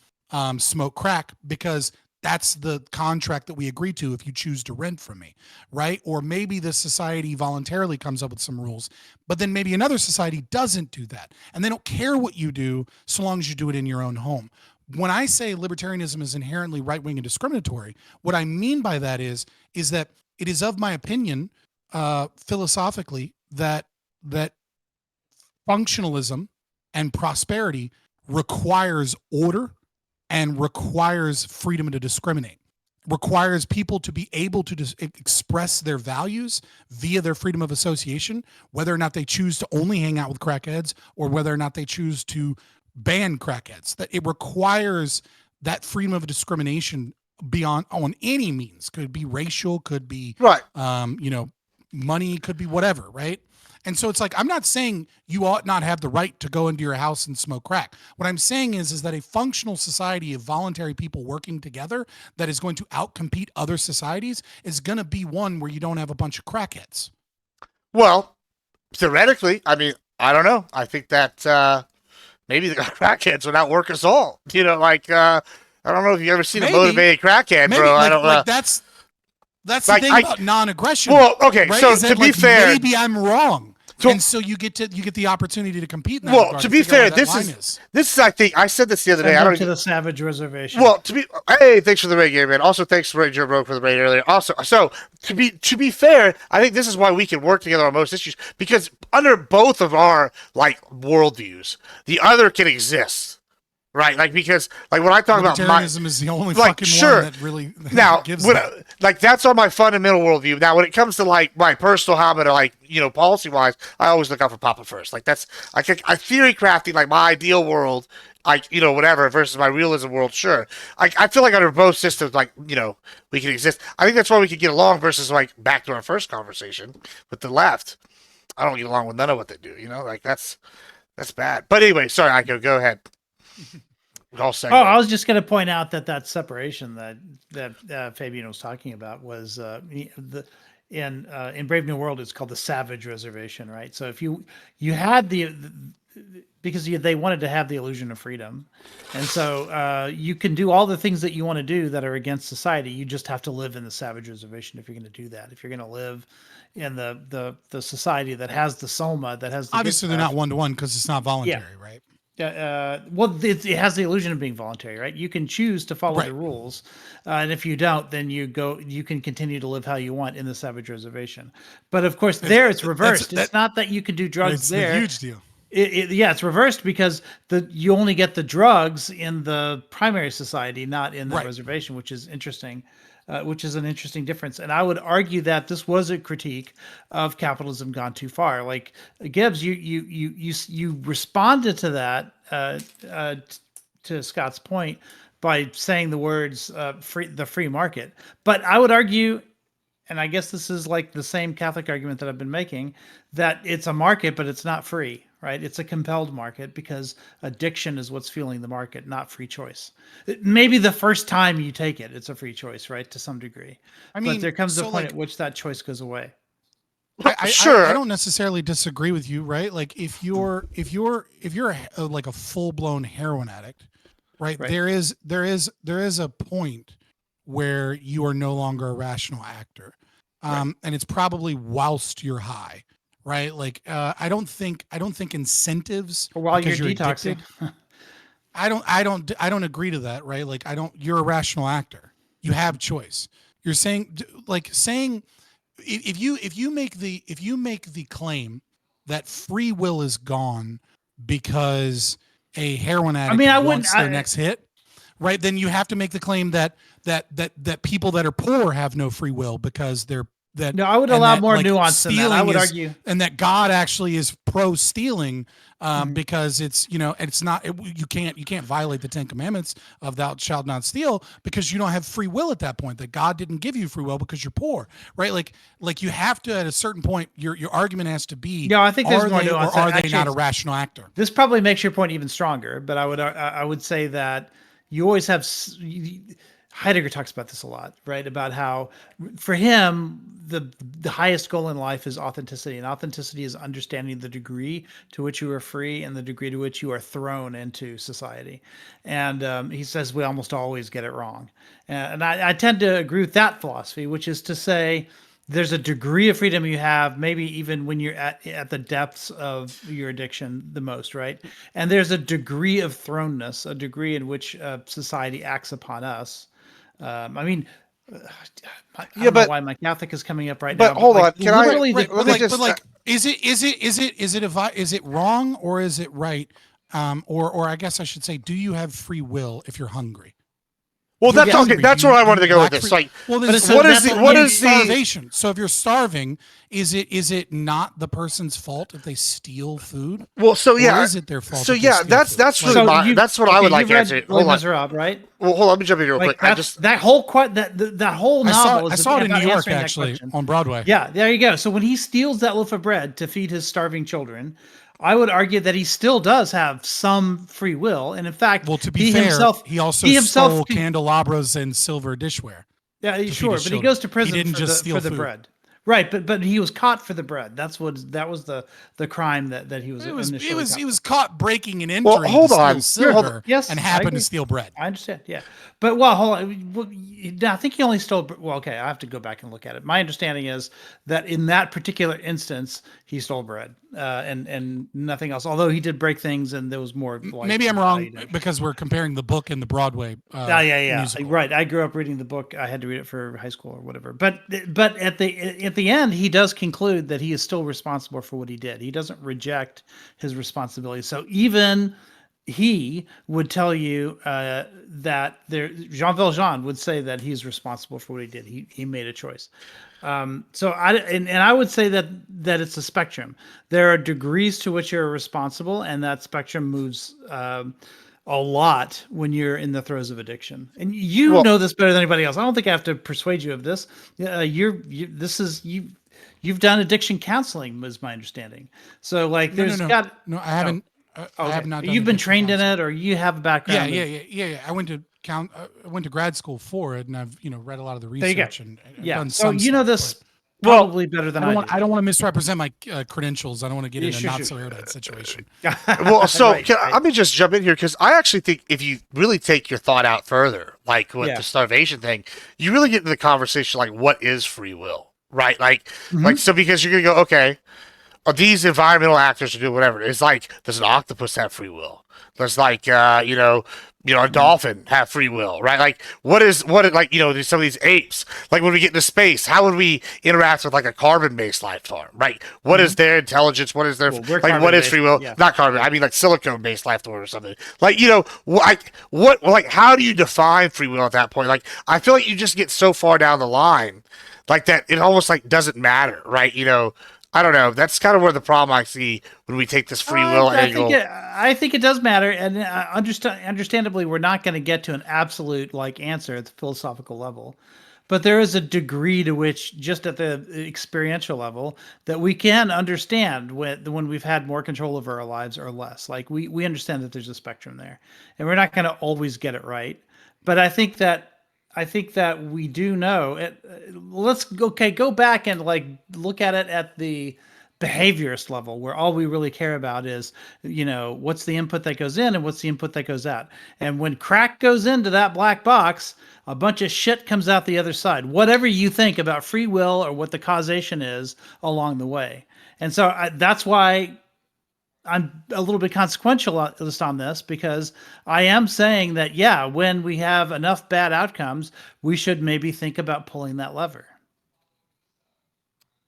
smoke crack because that's the contract that we agree to if you choose to rent from me, right? Or maybe the society voluntarily comes up with some rules, but then maybe another society doesn't do that. And they don't care what you do so long as you do it in your own home. When I say libertarianism is inherently right-wing and discriminatory, what I mean by that is that it is of my opinion, philosophically, that functionalism and prosperity requires order and requires freedom to discriminate, requires people to be able to express their values via their freedom of association, whether or not they choose to only hang out with crackheads or whether or not they choose to ban crackheads. That it requires that freedom of discrimination beyond on any means. Could be racial, could be money, could be whatever, right? And so it's like, I'm not saying you ought not have the right to go into your house and smoke crack. What I'm saying is that a functional society of voluntary people working together that is going to outcompete other societies is going to be one where you don't have a bunch of crackheads. Well, theoretically, I mean, I don't know. I think that maybe the crackheads would outwork us all. I don't know if you've ever seen a motivated crackhead, bro. I don't know. That's the thing about non-aggression. Well, okay, right? so to be fair, maybe I'm wrong. And so you get the opportunity to compete in that. Well, to be fair, this is I think I said this the other day. I don't to the Savage Reservation. Well, hey, thanks for the raid, game, man. Also, thanks for Joe Broke for the raid earlier. Also, so to be fair, I think this is why we can work together on most issues, because under both of our worldviews, the other can exist. Right, because when I talk about libertarianism is the only fucking one that really gives that's on my fundamental worldview. Now, when it comes to my personal habit of policy wise, I always look out for Papa first. That's I theory crafting my ideal world like, whatever, versus my realism world, sure. I feel like under both systems, like, we can exist. I think that's why we could get along versus, like, back to our first conversation with the left. I don't get along with none of what they do, like, that's bad. But anyway, sorry, Aiko, go ahead. I was just going to point out that separation that Fabian was talking about was in Brave New World, it's called the Savage Reservation, right? So if you had because they wanted to have the illusion of freedom, and so you can do all the things that you want to do that are against society. You just have to live in the Savage Reservation if you're going to do that. If you're going to live in the society that has the Soma, that has the obviously they're not 1-to-1 because it's not voluntary, right? Well, it has the illusion of being voluntary, right? You can choose to follow the rules, and if you don't, then you can continue to live how you want in the Savage Reservation. But of course, it's reversed. It's not that you can do drugs there. It's a huge deal. It's reversed because you only get the drugs in the primary society, not in the reservation, which is interesting. Which is an interesting difference. And I would argue that this was a critique of capitalism gone too far. Like Gibbs, you responded to that, to Scott's point, by saying the words the free market. But I would argue, and I guess this is like the same Catholic argument that I've been making, that it's a market, but it's not free. Right? It's a compelled market because addiction is what's fueling the market, not free choice. Maybe the first time you take it, it's a free choice, right? To some degree. But there comes a point at which that choice goes away. I don't necessarily disagree with you, right? Like if you're like a full-blown heroin addict, right? There is a point where you are no longer a rational actor. And it's probably whilst you're high. Right, like I don't think incentives while you're detoxing. I don't agree to that. Right, like you're a rational actor. You have choice. You're saying if you make the claim that free will is gone because a heroin addict wants their next hit, right? Then you have to make the claim that people that are poor have no free will because they're. I would allow more nuance than that. I would argue, and that God actually is pro stealing, because it's it's not you can't violate the 10 Commandments of thou shalt not steal because you don't have free will at that point. That God didn't give you free will because you're poor, right? Like you have to at a certain point your argument has to be. No, I think there's more nuance. Or are they not a rational actor? This probably makes your point even stronger. But I would say that you always have. Heidegger talks about this a lot, right? About how, for him, the highest goal in life is authenticity, and authenticity is understanding the degree to which you are free and the degree to which you are thrown into society. And he says we almost always get it wrong, and I tend to agree with that philosophy, which is to say there's a degree of freedom you have, maybe even when you're at the depths of your addiction the most, right? And there's a degree of thrownness, a degree in which society acts upon us. I mean, I don't know why my Catholic is coming up right now. But hold on, can I? Is it wrong or is it right? Or I guess I should say, do you have free will if you're hungry? Well, that's okay. That's where I wanted to go with this. Like, what is the starvation? So if you're starving, is it not the person's fault if they steal food? Well, so yeah, or is it their fault? So yeah, that's really that's what I would like to answer. Hold on, right? Well, hold on. Let me jump in real quick. That whole novel. I saw it in New York actually on Broadway. Yeah, there you go. So when he steals that loaf of bread to feed his starving children, I would argue that he still does have some free will, and in fact, to be fair, he also stole candelabras and silver dishware. Yeah, sure, but he goes to prison for the bread. Right, but he was caught for the bread. That was the crime that he was. He was caught breaking and entering. Well, hold on, silver, and happened to steal bread. I understand. Yeah, but hold on. I think he only stole. Well, okay, I have to go back and look at it. My understanding is that in that particular instance, he stole bread and nothing else. Although he did break things, and there was more. Maybe I'm wrong because we're comparing the book and the Broadway. Musical. Right. I grew up reading the book. I had to read it for high school or whatever. But at the end, he does conclude that he is still responsible for what he did. He doesn't reject his responsibility. So even he would tell you that Jean Valjean would say that he's responsible for what he did. He made a choice. So I would say that it's a spectrum. There are degrees to which you're responsible, and that spectrum moves a lot when you're in the throes of addiction, and you Well- know this better than anybody else. I don't think I have to persuade you of this. You've done addiction counseling, is my understanding. So like, No, there's no, no. got No, I haven't. I have okay. not. Done You've been addiction trained in counseling. it, or you have a Yeah, background. yeah. I went to I went to grad school for it, and I've read a lot of the There you go. research and I've Yeah. done So some you know stuff, this but Well, probably better than I don't I want. do. I don't want to misrepresent my credentials. I don't want to get Yeah, in a sure, not sure. so erudite situation. Well, so Right, right. let me just jump in here because I actually think if you really take your thought out further, like with Yeah. the starvation thing, you really get into the conversation like what is free will, right? Like, Mhm. so because you're gonna go, okay, these environmental actors are doing whatever. It's like, does an octopus have free will? Does like a dolphin have free will, right? Like like there's some of these apes, like when we get into space, how would we interact with like a carbon-based life form, right? What is their intelligence? What is their Well, we're like? What is carbon-based, free will? yeah. Not carbon. I mean like silicone-based life form or something. Like like how do you define free will at that point? Like I feel like you just get so far down the line, like that it almost like doesn't matter, right? I don't know. That's kind of where the problem I see when we take this free will angle. I think it does matter, and understandably, we're not going to get to an absolute like answer at the philosophical level, but there is a degree to which, just at the experiential level, that we can understand when we've had more control over our lives or less. Like we understand that there's a spectrum there, and we're not going to always get it right. But I think that we do know it. Let's go back and like look at it at the behaviorist level, where all we really care about is, what's the input that goes in and what's the input that goes out. And when crack goes into that black box, a bunch of shit comes out the other side. Whatever you think about free will or what the causation is along the way. And so that's why I'm a little bit consequential on this, because I am saying that, yeah, when we have enough bad outcomes, we should maybe think about pulling that lever.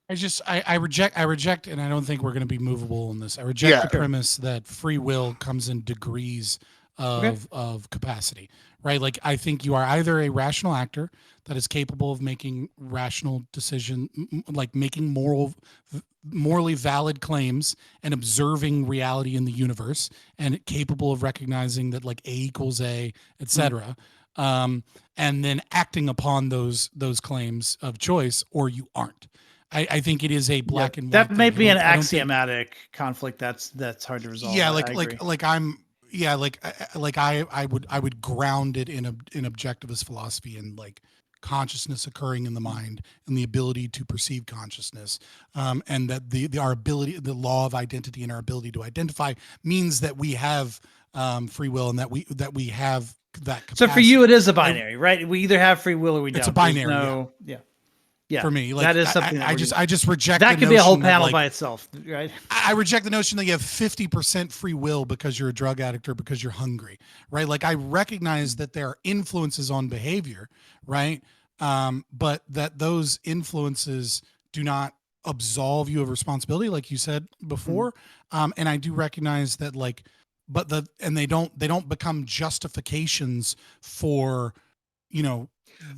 I reject, and I don't think we're going to be movable on this. I reject Yeah. the premise that free will comes in degrees of capacity, right? Like I think you are either a rational actor that is capable of making rational decision, like making morally valid claims and observing reality in the universe, and capable of recognizing that like A equals A, etc. And then acting upon those claims of choice, or you aren't. I think it is a black and white. That may thing. be an I don't think- axiomatic conflict that's hard to resolve. Yeah, I like agree. I would ground it in objectivist philosophy and like consciousness occurring in the mind and the ability to perceive consciousness, and that our ability, the law of identity, and our ability to identify means that we have free will, and that we have that capacity. So for you, it is a binary, right? We either have free will or we don't. It's a binary, Yeah. For me, like that is something I that just reject that the could be a whole notion that, panel like, by itself, right? I reject the notion that you have 50% free will because you're a drug addict or because you're hungry, right? Like I recognize that there are influences on behavior, right? But that those influences do not absolve you of responsibility, like you said before. And I do recognize that, like, they don't become justifications for,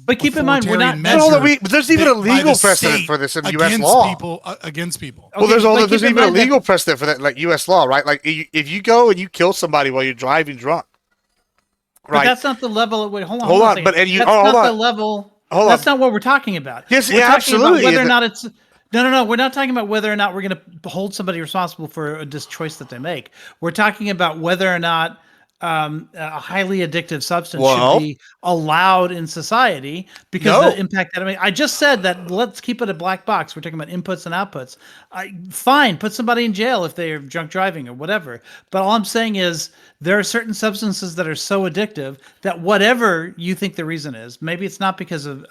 But keep in mind, we're not. authoritarian But there's even a by legal the precedent state for this in U.S. against law. against people. Well, Okay, but there's keep in even a mind that- legal precedent for that, like U.S. law, right? Like if you go and you kill somebody while you're driving drunk, But right? that's not the level. Wait, hold on. Hold a on, second. but- and you- that's hold not the on. level. Hold That's on. not what we're talking about. Yes, we're yeah, talking about absolutely. whether or not it's. No. We're not talking about whether or not we're going to hold somebody responsible for this choice that they make. We're talking about whether or not a highly addictive substance Well- should be allowed in society because No. of the impact that it makes. I just said that let's keep it a black box. We're talking about inputs and outputs. Fine, put somebody in jail if they're drunk driving or whatever. But all I'm saying is there are certain substances that are so addictive that whatever you think the reason is, maybe it's not because of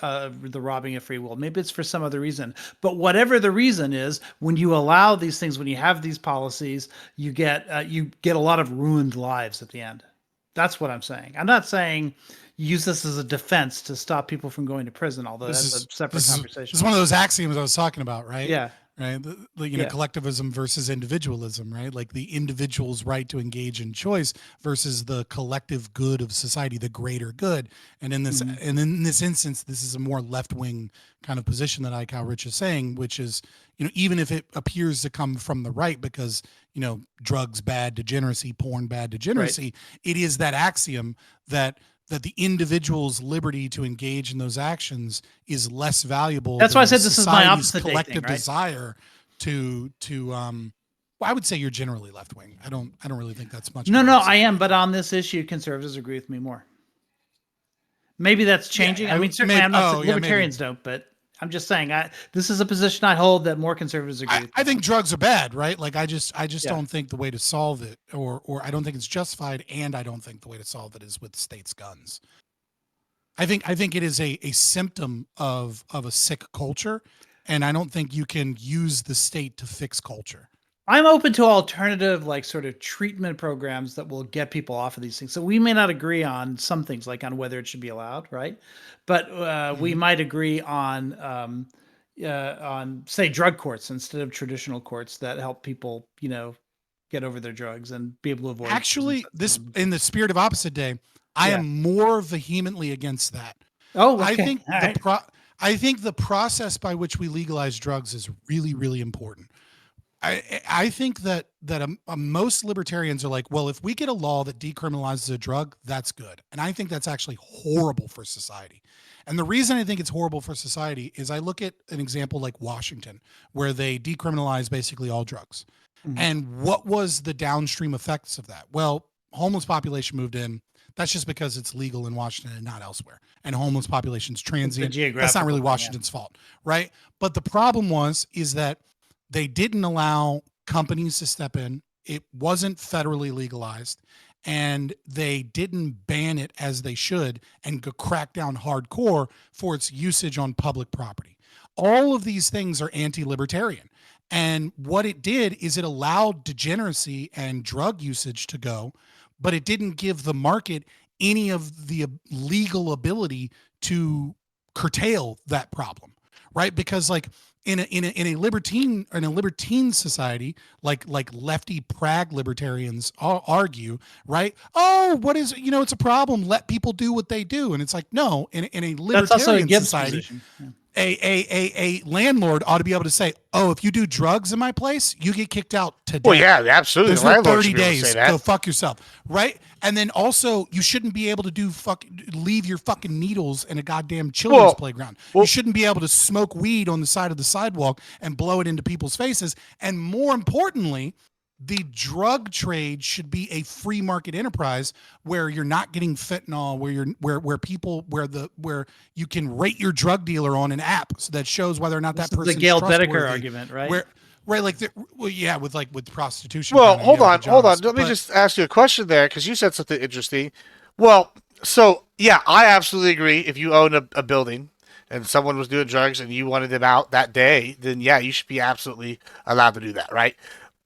the robbing of free will, maybe it's for some other reason. But whatever the reason is, when you allow these things, when you have these policies, you get a lot of ruined lives at the end. That's what I'm saying. I'm not saying use this as a defense to stop people from going to prison, although that's a separate conversation. This is one of those axioms I was talking about, right? Yeah. right? Collectivism versus individualism, right? Like the individual's right to engage in choice versus the collective good of society, the greater good. And in this, and in this instance, this is a more left-wing kind of position that Cal Rich is saying, which is, even if it appears to come from the right because, drugs bad, degeneracy, porn bad, degeneracy, it is that axiom that the individual's liberty to engage in those actions is less valuable. That's why I said this is my opposite collective thing, right? desire to well, I would say you're generally left wing. I don't really think that's much. No, I am, but on this issue, conservatives agree with me more. Maybe that's changing. I mean, certainly I'm not saying libertarians don't, but I'm just saying this is a position I hold that more conservatives agree with. I think drugs are bad, right? Like I just don't think the way to solve it, or I don't think it's justified, and I don't think the way to solve it is with states' guns. I think it is a symptom of a sick culture, and I don't think you can use the state to fix culture. I'm open to alternative, like sort of treatment programs that will get people off of these things. So we may not agree on some things, like on whether it should be allowed, right? But we might agree on say drug courts instead of traditional courts that help people, get over their drugs and be able to avoid. Actually, this in the spirit of opposite day, I am more vehemently against that. Oh, okay. I think the process by which we legalize drugs is really, really important. I think that most libertarians are like, well, if we get a law that decriminalizes a drug, that's good. And I think that's actually horrible for society. And the reason I think it's horrible for society is I look at an example like Washington, where they decriminalized basically all drugs. Mm-hmm. And what was the downstream effects of that? Well, homeless population moved in. That's just because it's legal in Washington and not elsewhere. And homeless population's transient. That's not really Washington's fault, right? But the problem is that they didn't allow companies to step in. It wasn't federally legalized, and they didn't ban it as they should and crack down hardcore for its usage on public property. All of these things are anti-libertarian. And what it did is it allowed degeneracy and drug usage to go, but it didn't give the market any of the legal ability to curtail that problem, right? Because like in a libertine society, like lefty Prague libertarians argue, right? Oh, what is, it's a problem. Let people do what they do. And it's like, no, in a libertarian society, a landlord ought to be able to say, oh, if you do drugs in my place, you get kicked out today. Well, yeah, absolutely. There's no 30 days. Go fuck yourself. Right. And then also you shouldn't be able to leave your fucking needles in a goddamn children's playground. You shouldn't be able to smoke weed on the side of the sidewalk and blow it into people's faces. And more importantly, the drug trade should be a free market enterprise where you're not getting fentanyl, where you can rate your drug dealer on an app so that shows whether or not that person's trustworthy. The Gail Bedecker argument, right? With prostitution. Well, hold on. Let me just ask you a question there, because you said something interesting. Well, so yeah, I absolutely agree. If you own a building and someone was doing drugs and you wanted them out that day, then yeah, you should be absolutely allowed to do that, right?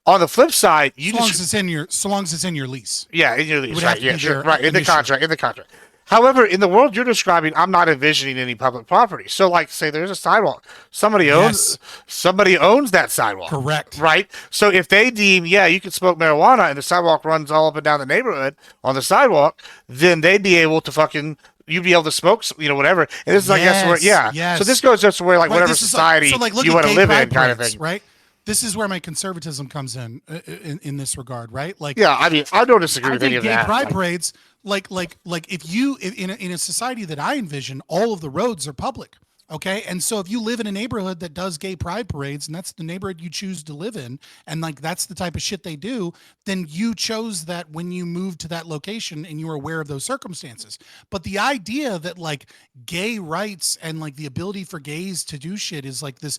On the flip side, so long as it's in your lease. Yeah, in your lease, right? Yeah, sure, right. In the contract. However, in the world you're describing, I'm not envisioning any public property. So, like, say there's a sidewalk, somebody owns that sidewalk. Correct. Right. So if they deem, you can smoke marijuana and the sidewalk runs all up and down the neighborhood on the sidewalk, then they'd be able to you'd be able to smoke, whatever. And this is, I guess, where, Yes. So this goes just to where, like, whatever society you want to live in, kind of thing, right? This is where my conservatism comes in this regard, right? Like, yeah, I mean, I don't disagree with any of that. Gay pride parades, like if you in a society that I envision, all of the roads are public. Okay. And so if you live in a neighborhood that does gay pride parades and that's the neighborhood you choose to live in, and like that's the type of shit they do, then you chose that when you moved to that location and you were aware of those circumstances. But the idea that like gay rights and like the ability for gays to do shit is like this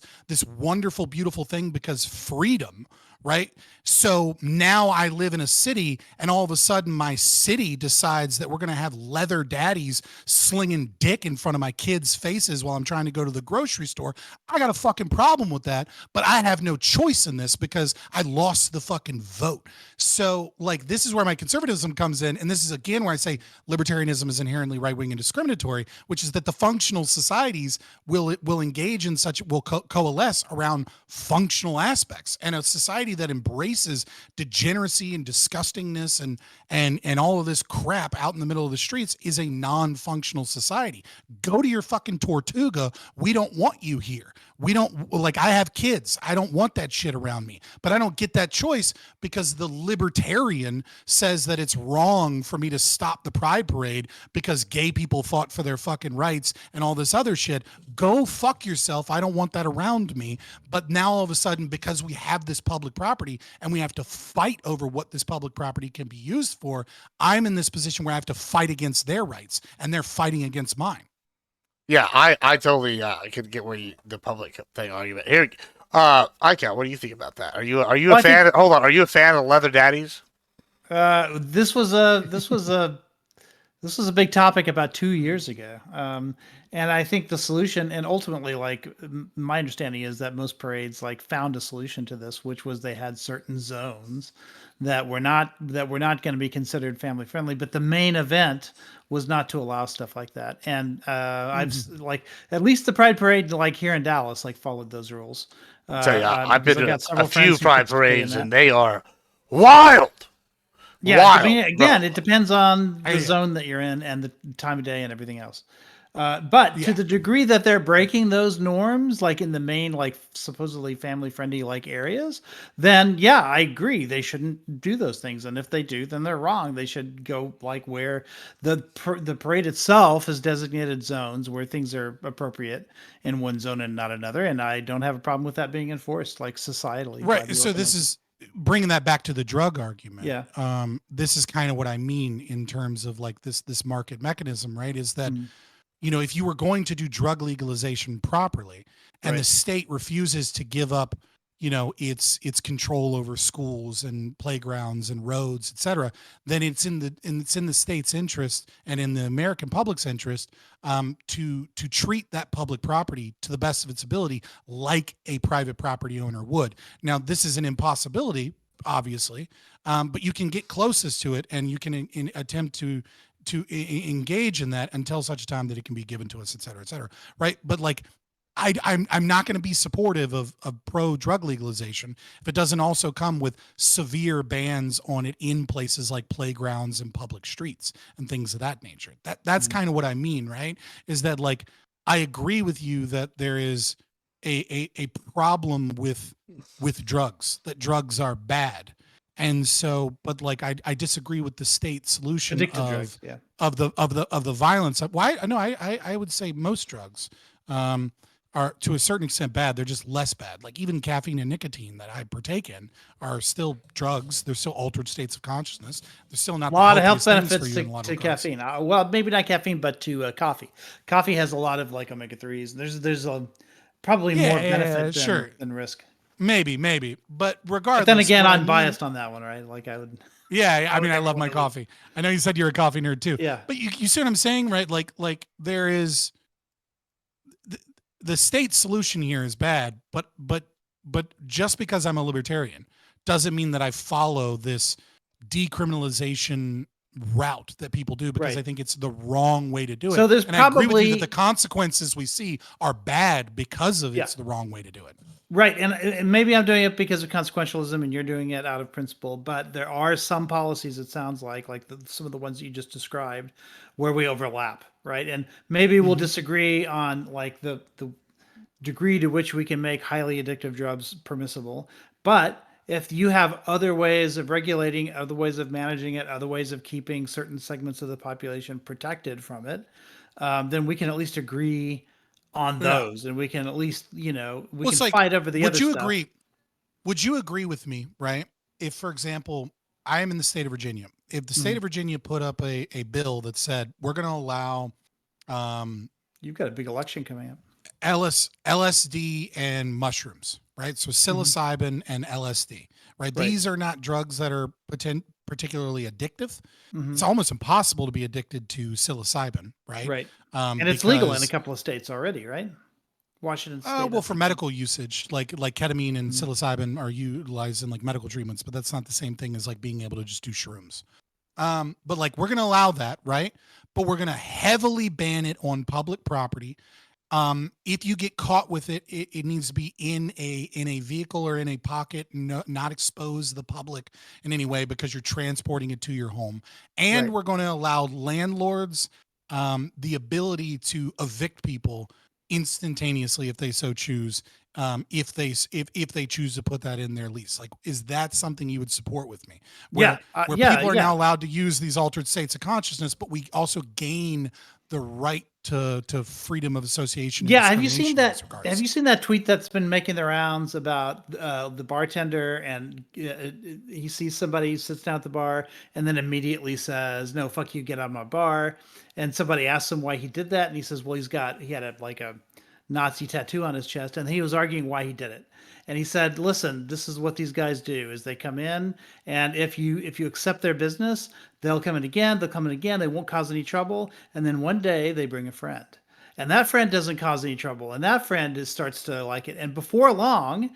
wonderful, beautiful thing because freedom, right? So now I live in a city, and all of a sudden my city decides that we're going to have leather daddies slinging dick in front of my kids' faces while I'm trying to go to the grocery store. I got a fucking problem with that, but I have no choice in this because I lost the fucking vote. So like, this is where my conservatism comes in. And this is again where I say libertarianism is inherently right-wing and discriminatory, which is that the functional societies will engage in such, will coalesce around functional aspects. And a society that embraces degeneracy and disgustingness and all of this crap out in the middle of the streets is a non-functional society. Go to your fucking Tortuga. We don't want you here. We don't, like, I have kids. I don't want that shit around me, but I don't get that choice because the libertarian says that it's wrong for me to stop the Pride Parade because gay people fought for their fucking rights and all this other shit. Go fuck yourself. I don't want that around me. But now all of a sudden, because we have this public property and we have to fight over what this public property can be used for, I'm in this position where I have to fight against their rights and they're fighting against mine. Yeah, I totally could get where the public thing argument here. Ika, what do you think about that? Are you a fan? Hold on, are you a fan of leather daddies? This was a big topic about 2 years ago, and I think the solution, and ultimately, like, my understanding is that most parades like found a solution to this, which was they had certain zones that were not going to be considered family friendly, but the main event was not to allow stuff like that. And I've like, at least the Pride Parade, like here in Dallas, like followed those rules. Tell you, I've been to a few friends who Pride participated in parades, that. and they are wild. Yeah, Wild, again, bro. it depends on the zone that you're in and the time of day and everything else. But to the degree that they're breaking those norms, like in the main, like supposedly family-friendly like areas, then yeah, I agree. They shouldn't do those things. And if they do, then they're wrong. They should go like where the parade itself has designated zones where things are appropriate in one zone and not another. And I don't have a problem with that being enforced like societally. Right. So this is bringing that back to the drug argument. Yeah. This is kind of what I mean in terms of like this market mechanism, right? Is that, you know, if you were going to do drug legalization properly and the state refuses to give up, you know, its control over schools and playgrounds and roads, et cetera, then it's in the state's interest and in the American public's interest to treat that public property to the best of its ability, like a private property owner would. Now, this is an impossibility, obviously, but you can get closest to it, and you can attempt to engage in that until such a time that it can be given to us, et cetera, right? But like, I'm not going to be supportive of pro drug legalization if it doesn't also come with severe bans on it in places like playgrounds and public streets and things of that nature. That's kind of what I mean, right? Is that like, I agree with you that there is a problem with drugs, that drugs are bad. And so, but like, I disagree with the state solution of the violence. Why? No, I would say most drugs are to a certain extent bad. They're just less bad. Like even caffeine and nicotine that I partake in are still drugs. They're still altered states of consciousness. They're still not a lot of health healthiest benefits things for you in a lot to of regards. caffeine. Well, maybe not caffeine, but to coffee. Coffee has a lot of like omega-3s. There's a probably more benefit than risk. Maybe, but regardless. But then again, I'm biased on that one, right? Like I would. Yeah, I mean, I love my coffee. I know you said you're a coffee nerd too. Yeah. But you see what I'm saying, right? Like there is the state solution here is bad, but just because I'm a libertarian doesn't mean that I follow this decriminalization route that people do, because I think it's the wrong way to do it. So there's and probably I agree with you that the consequences we see are bad because of it's the wrong way to do it. Right. And maybe I'm doing it because of consequentialism and you're doing it out of principle, but there are some policies, it sounds like some of the ones that you just described, where we overlap, right? And maybe we'll disagree on like the degree to which we can make highly addictive drugs permissible. But if you have other ways of regulating, other ways of managing it, other ways of keeping certain segments of the population protected from it, then we can at least agree on those, and we can at least, we can fight over the other stuff. Would you agree with me, right? If, for example, I am in the state of Virginia, if the state of Virginia put up a bill that said we're going to allow, you've got a big election coming up, LSD and mushrooms, right? So psilocybin and LSD, right? Right. These are not drugs that are particularly addictive. Mhm. It's almost impossible to be addicted to psilocybin, right? Right. And it's legal in a Because couple of states already, right? Washington State. well, I for think. medical usage, like ketamine and Mhm. psilocybin are utilized in like medical treatments, but that's not the same thing as like being able to just do shrooms. But like we're gonna allow that, right? But we're gonna heavily ban it on public property. If you get caught with it, it needs to be in a vehicle or in a pocket, not expose the public in any way because you're transporting it to your home. And Right. we're going to allow landlords the ability to evict people instantaneously if they so choose. If they choose to put that in their lease, like, is that something you would support with me? Yeah. Where Yeah. people are Yeah. now allowed to use these altered states of consciousness, but we also gain the right to freedom of association. And Yeah, have you seen discrimination in that? those regards. Have you seen that tweet that's been making the rounds about the bartender and he sees somebody, sits down at the bar, and then immediately says, "No, fuck you, get out of my bar." And somebody asks him why he did that, and he says, "Well, he had a Nazi tattoo on his chest," and he was arguing why he did it. And he said, "Listen, this is what these guys do: is they come in, and if you accept their business, they'll come in again, they'll come in again, they won't cause any trouble, and then one day they bring a friend." And that friend doesn't cause any trouble, and that friend starts to like it, and before long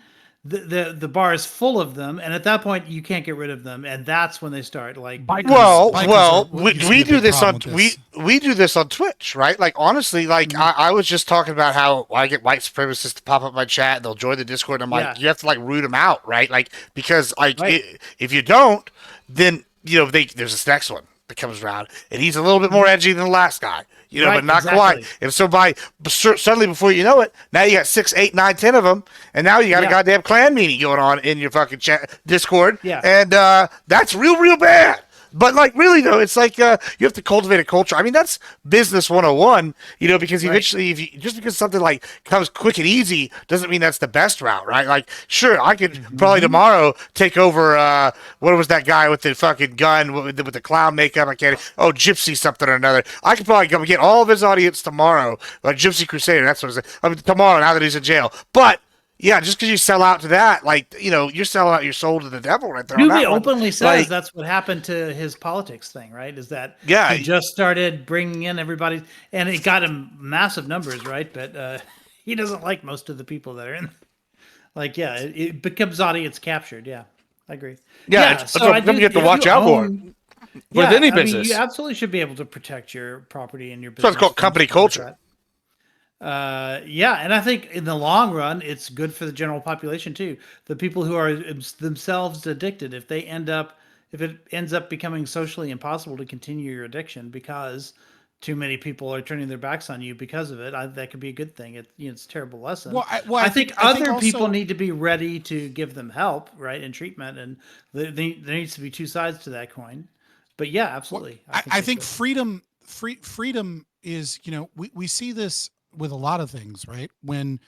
the bar is full of them, and at that point you can't get rid of them, and that's when they start like Bikers- Well, bikers well, are- we, you see we a do big this on problem with we do this on Twitch, right? Like honestly, like Mhm. I was just talking about how I get white supremacists to pop up my chat, and they'll join the Discord, and I'm Yeah. like, you have to like root them out, right? Like because like Right. if you don't, then there's this next one that comes around, and he's a little bit more edgy than the last guy, Right, but not exactly. quite. And so suddenly before you know it, now you got 6, 8, 9, 10 of them, and now you got a Yeah. goddamn clan meeting going on in your fucking chat Discord, Yeah. and that's real bad. But like really though, it's like you have to cultivate a culture. I mean, that's business 101, because Right. eventually just because something like comes quick and easy doesn't mean that's the best route, right? Like sure, I could probably tomorrow take over what was that guy with the fucking gun with the clown makeup? I can't Gypsy something or another. I could probably come get all of his audience tomorrow. Gypsy Crusader, that's what I mean, tomorrow now that he's in jail. But yeah, just because you sell out to that, like, you're selling out your soul to the devil right there. on Newby that one. openly says Like, that's what happened to his politics thing, right? Is that Yeah. he just started bringing in everybody, and it got him massive numbers, right? But he doesn't like most of the people that are in. Like, yeah, it becomes audience captured. Yeah, I agree. Yeah, that's what I you have to if watch you out for. own- With any I mean, business. you absolutely should be able to protect your property and your So business. it's called from company stuff like culture. that. Yeah, and I think in the long run, it's good for the general population too. The people who are themselves addicted, if it ends up becoming socially impossible to continue your addiction because too many people are turning their backs on you because of it, that could be a good thing. It's a terrible lesson. Well, I think other people also- need to be ready to give them help, right, and treatment, and there needs to be two sides to that coin. But yeah, absolutely. I think they should. freedom is, we see this with a lot of things, right? When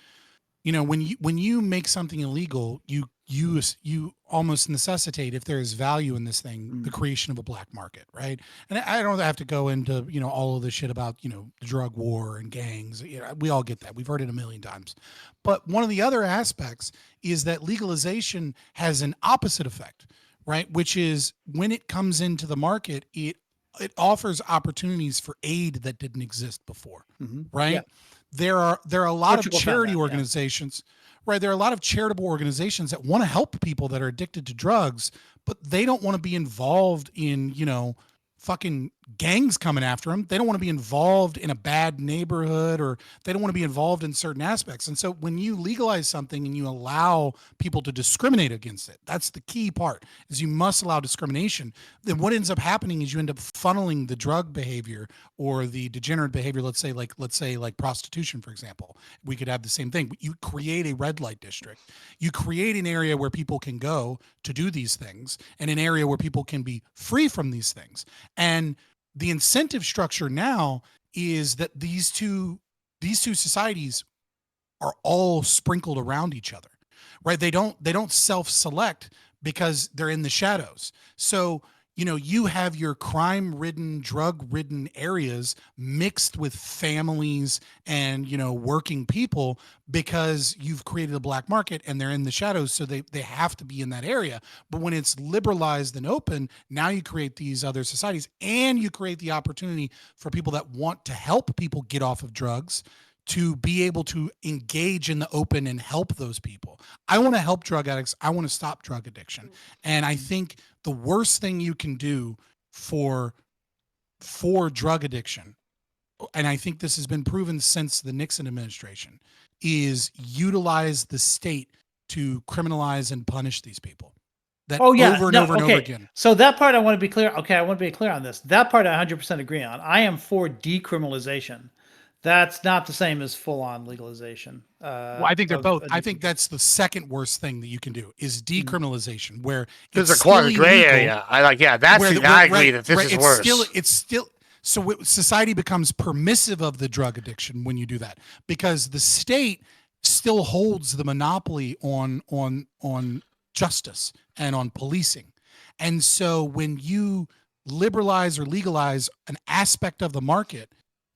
you make something illegal, you almost necessitate, if there is value in this thing, the creation of a black market, right? And I don't have to go into all of the shit about the drug war and gangs. We all get that. We've heard it a million times. But one of the other aspects is that legalization has an opposite effect, right? Which is when it comes into the market, it offers opportunities for aid that didn't exist before, right? Yeah. There are a lot of Portugal found charity that, yeah. organizations, right? There are a lot of charitable organizations that want to help people that are addicted to drugs, but they don't want to be involved in, fucking gangs coming after them. They don't want to be involved in a bad neighborhood, or they don't want to be involved in certain aspects. And so when you legalize something and you allow people to discriminate against it, that's the key part, is you must allow discrimination. Then what ends up happening is you end up funneling the drug behavior or the degenerate behavior. Let's say like prostitution, for example. We could have the same thing. You create a red light district. You create an area where people can go to do these things, and an area where people can be free from these things. And the incentive structure now is that these two societies are all sprinkled around each other, right? They don't self-select because they're in the shadows. So, you have your crime-ridden, drug-ridden areas mixed with families and, working people because you've created a black market and they're in the shadows, so they have to be in that area. But when it's liberalized and open, now you create these other societies and you create the opportunity for people that want to help people get off of drugs to be able to engage in the open and help those people. I want to help drug addicts. I want to stop drug addiction. And I think the worst thing you can do for drug addiction, and I think this has been proven since the Nixon administration, is utilize the state to criminalize and punish these people. That over and over and over again. So that part I want to be clear. Okay, I want to be clear on this. That part I 100% agree on. I am for decriminalization. That's not the same as full-on legalization. Well, I think they're both. I think that's the second worst thing that you can do is decriminalization, where there's a quasi gray area. I agree that this is worse. It's still so society becomes permissive of the drug addiction when you do that, because the state still holds the monopoly on justice and on policing. And so when you liberalize or legalize an aspect of the market,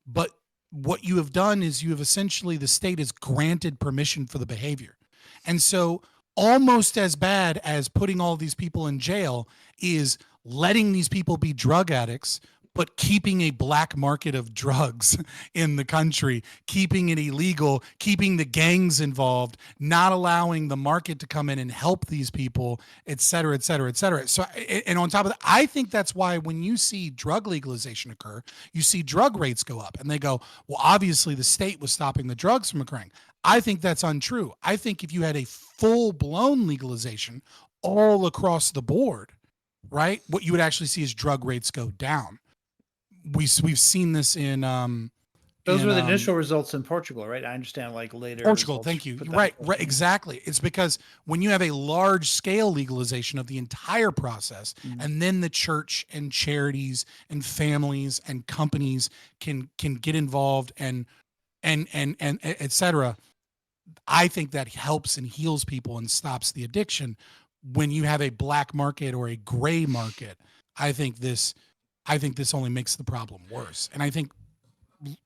but what you have done is you have essentially, the state has granted permission for the behavior. And so almost as bad as putting all these people in jail is letting these people be drug addicts, but keeping a black market of drugs in the country, keeping it illegal, keeping the gangs involved, not allowing the market to come in and help these people, et cetera, et cetera, et cetera. So, and on top of that, I think that's why when you see drug legalization occur, you see drug rates go up and they go, well, obviously the state was stopping the drugs from occurring. I think that's untrue. I think if you had a full-blown legalization all across the board, right, what you would actually see is drug rates go down. We've seen this in those were the initial results in Portugal, right? I understand, like later Portugal. results, Thank you. Right, exactly. It's because when you have a large scale legalization of the entire process, and then the church and charities and families and companies can get involved and et cetera, I think that helps and heals people and stops the addiction. When you have a black market or a gray market, I think this only makes the problem worse. And I think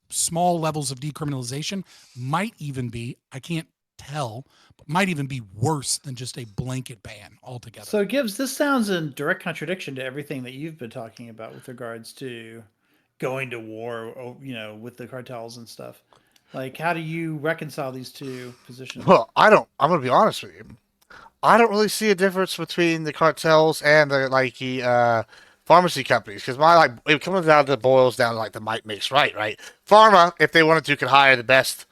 small levels of decriminalization might even be, I can't tell, but might even be worse than just a blanket ban altogether. So this sounds in direct contradiction to everything that you've been talking about with regards to going to war, with the cartels and stuff. Like, how do you reconcile these two positions? Well, I'm going to be honest with you. I don't really see a difference between the cartels and the pharmacy companies, because it comes down to, boils down to the might makes right. Pharma, if they wanted to, could hire the best,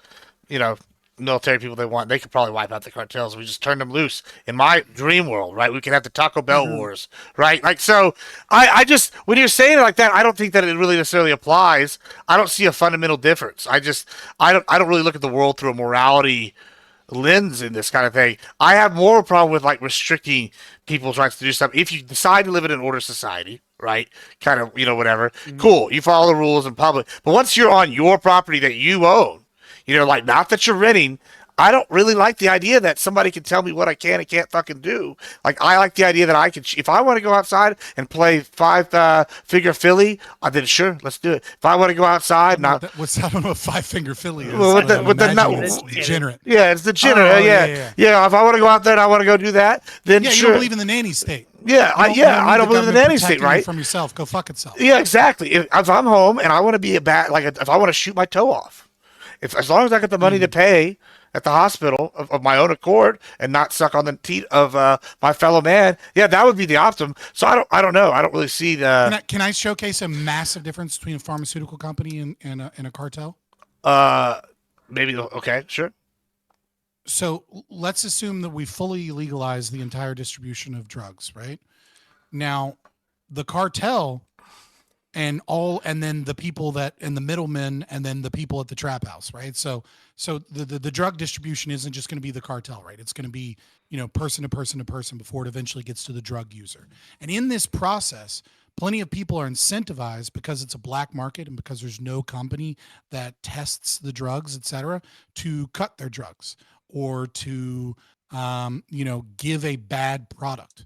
military people they want. They could probably wipe out the cartels. We just turn them loose. In my dream world, right, we can have the Taco Bell wars, right? So I just, when you're saying it like that, I don't think that it really necessarily applies. I don't see a fundamental difference. I don't really look at the world through a morality lens in this kind of thing. I have more of a problem with restricting people's rights to do stuff. If you decide to live in an order society, right, kind of, whatever, cool, you follow the rules in public. But once you're on your property that you own, not that you're renting, I don't really like the idea that somebody can tell me what I can and can't fucking do. I like the idea that I can, if I want to go outside and play five-finger Philly, then sure, let's do it. If I want to go outside, what's that on a five-finger Philly? Well, it's degenerate. Yeah, it's degenerate. Yeah. If I want to go out there and I want to go do that, then sure. You don't believe in the nanny state. Yeah, I don't believe in the nanny state, right? From yourself, go fuck itself. Yeah, exactly. If I'm home and I want to be if I want to shoot my toe off, as long as I got the money to pay at the hospital of my own accord and not suck on the teat of my fellow man, yeah, that would be the optimum. So I don't know. I don't really see the. Can I showcase a massive difference between a pharmaceutical company and a cartel? Maybe. Okay, sure. So let's assume that we fully legalize the entire distribution of drugs, right? Now, the cartel and then the people and the middlemen, and then the people at the trap house, right? So the drug distribution isn't just going to be the cartel, right? It's going to be, person to person to person before it eventually gets to the drug user. And in this process, plenty of people are incentivized, because it's a black market and because there's no company that tests the drugs, et cetera, to cut their drugs or to, give a bad product.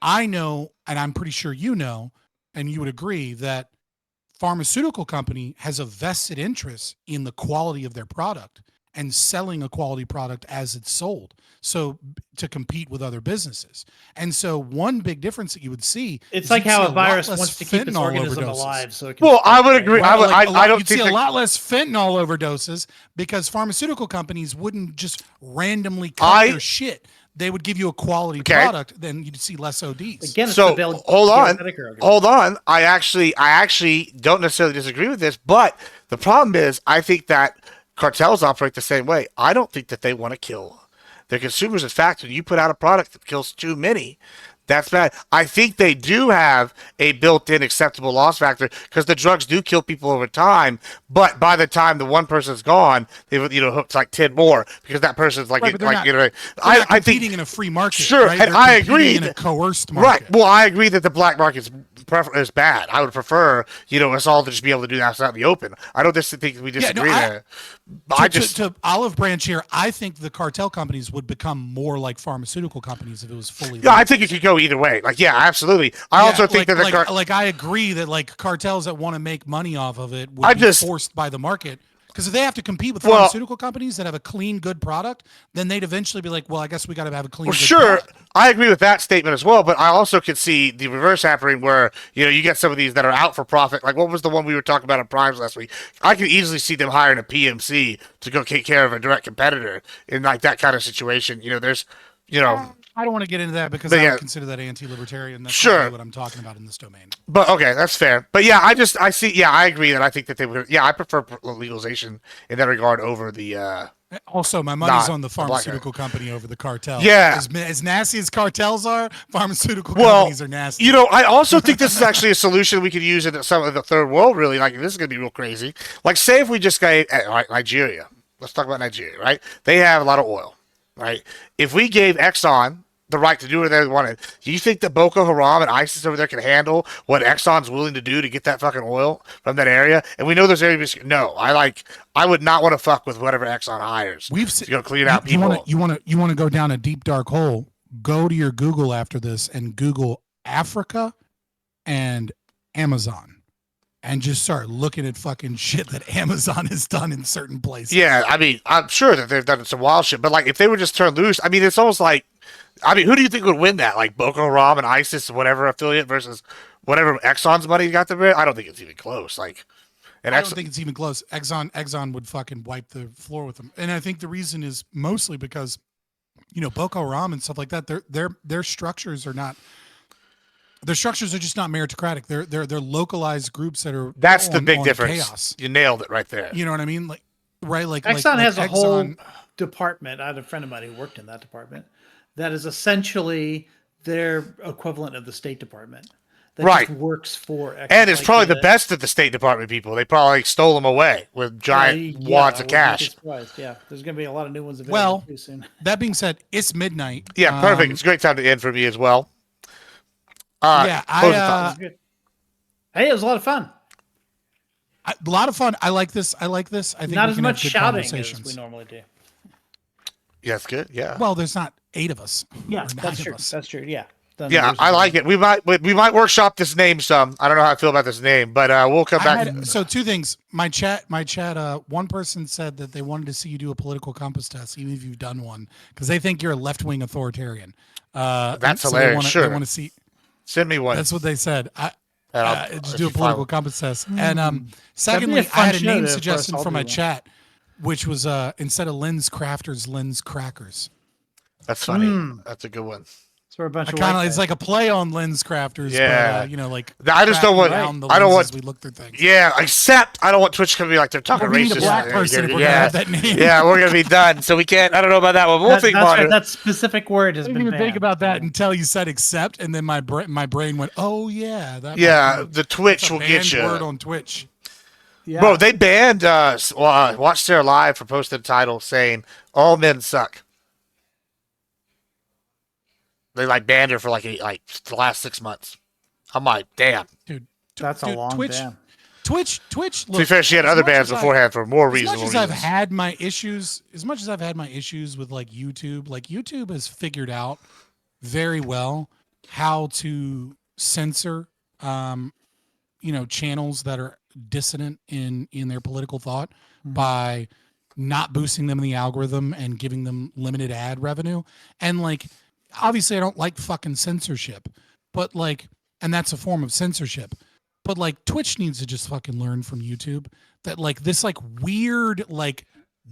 I know, and I'm pretty sure you know, and you would agree that pharmaceutical company has a vested interest in the quality of their product and selling a quality product as it's sold. So to compete with other businesses. And so one big difference that you would see It's is like you'd how see a lot virus less wants to keep its fentanyl organism overdoses. alive. So it can Well, I spread, would right? agree. Right? I don't you'd think see a that- lot less fentanyl overdoses because pharmaceutical companies wouldn't just randomly cut their shit. They would give you a quality product, then you'd see less ODs. Again, it's So the Bill hold on, Gates Medicare argument. hold on. I actually don't necessarily disagree with this, but the problem is, I think that cartels operate the same way. I don't think that they want to kill their consumers. In fact, when you put out a product that kills too many, that's bad. I think they do have a built-in acceptable loss factor because the drugs do kill people over time. But by the time the one person's gone, they it's like 10 more because that person's like, Right, but they're not- you know. They're not I think competing in a free market. Sure, right? and They're I competing agree in a that- coerced market. right. Well, I agree that the black market is bad. I would prefer, us all to just be able to do that out in the open. I don't just think we disagree there. But to olive branch here, I think the cartel companies would become more like pharmaceutical companies if it was fully. yeah, I think it could go either way. Like, yeah, absolutely. I also think that I agree that like cartels that want to make money off of it would I be just- forced by the market. Because if they have to compete with Well- pharmaceutical companies that have a clean, good product, then they'd eventually be like, well, I guess we got to have a clean, Well, good sure, product. I agree with that statement as well, but I also could see the reverse happening where, you get some of these that are out for profit. Like, what was the one we were talking about at Primes last week? I could easily see them hiring a PMC to go take care of a direct competitor in like that kind of situation. There's, I don't want to get into that because But I yeah. would consider that anti-libertarian. That's Sure. not really what I'm talking about in this domain. but okay, that's fair. But yeah, I see. Yeah, I agree that I think that they would. Yeah, I prefer legalization in that regard over the. Also, my money's Not on the the black pharmaceutical company over the cartel. Yeah. As nasty as cartels are, pharmaceutical Well, companies are nasty. I also think this is actually a solution we could use in some of the third world. Really, like this is gonna be real crazy. Like, say if we just got Nigeria. Let's talk about Nigeria, right? They have a lot of oil, right? If we gave Exxon the right to do whatever they wanted, do you think that Boko Haram and ISIS over there can handle what Exxon's willing to do to get that fucking oil from that area? And we know those areas. No, I would not want to fuck with whatever Exxon hires. To go clean out people. You want to go down a deep dark hole? Go to your Google after this and Google Africa and Amazon. And just start looking at fucking shit that Amazon has done in certain places. Yeah, I mean, I'm sure that they've done some wild shit, but like if they were just turned loose, I mean, it's almost like, who do you think would win that? Like Boko Haram and ISIS, whatever affiliate versus whatever Exxon's money got to bid? I don't think it's even close. Like, and I don't think it's even close. Exxon would fucking wipe the floor with them. And I think the reason is mostly because, Boko Haram and stuff like that, their structures are not. Their structures are just not meritocratic. They're localized groups that are. That's the big on difference. Chaos. You nailed it right there. You know what I mean? Like, right? Like Exxon has a Exxon, whole department. I had a friend of mine who worked in that department. That is essentially their equivalent of the State Department. That Right. just works for Exxon. And it's probably the best of the State Department people. They probably stole them away with giant wads of cash. Yeah, there's going to be a lot of new ones available Well, pretty soon. That being said, it's midnight. Yeah, perfect. It's a great time to end for me as well. Yeah, closing thoughts. Good. Hey, it was a lot of fun. A lot of fun. I like this. I think Not we as can have much good shouting as conversations. we normally do. Yeah, that's good. Yeah. Well, there's not 8 of us. Yeah, Or 9 that's of true. us. That's true. Yeah. Yeah, I like it. We might workshop this name some. I don't know how I feel about this name, but we'll come back. So 2 things. My chat. One person said that they wanted to see you do a political compass test, even if you've done one, because they think you're a left-wing authoritarian. That's so hilarious. Sure. They want to see. Send me one. That's what they said. Just if do a you political find- compass test. And secondly, fun I had a show name to- for us suggestion all from to my do one. chat, which was instead of Lens Crafters, Lens Crackers. That's funny. That's a good one. So we're a bunch of Kind white of, it's guys. like a play on Lens Crafters. Yeah. But, like I just don't want. around the I don't lenses want. we look through things. Yeah, except I don't want Twitch to be like they're talking Well, we need racist. a black person if we're gonna yeah, have that name. yeah, we're gonna be done. So we can't. I don't know about that one. We'll think that's about right. it. That specific word has I didn't been even think banned. about that until you said accept, and then my brain went, "Oh yeah, that Yeah, might be- the Twitch that's a will get banned you. word on Twitch." Yeah. Bro, they banned Watch Sarah Live for posting a title saying all men suck. They banned her for the last 6 months. I'm like, damn. Dude, That's a long Twitch. ban. Twitch. To be Look, fair, she had as other much bans as beforehand for more As reasonable much as I've reasons. had my issues, with YouTube, YouTube has figured out very well how to censor, channels that are dissonant in their political thought by not boosting them in the algorithm and giving them limited ad revenue. And like, obviously I don't like fucking censorship, but like, and that's a form of censorship, but like Twitch needs to just fucking learn from YouTube that like this like weird like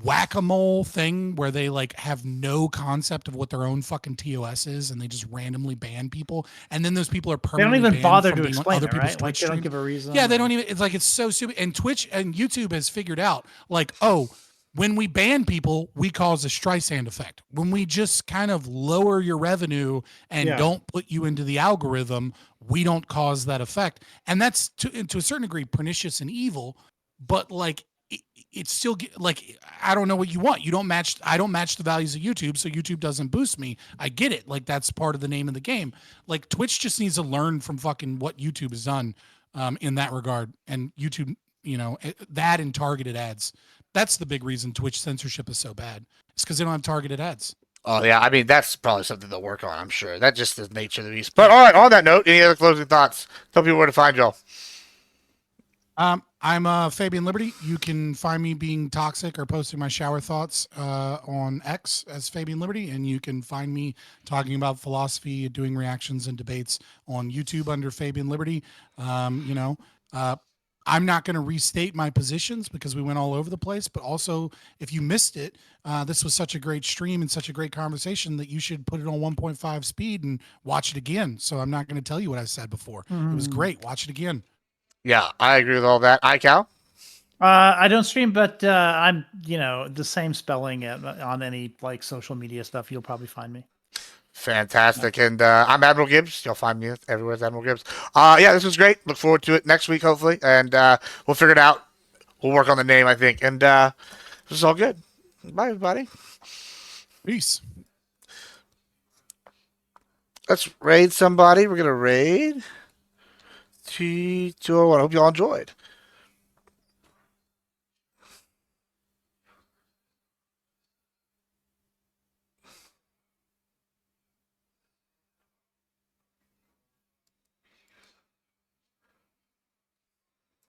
whack-a-mole thing where they like have no concept of what their own fucking TOS is and they just randomly ban people, and then those people are They don't permanently even banned bother from to being on explain other it, people's right? Like Twitch they don't streams. give a reason. Yeah, they don't even. It's like it's so stupid. And Twitch and YouTube has figured out like, oh, when we ban people, we cause a Streisand effect. When we just kind of lower your revenue and Yeah. don't put you into the algorithm, we don't cause that effect. And that's to a certain degree pernicious and evil. But like, it's still like, I don't know what you want. I don't match the values of YouTube, so YouTube doesn't boost me. I get it. Like that's part of the name of the game. Like Twitch just needs to learn from fucking what YouTube has done in that regard. And YouTube, that and targeted ads. That's the big reason Twitch censorship is so bad. It's because they don't have targeted ads. Oh yeah, I mean that's probably something they'll work on. I'm sure that's just the nature of the beast. But all right, on that note, any other closing thoughts? Tell people where to find y'all. I'm Fabian Liberty. You can find me being toxic or posting my shower thoughts on X as Fabian Liberty, and you can find me talking about philosophy, doing reactions and debates on YouTube under Fabian Liberty. I'm not going to restate my positions because we went all over the place, but also if you missed it, this was such a great stream and such a great conversation that you should put it on 1.5 speed and watch it again. So I'm not going to tell you what I said before. It was great. Watch it again. Yeah, I agree with all that. iCal? I don't stream, but I'm the same spelling on any like social media stuff. You'll probably find me. Fantastic. And I'm Admiral Gibbs. You'll find me everywhere as Admiral Gibbs. Yeah, this was great. Look forward to it next week, hopefully. And we'll figure it out. We'll work on the name, I think. And this is all good. Bye, everybody. Peace. Let's raid somebody. We're going to raid T201. I hope you all enjoyed.